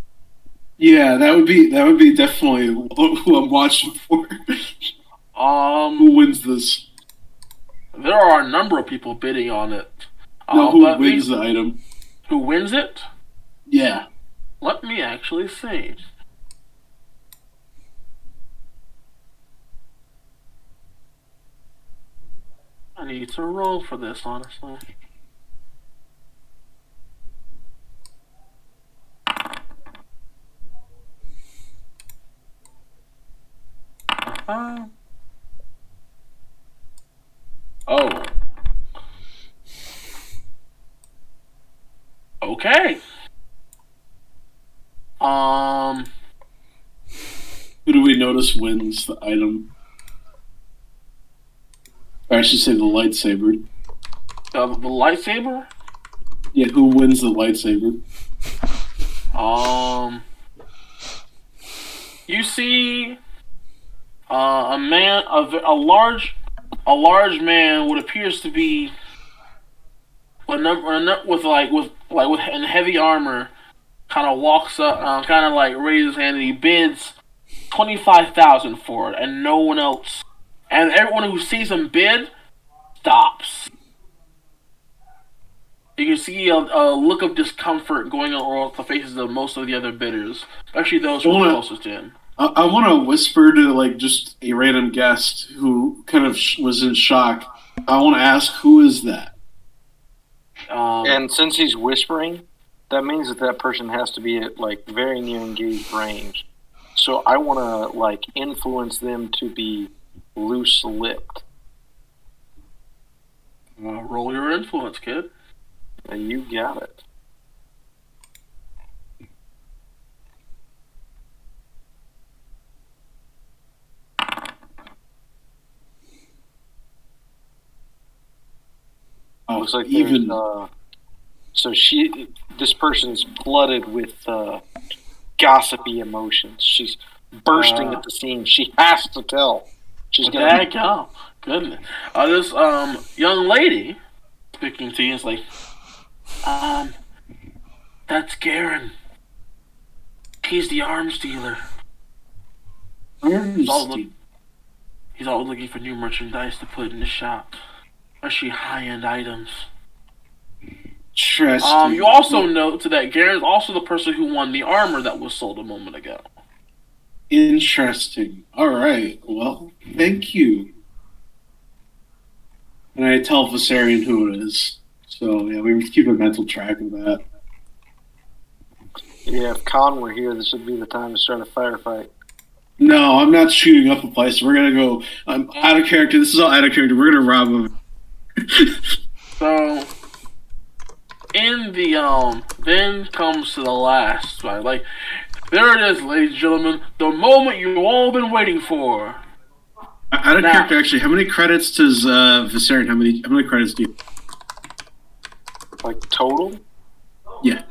Speaker 2: Yeah, that would be definitely who I'm watching for. Who wins this?
Speaker 3: There are a number of people bidding on it.
Speaker 2: No, who wins the item?
Speaker 3: Who wins it?
Speaker 2: Yeah.
Speaker 3: Let me actually see. I need to roll for this, honestly. Oh. Okay.
Speaker 2: Who do we notice wins the item? Or I should say the lightsaber.
Speaker 3: The lightsaber?
Speaker 2: Yeah, who wins the lightsaber?
Speaker 3: You see, a man, a large man, what appears to be in heavy armor, kind of walks up, kind of like raises his hand, and he bids 25,000 for it, and no one else. And everyone who sees him bid stops. You can see a look of discomfort going on the faces of most of the other bidders, especially those who are closest to him.
Speaker 2: I want to whisper to just a random guest who kind of was in shock. I want to ask, who is that?
Speaker 5: And since he's whispering, that means that person has to be at very near engaged range. So I want to influence them to be loose-lipped.
Speaker 3: Roll your influence, kid.
Speaker 5: You got it. Looks like even this person's flooded with gossipy emotions. She's bursting at the seams. She has to tell. She's gonna
Speaker 3: go. Goodness. This young lady speaking to you is like, that's Garen. He's the arms dealer. He's always looking for new merchandise to put in the shop, especially high-end items.
Speaker 2: Interesting.
Speaker 3: You also note that Garen's also the person who won the armor that was sold a moment ago.
Speaker 2: Interesting. All right. Well, thank you. And I tell Viserion who it is. So, yeah, we keep a mental track of that.
Speaker 5: Yeah, if Khan were here, this would be the time to start a firefight.
Speaker 2: No, I'm not shooting up a place. We're going to go... I'm out of character. This is all out of character. We're going to rob him.
Speaker 3: So, in the, then comes to the last one. There it is, ladies and gentlemen. The moment you've all been waiting for.
Speaker 2: Out of character, actually, how many credits does Viserion? How many credits do you?
Speaker 5: Total?
Speaker 2: Yeah.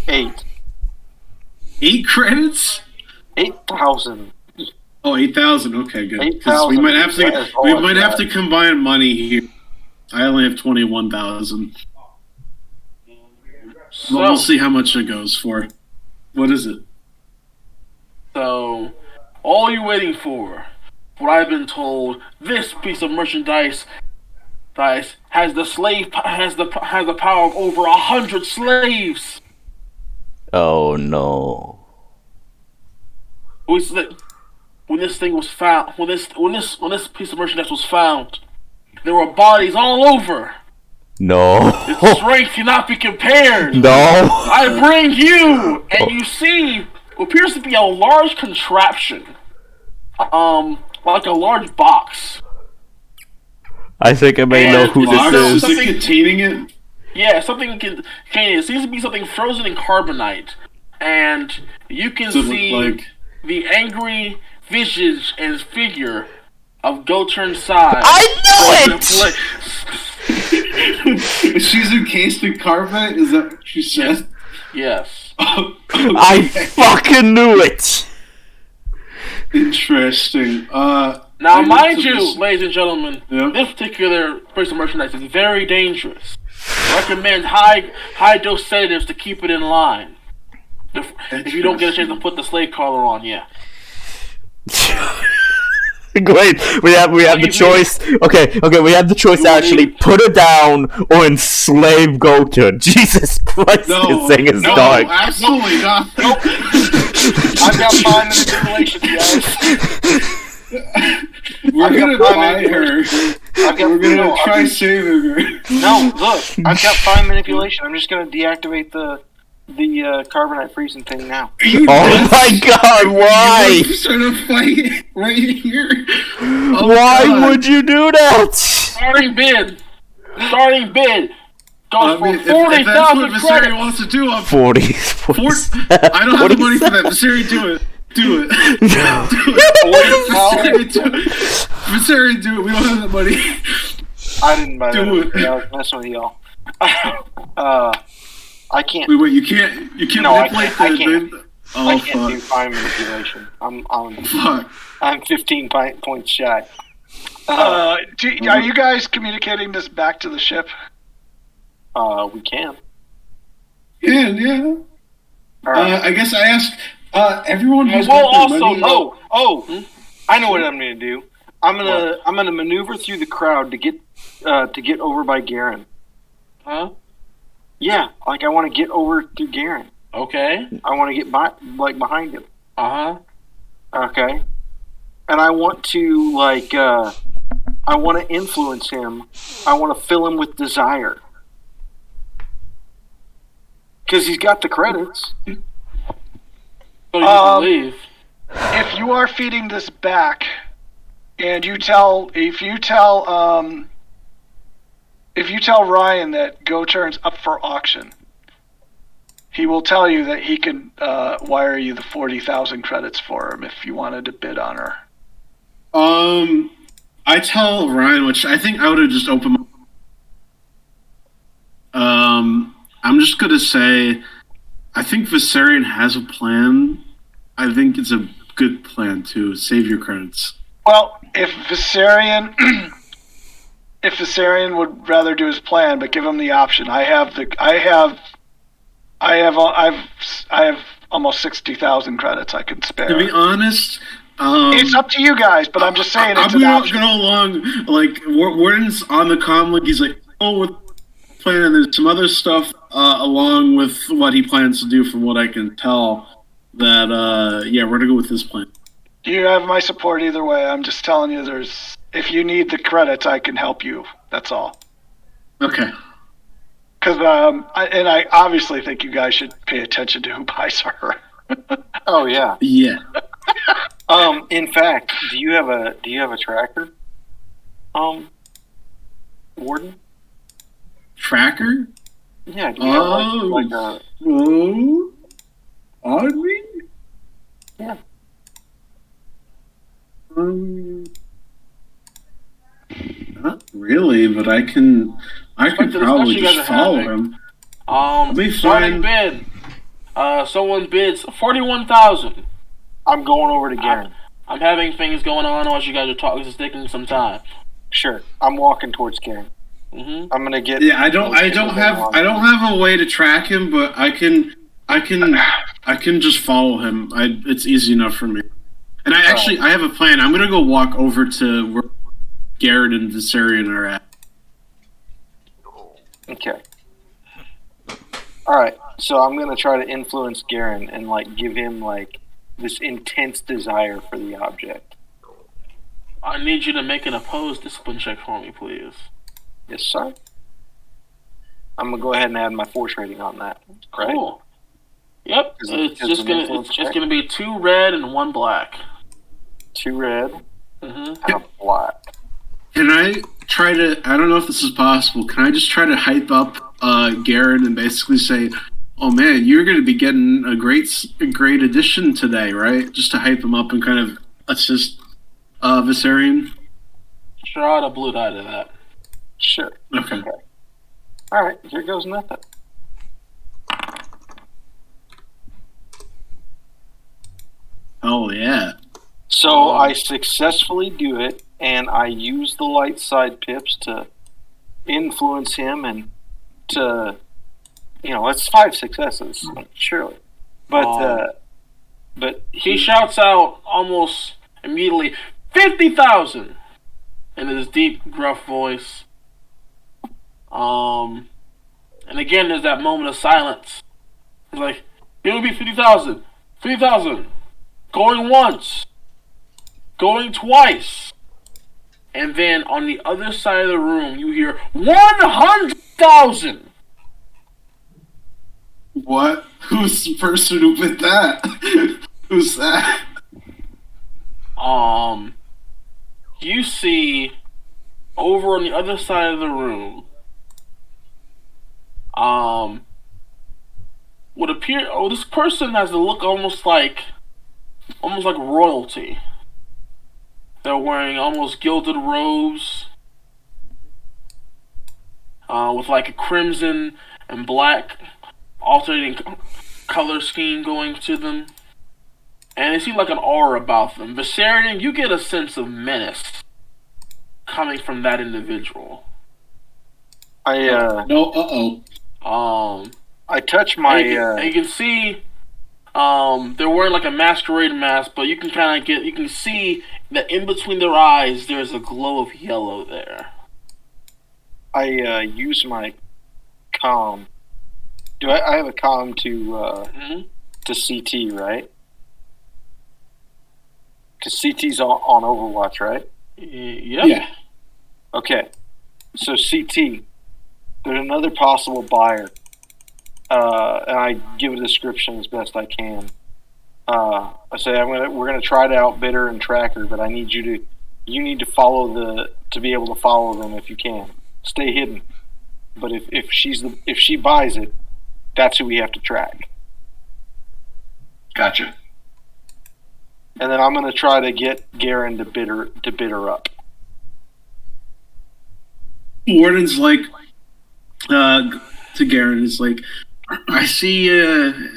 Speaker 5: 8.
Speaker 2: 8 credits?
Speaker 5: 8,000.
Speaker 2: Oh, 8,000. Okay, good.
Speaker 5: 8,000.
Speaker 2: We might have to combine money here. I only have 21,000.
Speaker 3: So,
Speaker 2: we'll see how much it goes for. What is it?
Speaker 3: So, all you're waiting for, what I've been told, this piece of merchandise has the power of over 100 slaves.
Speaker 1: Oh no.
Speaker 3: When this thing was found, when this piece of merchandise was found, there were bodies all over.
Speaker 1: No.
Speaker 3: Its strength cannot be compared.
Speaker 1: No.
Speaker 3: I bring you, and you see what appears to be a large contraption, like a large box.
Speaker 1: I think I may know who this
Speaker 2: Is
Speaker 1: is.
Speaker 2: it containing it?
Speaker 3: Yeah, something can. It seems to be something frozen in carbonite, and you can
Speaker 2: Does it
Speaker 3: see
Speaker 2: look like...
Speaker 3: the angry visage and figure of Goturn's side.
Speaker 1: I knew it!
Speaker 2: She's encased in carbonite? Is that what she said?
Speaker 3: Yes.
Speaker 1: I fucking knew it!
Speaker 2: Interesting.
Speaker 3: Now, mind you, ladies and gentlemen,
Speaker 2: Yeah.
Speaker 3: this particular piece of merchandise is very dangerous. Recommend high dose sedatives to keep it in line. If you don't get a chance to put the slave collar on, yeah.
Speaker 1: Wait, we have the choice. Okay, we have the choice to actually put her down or enslave Goten. Jesus Christ, this thing is dark.
Speaker 2: Absolutely not.
Speaker 5: Nope. I've got fine manipulation, guys.
Speaker 2: We're gonna buy her. We're gonna try saving her.
Speaker 5: No, look, I've got fine manipulation. I'm just gonna deactivate the carbonite freezing thing now.
Speaker 1: Oh my god, why?
Speaker 2: You're trying to fight right here. Oh,
Speaker 1: Why
Speaker 2: God.
Speaker 1: would you do that?
Speaker 3: Starting bid goes for
Speaker 2: If that's what
Speaker 3: 40,000
Speaker 2: Viseri
Speaker 3: credits.
Speaker 2: wants to do, I'm
Speaker 1: 40.
Speaker 2: I don't have the money for that. Viseri, do it. Do it. Viseri, do it. We don't have the money.
Speaker 5: I didn't buy
Speaker 2: Do
Speaker 5: that.
Speaker 2: it.
Speaker 5: I was messing with y'all. I can't.
Speaker 2: Wait, you can't
Speaker 5: No, I
Speaker 2: manipulate
Speaker 5: can't.
Speaker 2: the...
Speaker 5: I
Speaker 2: Oh,
Speaker 5: can't do
Speaker 2: fuck.
Speaker 5: fine manipulation.
Speaker 2: Fuck.
Speaker 5: I'm 15 points shy.
Speaker 4: Are you guys communicating this back to the ship?
Speaker 5: We can.
Speaker 2: Yeah.
Speaker 5: All right.
Speaker 2: I guess I asked everyone who's
Speaker 3: Well,
Speaker 2: got their
Speaker 3: also,
Speaker 2: money...
Speaker 5: I know what I'm gonna do. I'm gonna maneuver through the crowd to get over by Garen.
Speaker 3: Huh?
Speaker 5: Yeah, like I want to get over through Garen.
Speaker 3: Okay.
Speaker 5: I want to get behind him.
Speaker 3: Uh-huh.
Speaker 5: Okay. And I want to I want to influence him. I want to fill him with desire. Because he's got the credits.
Speaker 3: So you can leave.
Speaker 4: If you are feeding this back, and if you tell Ryan that Goturn's up for auction, he will tell you that he can wire you the 40,000 credits for him if you wanted to bid on her.
Speaker 2: I tell Ryan, which I think I would have just opened my... I'm just gonna say, I think Viserion has a plan. I think it's a good plan to save your credits.
Speaker 4: Well, if Viserion would rather do his plan, but give him the option, I have almost 60,000 credits I can spare.
Speaker 2: To be honest,
Speaker 4: it's up to you guys, but I'm just saying it's
Speaker 2: I'm
Speaker 4: an option.
Speaker 2: gonna go along. Like Warden's on the comm link. He's like, "Oh, with plan, there's some other stuff along with what he plans to do." From what I can tell, that we're gonna go with this plan.
Speaker 4: You have my support either way. I'm just telling you, if you need the credits, I can help you. That's all.
Speaker 2: Okay.
Speaker 4: Because I obviously think you guys should pay attention to who buys her.
Speaker 5: Oh yeah.
Speaker 2: Yeah.
Speaker 5: In fact, do you have a tracker? Warden?
Speaker 2: Tracker?
Speaker 5: Yeah, do you have like a...
Speaker 2: Oh, on me?
Speaker 5: Yeah.
Speaker 2: Not really, but I could probably just follow him. Be
Speaker 3: Starting
Speaker 2: fine.
Speaker 3: bid. Someone bids 41,000.
Speaker 5: I'm going over to Garen.
Speaker 3: I'm having things going on while you guys are talking. It's taking some time.
Speaker 5: Sure. I'm walking towards Garen.
Speaker 3: Mm-hmm.
Speaker 5: I'm gonna get...
Speaker 2: Yeah, I don't have a way to track him, but I can just follow him. It's easy enough for me. And I have a plan. I'm gonna go walk over to where Garrett and Viserion are at.
Speaker 5: Okay. All right, so I'm gonna try to influence Garen and like give him like this intense desire for the object.
Speaker 3: I need you to make an opposed discipline check for me, please.
Speaker 5: Yes, sir. I'm gonna go ahead and add my force rating on that. Right?
Speaker 3: Cool. Yep. It's
Speaker 5: an
Speaker 3: just
Speaker 5: influence check?
Speaker 3: gonna be 2 red and 1 black.
Speaker 5: 2 red
Speaker 3: Mm-hmm.
Speaker 5: and a black.
Speaker 2: Can I try to? I don't know if this is possible. Can I just try to hype up Garen and basically say, "Oh man, you're going to be getting a great addition today, right?" Just to hype him up and kind of assist Viserion.
Speaker 3: Sure, I'd have blue die to that.
Speaker 5: Sure.
Speaker 2: Okay.
Speaker 5: All right, here goes nothing.
Speaker 2: Oh yeah.
Speaker 5: So I successfully do it, and I use the light side pips to influence him and to, it's 5 successes, surely. But
Speaker 3: He shouts out almost immediately, 50,000 in his deep, gruff voice. And again, there's that moment of silence. He's like, it would be 50,000. 50,000. Going once. Going twice. And then on the other side of the room, you hear 100,000.
Speaker 2: What? Who's the person who did that? Who's that?
Speaker 3: You see over on the other side of the room, would appear. Oh, this person has a look almost like royalty. They're wearing almost gilded robes, with like a crimson and black alternating color scheme going to them. And they seem like an aura about them. Viserion, you get a sense of menace coming from that individual.
Speaker 5: I touch my.
Speaker 3: And you can see, they're wearing like a masquerade mask, but you can you can see that in between their eyes, there's a glow of yellow there.
Speaker 5: I use my comm. Do I have a comm to CT, right? Because CT's on Overwatch, right?
Speaker 3: Yep.
Speaker 2: Yeah.
Speaker 5: Okay. So CT, there's another possible buyer. And I give a description as best I can. I say we're gonna try to outbid her and track her, but I need you need to to be able to follow them if you can. Stay hidden. But if she buys it, that's who we have to track.
Speaker 2: Gotcha.
Speaker 5: And then I'm gonna try to get Garen to bid her up.
Speaker 2: Warden's like, to Garen is like, I see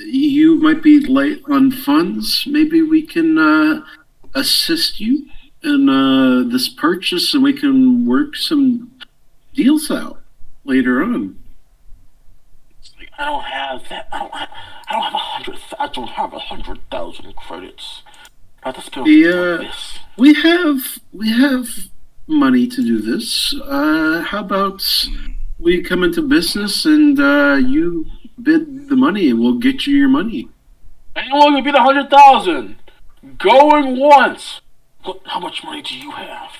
Speaker 2: you might be light on funds. Maybe we can assist you in this purchase, and we can work some deals out later on.
Speaker 3: I don't have that. I don't have 100,000 credits.
Speaker 2: We have money to do this. How about we come into business and you bid the money, and we'll get you your money.
Speaker 3: And you're only gonna bid 100,000. Going once. How much money do you have?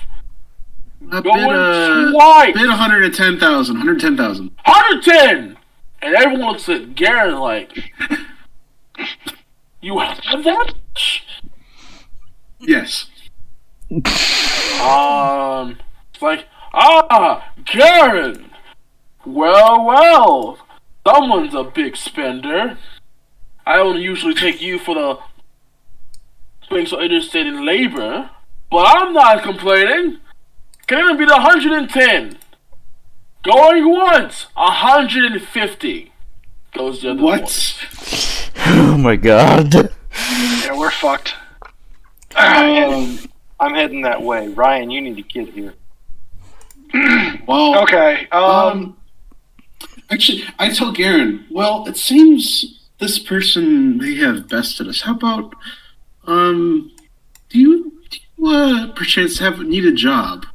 Speaker 3: Going twice.
Speaker 2: Bid 110,000. 110,000.
Speaker 3: 110. And everyone looks at Garen like, you have that?
Speaker 2: Yes.
Speaker 3: It's like, Garen. Well, someone's a big spender. I don't usually take you for the being so interested in labor, but I'm not complaining. Can even be the 110. Going once, 150. Goes the other
Speaker 2: What?
Speaker 3: Voice.
Speaker 1: Oh my god.
Speaker 4: Yeah, we're fucked.
Speaker 5: I'm heading that way. Ryan, you need to get here.
Speaker 2: Well,
Speaker 4: Okay.
Speaker 2: Actually, I tell Garen, well, it seems this person may have bested us. How about, do you perchance need a job?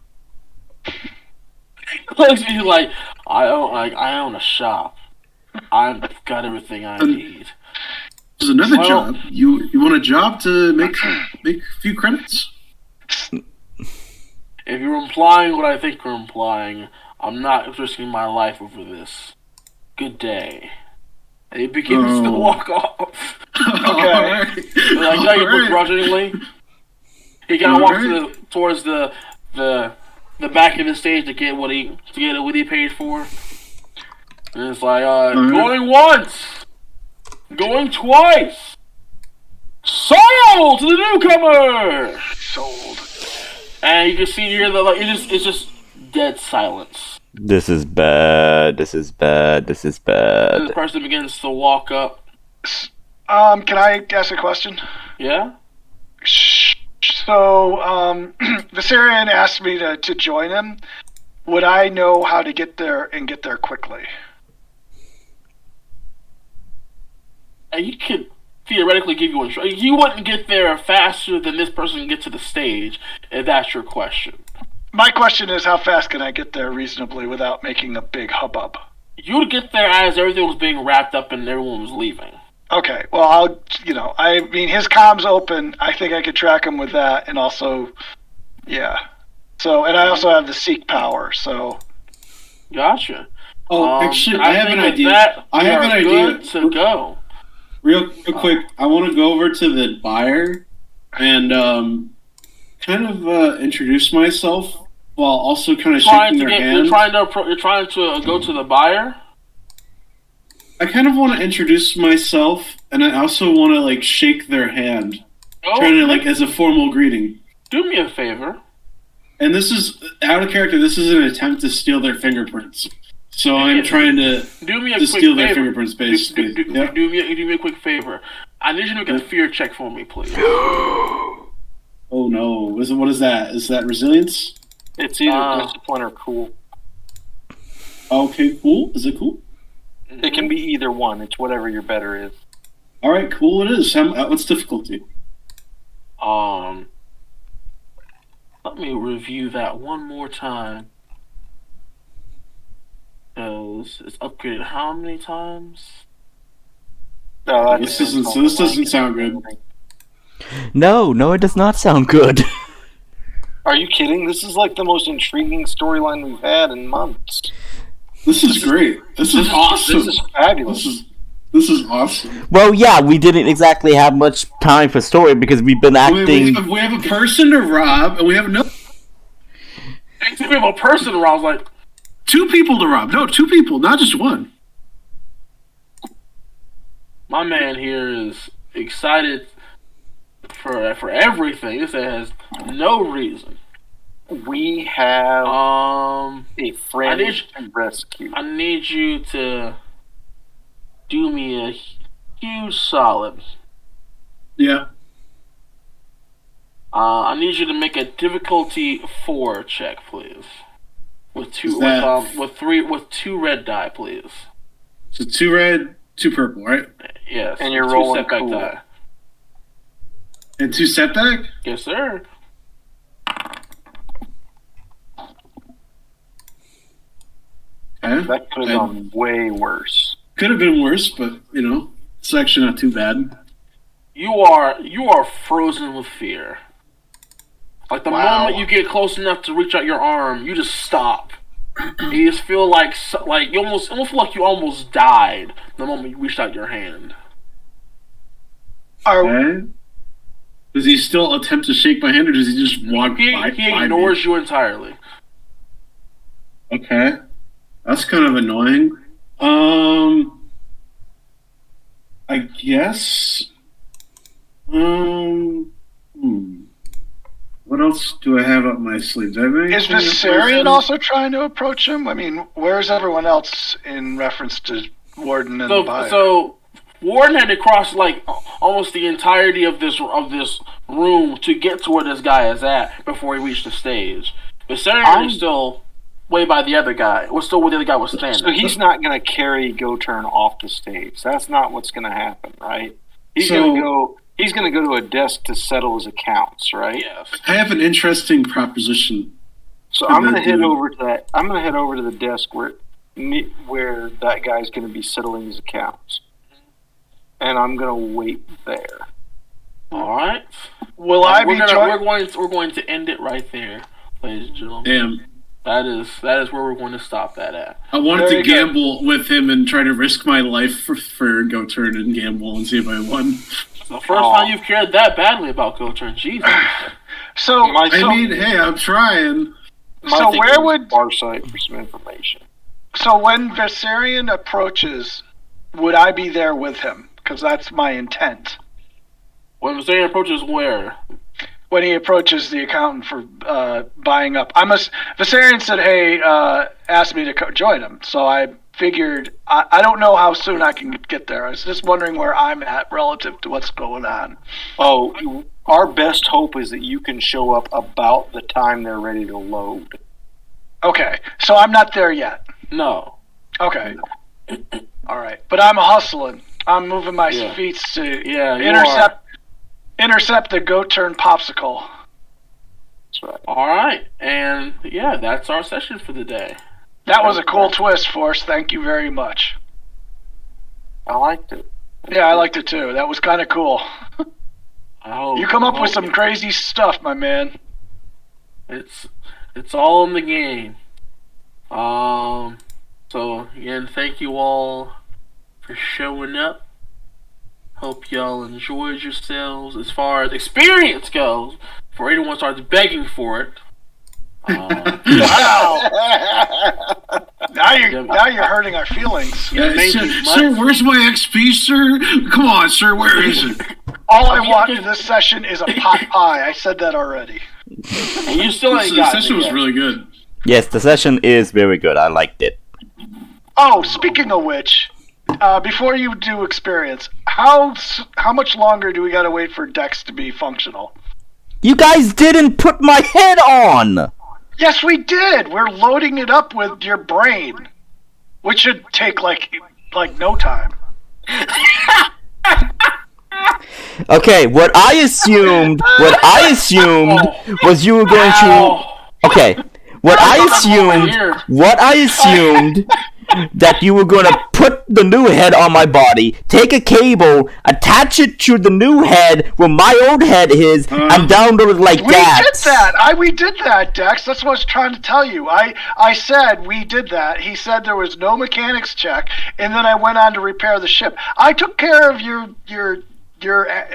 Speaker 3: He's like, I own a shop. I've got everything I need.
Speaker 2: There's another job. You want a job to make a few credits?
Speaker 3: If you're implying what I think you're implying, I'm not risking my life over this. Good day. And he begins to walk off.
Speaker 2: Okay.
Speaker 3: Like begrudgingly. He kind of walks towards the back of the stage to get what he paid for. And it's like, going once, going twice, sold to the newcomer.
Speaker 4: Sold.
Speaker 3: And you can see here it's just dead silence.
Speaker 1: This is bad. This is bad. This is bad.
Speaker 3: And the person begins to walk up.
Speaker 4: Can I ask a question?
Speaker 3: Yeah?
Speaker 4: So, Viserion asked me to join him. Would I know how to get there and get there quickly?
Speaker 3: And you could theoretically give you instructions. You wouldn't get there faster than this person can get to the stage, if that's your question.
Speaker 4: My question is, how fast can I get there reasonably without making a big hubbub?
Speaker 3: You'd get there as everything was being wrapped up and everyone was leaving.
Speaker 4: Okay, well, I mean, his comms open. I think I could track him with that, and also, yeah. So, and I also have the seek power, so.
Speaker 3: Gotcha.
Speaker 2: Oh, actually, I have an idea. I have an idea.
Speaker 3: Good to go.
Speaker 2: Real quick, I want to go over to the buyer and kind of introduce myself while also kind of shaking their hand.
Speaker 3: You're trying to go to the buyer?
Speaker 2: I kind of want to introduce myself, and I also want to shake their hand, trying to as a formal greeting.
Speaker 3: Do me a favor.
Speaker 2: And this is out of character. This is an attempt to steal their fingerprints. So I'm trying to steal their fingerprints, basically.
Speaker 3: Do me a quick favor. I need you to make a fear check for me, please.
Speaker 2: Oh no! What is that? Is that resilience?
Speaker 5: It's either discipline or cool.
Speaker 2: Okay, cool. Is it cool?
Speaker 5: It can be either one. It's whatever your better is.
Speaker 2: All right, cool. It is. What's difficulty?
Speaker 3: Let me review that one more time. It's upgraded how many times?
Speaker 2: This doesn't sound good.
Speaker 1: No, it does not sound good.
Speaker 5: Are you kidding? This is the most intriguing storyline we've had in months.
Speaker 2: This is great. This is awesome.
Speaker 5: This is fabulous.
Speaker 2: This is awesome.
Speaker 1: Well, yeah, we didn't exactly have much time for story because we've been acting.
Speaker 2: We have a person to rob, and we have no.
Speaker 3: We have a person to rob, like
Speaker 2: 2 people to rob. No, 2 people, not just one.
Speaker 3: My man here is excited for everything. This has no reason.
Speaker 5: We have a friend to rescue.
Speaker 3: I need you to do me a huge solid.
Speaker 2: Yeah.
Speaker 3: I need you to make a difficulty 4 check, please. With 2 red die, please.
Speaker 2: So 2 red, 2 purple, right?
Speaker 3: Yes.
Speaker 5: And you're
Speaker 3: 2
Speaker 5: rolling
Speaker 3: setback
Speaker 5: cool.
Speaker 3: die.
Speaker 2: And 2 setback?
Speaker 3: Yes, sir.
Speaker 2: Okay.
Speaker 5: That could have gone way worse.
Speaker 2: Could have been worse, but it's actually not too bad.
Speaker 3: You are frozen with fear. Like the moment you get close enough to reach out your arm, you just stop. You just feel like you almost feel like you almost died the moment you reached out your hand.
Speaker 2: Okay. Does he still attempt to shake my hand, or does he just walk by?
Speaker 3: He ignores you entirely.
Speaker 2: Okay. That's kind of annoying. I guess. What else do I have up my sleeves?
Speaker 4: Is Viserion also trying to approach him? I mean, where's everyone else in reference to Warden and the buyer?
Speaker 3: So Warden had to cross almost the entirety of this room to get to where this guy is at before he reached the stage. Viserion is still way by the other guy. Was still where the other guy was standing.
Speaker 5: So he's not going to carry Go-Turn off the stage. That's not what's going to happen, right? He's going to go to a desk to settle his accounts, right?
Speaker 3: Yes.
Speaker 2: I have an interesting proposition.
Speaker 5: So I'm going to head over to that. I'm going to head over to the desk where where that guy's going to be settling his accounts, and I'm going to wait there.
Speaker 3: All right.
Speaker 4: Will I be
Speaker 3: we're going to end it right there, ladies and gentlemen.
Speaker 2: Damn.
Speaker 3: That is where we're going to stop that at.
Speaker 2: I wanted to gamble with him and try to risk my life for Go Turn and gamble and see if I won.
Speaker 3: The first time you've cared that badly about Go Turn, Jesus.
Speaker 2: Hey, I'm trying.
Speaker 4: So where would
Speaker 5: Farsight for some information?
Speaker 4: So when Viserion approaches, would I be there with him? Because that's my intent.
Speaker 3: When Viserion approaches where?
Speaker 4: When he approaches the accountant for buying up. Viserion said, hey, asked me to join him. So I figured, I don't know how soon I can get there. I was just wondering where I'm at relative to what's going on.
Speaker 5: Oh, our best hope is that you can show up about the time they're ready to load.
Speaker 4: Okay, so I'm not there yet.
Speaker 3: No.
Speaker 4: Okay. All right, but I'm hustling. I'm moving my feet to intercept the Go Turn popsicle.
Speaker 5: That's right.
Speaker 3: All right, and that's our session for the day.
Speaker 4: That was a cool twist, Force. Thank you very much.
Speaker 5: I liked it.
Speaker 4: Yeah, I liked it too. That was kind of cool. You come up with some crazy stuff, my man.
Speaker 3: It's all in the game. So again, thank you all for showing up. Hope y'all enjoyed yourselves as far as experience goes. Before anyone starts begging for it.
Speaker 4: Wow! Now you're hurting our feelings.
Speaker 2: Sir, where's my XP, sir? Come on, sir, where is it?
Speaker 4: All I want in this session is a pot pie. I said that already.
Speaker 3: And you still ain't got it.
Speaker 2: The session was really good.
Speaker 1: Yes, the session is very good. I liked it.
Speaker 4: Oh, speaking of which, before you do experience, how much longer do we gotta wait for Dex to be functional?
Speaker 1: You guys didn't put my head on!
Speaker 4: Yes, we did! We're loading it up with your brain. Which should take, like no time.
Speaker 1: Okay, what I assumed was you were going to... Okay, what I assumed that you were going to put the new head on my body, take a cable, attach it to the new head where my old head is, and download it like that.
Speaker 4: We did that, Dex. That's what I was trying to tell you. I said we did that. He said there was no mechanics check, and then I went on to repair the ship. I took care of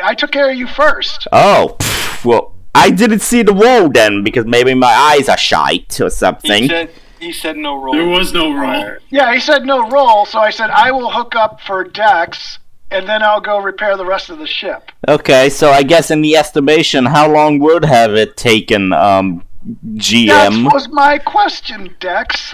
Speaker 4: I took care of you first.
Speaker 1: Oh, well, I didn't see the roll then, because maybe my eyes are shite or something.
Speaker 5: He said no roll.
Speaker 2: There was no roll.
Speaker 4: Yeah, he said no roll, so I said I will hook up for Dex, and then I'll go repair the rest of the ship.
Speaker 1: Okay, so I guess in the estimation, how long would have it taken, GM?
Speaker 4: That was my question, Dex.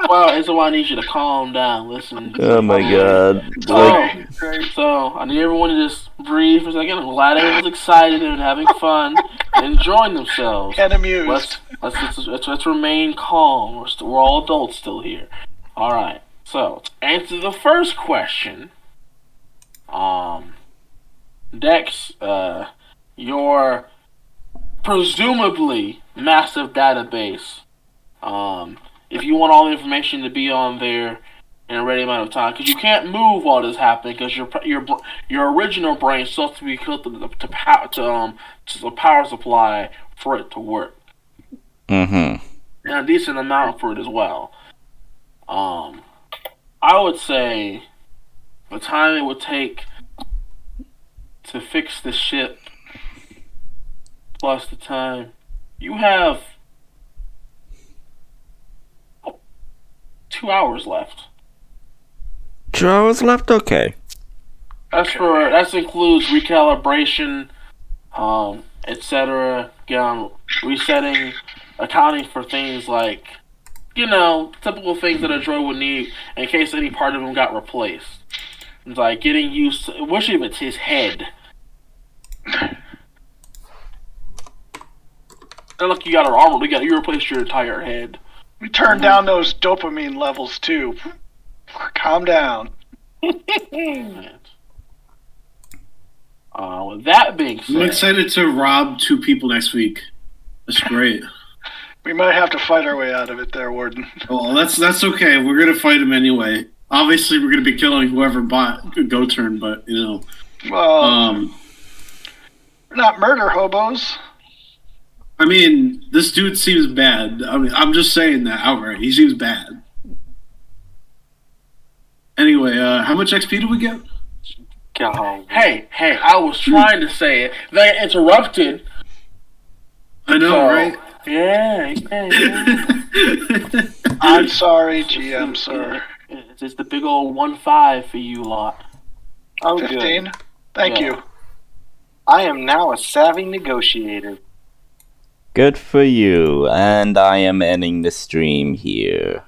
Speaker 3: Well, it's why I need you to calm down. Listen.
Speaker 1: Oh my god.
Speaker 3: So, I need everyone to just breathe for a second. I'm glad everyone's excited and having fun and enjoying themselves.
Speaker 4: And amused.
Speaker 3: Let's remain calm. We're all adults still here. Alright. So, to answer the first question, Dex, your presumably massive database, if you want all the information to be on there in a ready amount of time, because you can't move while this is happening, because your original brain still has to be hooked to the power supply for it to work.
Speaker 1: Mm-hmm.
Speaker 3: And a decent amount for it as well. I would say the time it would take to fix the ship plus the time you have 2 hours left.
Speaker 1: 2 hours left? Okay.
Speaker 3: That includes recalibration, etc. Resetting, accounting for things like, typical things that a droid would need in case any part of him got replaced. It's like getting used to, what if it's his head? And look, you got our armor, you replaced your entire head.
Speaker 4: We turned down those dopamine levels too. Calm down.
Speaker 3: With that being said,
Speaker 2: I'm excited to rob 2 people next week. That's great.
Speaker 4: We might have to fight our way out of it there, Warden.
Speaker 2: Well, that's okay. We're gonna fight him anyway. Obviously, we're gonna be killing whoever bought Go Turn, but you know.
Speaker 4: Well, we're not murder hobos.
Speaker 2: I mean, this dude seems bad. I mean, I'm just saying that outright. He seems bad. Anyway, how much XP do we get?
Speaker 5: God.
Speaker 3: Hey, I was trying to say it. They interrupted.
Speaker 2: I know,
Speaker 3: So,
Speaker 2: right?
Speaker 3: Yeah.
Speaker 4: I'm sorry, GM, sir.
Speaker 3: It's just the big old 1-5 for you lot.
Speaker 5: Oh,
Speaker 4: 15?
Speaker 5: good.
Speaker 4: Thank
Speaker 3: Yeah.
Speaker 4: you.
Speaker 5: I am now a savvy negotiator.
Speaker 1: Good for you, and I am ending the stream here.